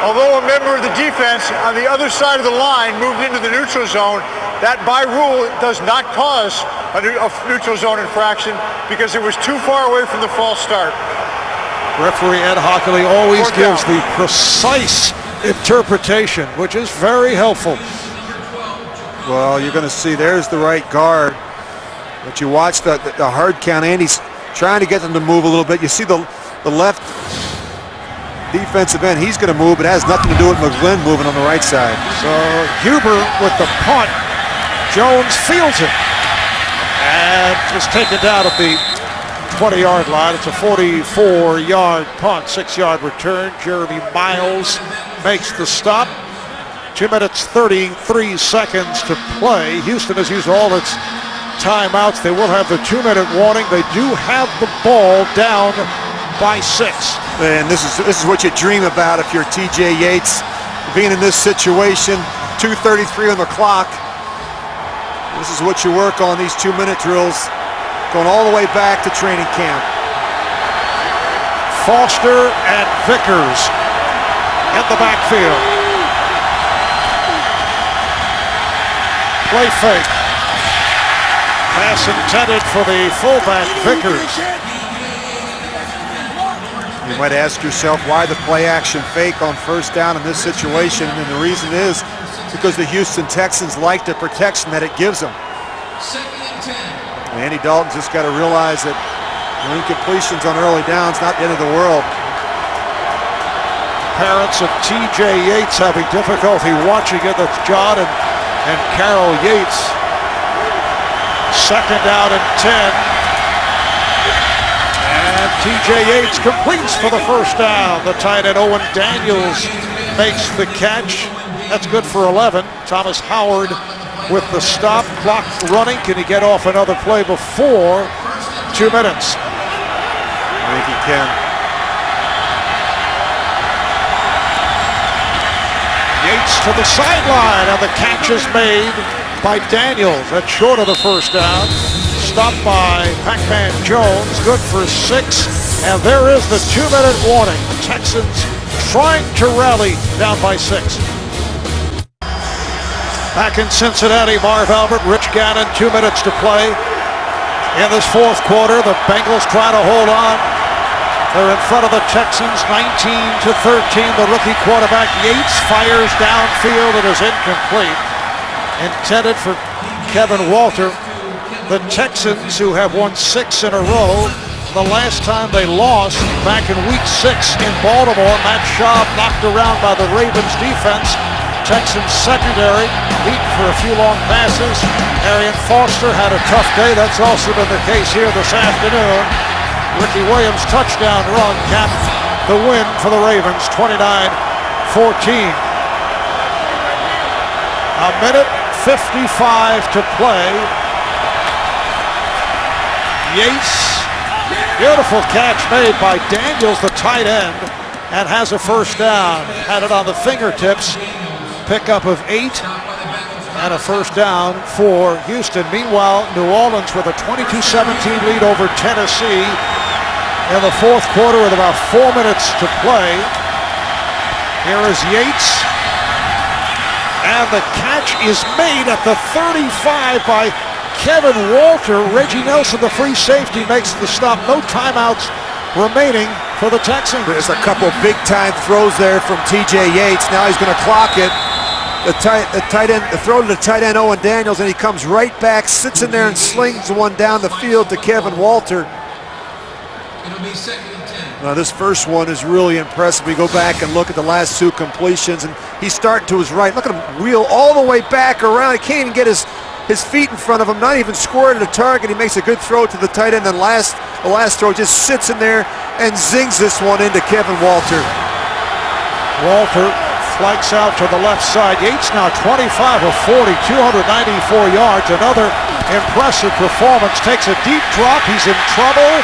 Speaker 3: Although a member of the defense on the other side of the line moved into the neutral zone, that by rule does not cause a neutral zone infraction because it was too far away from the false start.
Speaker 1: Referee Ed Hockley always
Speaker 3: Fourth
Speaker 1: gives
Speaker 3: down.
Speaker 1: the precise interpretation, which is very helpful.
Speaker 2: Well, you're going to see there's the right guard. But you watch the hard count. Andy's trying to get them to move a little bit. You see the left defensive end. He's going to move. It has nothing to do with McGlynn moving on the right side.
Speaker 1: So Huber with the punt. Jones fields it. And just taken down at the 20-yard line. It's a 44-yard punt, 6-yard return. Jeremy Miles makes the stop. 2 minutes, 33 seconds to play. Houston has used all its timeouts. They will have the 2-minute warning. They do have the ball down by 6.
Speaker 2: And this is what you dream about if you're TJ Yates, being in this situation. 2:33 on the clock. This is what you work on, these 2-minute drills, going all the way back to training camp.
Speaker 1: Foster and Vickers in the backfield. Play fake. Pass intended for the fullback, Vickers.
Speaker 2: You might ask yourself why the play action fake on first down in this situation, and the reason is because the Houston Texans like the protection that it gives them. Andy Dalton just got to realize that incompletions on early downs, not the end of the world.
Speaker 1: Parents of TJ Yates having difficulty watching it. That's John and Carol Yates. Second down and 10. And TJ Yates completes for the first down. The tight end Owen Daniels makes the catch. That's good for 11. Thomas Howard with the stop. Clock running. Can he get off another play before 2 minutes?
Speaker 2: I think he can.
Speaker 1: Yates to the sideline, and the catch is made by Daniels. That's short of the first down. Stopped by Pac-Man Jones. Good for 6. And there is the 2-minute warning. Texans trying to rally down by 6. Back in Cincinnati, Marv Albert, Rich Gannon, 2 minutes to play. In this fourth quarter, the Bengals try to hold on. They're in front of the Texans, 19-13. The rookie quarterback Yates fires downfield and is incomplete. Intended for Kevin Walter. The Texans, who have won 6 in a row, the last time they lost back in week 6 in Baltimore, Matt Schaub knocked around by the Ravens defense. Texans secondary beaten for a few long passes. Arian Foster had a tough day. That's also been the case here this afternoon. Ricky Williams' touchdown run capped the win for the Ravens, 29-14. A minute 55 to play. Yates, beautiful catch made by Daniels, the tight end, and has a first down. Had it on the fingertips. Pickup of 8 and a first down for Houston. Meanwhile, New Orleans with a 22-17 lead over Tennessee in the fourth quarter with about 4 minutes to play. Here is Yates, and the catch is made at the 35 by Kevin Walter. Reggie Nelson, the free safety, makes the stop. No timeouts remaining for the Texans.
Speaker 2: There's a couple big-time throws there from TJ Yates. Now he's going to clock it. The throw to the tight end Owen Daniels, and he comes right back, sits in there and slings one down the field to Kevin Walter.
Speaker 6: It'll be 2nd and 10.
Speaker 2: Now this first one is really impressive. We go back and look at the last 2 completions, and he's starting to his right. Look at him wheel all the way back around. He can't even get his feet in front of him, not even square to the target. He makes a good throw to the tight end, then the last throw just sits in there and zings this one into Kevin Walter.
Speaker 1: Walter flanks out to the left side. Yates now 25 of 40, 294 yards. Another impressive performance. Takes a deep drop. He's in trouble.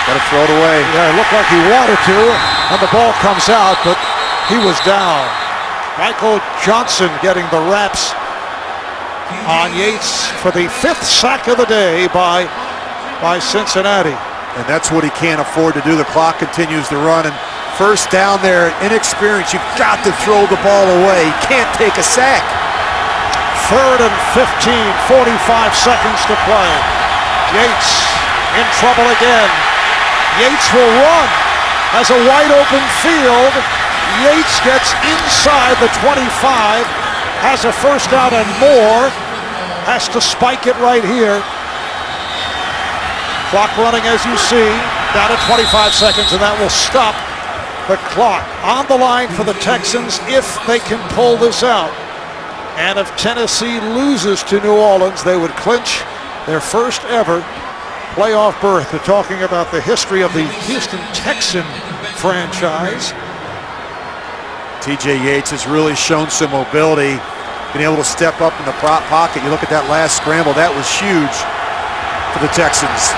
Speaker 2: Got to throw it away.
Speaker 1: Yeah, it looked like he wanted to, and the ball comes out, but he was down. Michael Johnson getting the reps on Yates for the 5th sack of the day by Cincinnati.
Speaker 2: And that's what he can't afford to do. The clock continues to run, and first down there, inexperienced. You've got to throw the ball away. You can't take a sack.
Speaker 1: 3rd and 15, 45 seconds to play. Yates in trouble again. Yates will run. Has a wide open field. Yates gets inside the 25, has a first down and more, has to spike it right here. Clock running as you see, down to 25 seconds, and that will stop the clock. On the line for the Texans if they can pull this out. And if Tennessee loses to New Orleans, they would clinch their first ever playoff berth. They're talking about the history of the Houston Texan franchise.
Speaker 2: TJ Yates has really shown some mobility, been able to step up in the pocket. You look at that last scramble, that was huge for the Texans.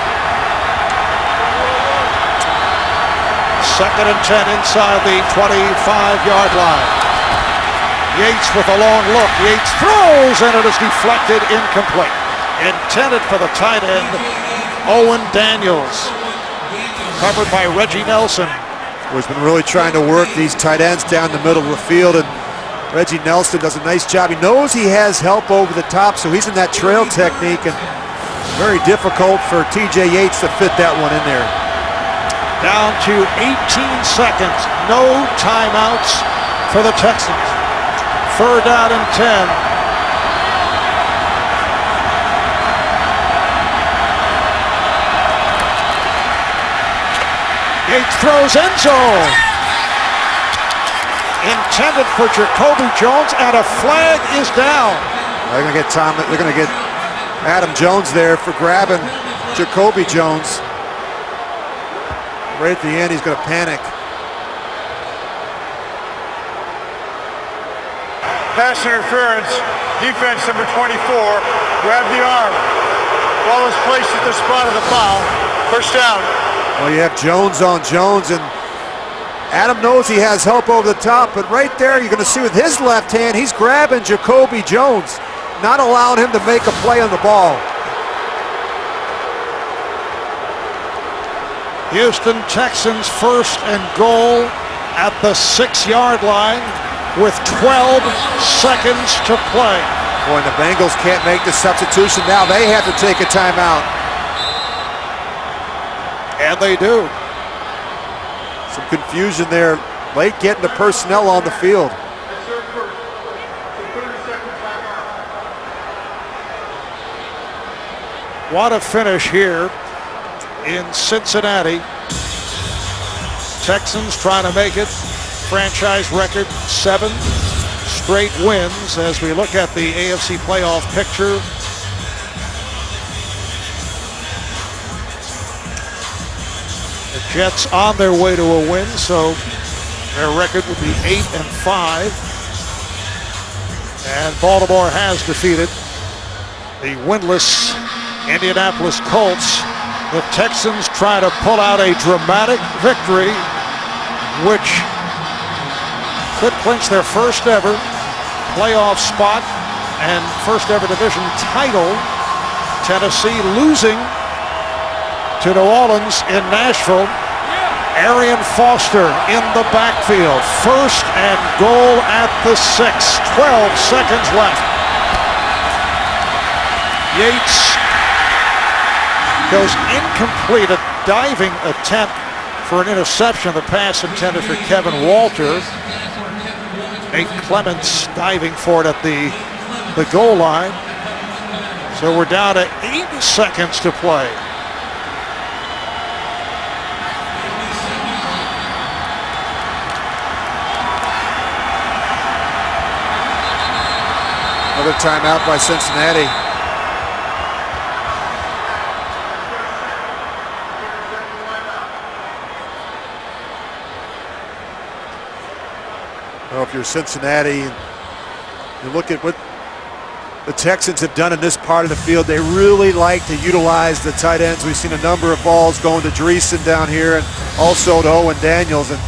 Speaker 1: 2nd and 10 inside the 25-yard line. Yates with a long look. Yates throws, and it is deflected, incomplete. Intended for the tight end, Owen Daniels. Covered by Reggie Nelson.
Speaker 2: Who's been really trying to work these tight ends down the middle of the field, and Reggie Nelson does a nice job. He knows he has help over the top, so he's in that trail technique, and very difficult for TJ Yates to fit that one in there.
Speaker 1: Down to 18 seconds. No timeouts for the Texans. 3rd down and 10. Yates throws end zone. Intended for Jacoby Jones, and a flag is down.
Speaker 2: They're going to get They're going to get Adam Jones there for grabbing Jacoby Jones. Right at the end, he's going to panic.
Speaker 3: Pass interference, defense number 24, grab the arm. Ball is placed at the spot of the foul. First down.
Speaker 2: Well, you have Jones on Jones, and Adam knows he has help over the top, but right there you're going to see with his left hand, he's grabbing Jacoby Jones, not allowing him to make a play on the ball.
Speaker 1: Houston Texans 1st and goal at the 6-yard line with 12 seconds to play.
Speaker 2: Boy, and the Bengals can't make the substitution now. They have to take a timeout.
Speaker 1: And they do.
Speaker 2: Some confusion there. Late getting the personnel on the field.
Speaker 1: What a finish here in Cincinnati. Texans trying to make it. Franchise record 7 straight wins as we look at the AFC playoff picture. The Jets on their way to a win, so their record would be 8-5. And Baltimore has defeated the winless Indianapolis Colts. The Texans try to pull out a dramatic victory, which could clinch their first ever playoff spot and first ever division title. Tennessee losing to New Orleans in Nashville. Arian Foster in the backfield. 1st and goal at the 6. 12 seconds left. Yates goes incomplete. A diving attempt for an interception. The pass intended for Kevin Walter. Nate Clements diving for it at the goal line. So we're down to 8 seconds to play.
Speaker 2: Another timeout by Cincinnati. Well, if you're Cincinnati, and you look at what the Texans have done in this part of the field, they really like to utilize the tight ends. We've seen a number of balls going to Dreesen down here and also to Owen Daniels. And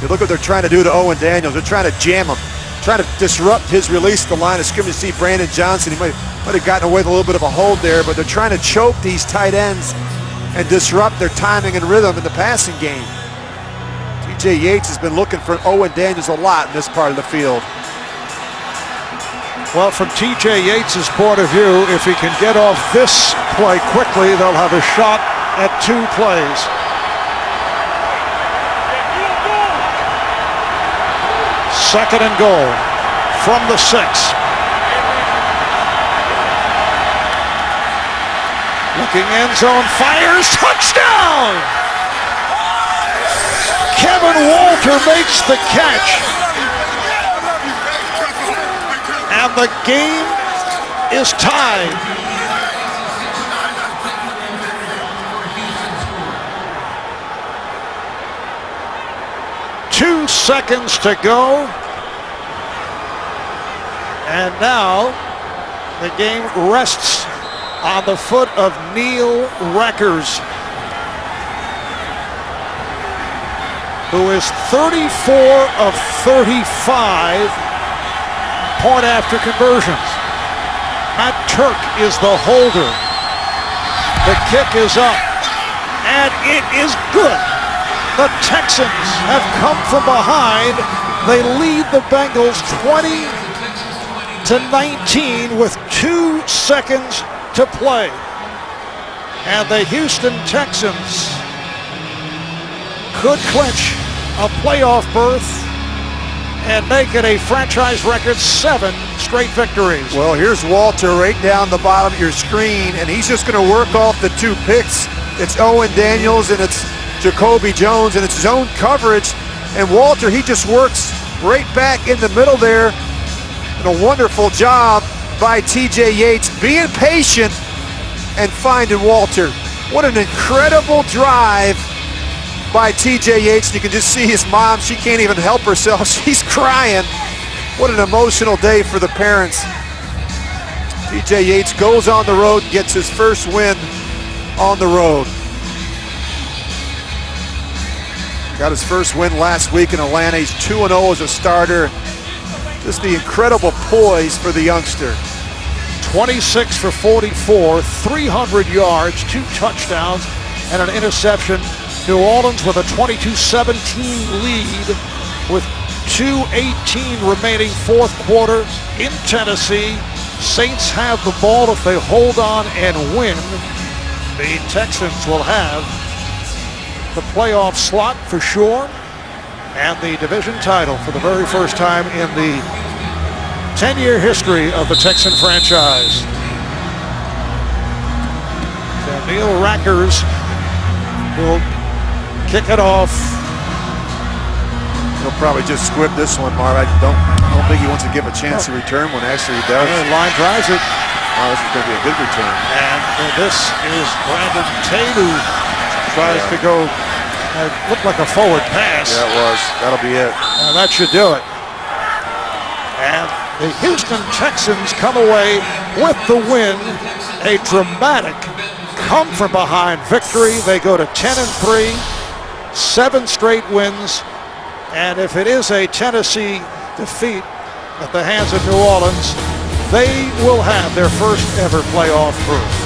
Speaker 2: you look what they're trying to do to Owen Daniels. They're trying to jam him. trying to disrupt his release at the line of scrimmage. See Brandon Johnson, he might have gotten away with a little bit of a hold there, but they're trying to choke these tight ends and disrupt their timing and rhythm in the passing game. TJ Yates has been looking for Owen Daniels a lot in this part of the field.
Speaker 1: Well, from TJ Yates' point of view, if he can get off this play quickly, they'll have a shot at 2 plays. Second and goal from the 6. Looking end zone, fires, touchdown! Kevin Walter makes the catch. And the game is tied. Two seconds to go. And now the game rests on the foot of Neil Reckers, who is 34 of 35 point after conversions. Matt Turk is the holder. The kick is up, and it is good. The Texans have come from behind. They lead the Bengals 20-19 with 2 seconds to play. And the Houston Texans could clinch a playoff berth and make it a franchise record 7 straight victories.
Speaker 2: Well, here's Walter right down the bottom of your screen, and he's just going to work off the 2 picks. It's Owen Daniels and it's Jacoby Jones, and it's zone coverage. And Walter, he just works right back in the middle there. And a wonderful job by TJ Yates, being patient and finding Walter. What an incredible drive by TJ Yates. You can just see his mom, she can't even help herself. She's crying. What an emotional day for the parents. TJ Yates goes on the road and gets his first win on the road. Got his first win last week in Atlanta. He's 2-0 as a starter. Just the incredible poise for the youngster.
Speaker 1: 26 for 44, 300 yards, 2 touchdowns, and an interception. New Orleans with a 22-17 lead with 2:18 remaining fourth quarter in Tennessee. Saints have the ball. If they hold on and win, the Texans will have the playoff slot for sure and the division title for the very first time in the 10-year history of the Texan franchise. So Neil Reckers will kick it off.
Speaker 2: He'll probably just squib this one, Marv. I don't think he wants to give a chance to return one. Actually, he does.
Speaker 1: And line drives it.
Speaker 2: Oh, this is going to be a good return.
Speaker 1: And this is Brandon Tate, who tries to go, looked like a forward pass.
Speaker 2: Yeah, it was. That'll be it.
Speaker 1: And that should do it. And the Houston Texans come away with the win. A dramatic come-from-behind victory. They go to 10-3, 7 straight wins. And if it is a Tennessee defeat at the hands of New Orleans, they will have their first ever playoff berth.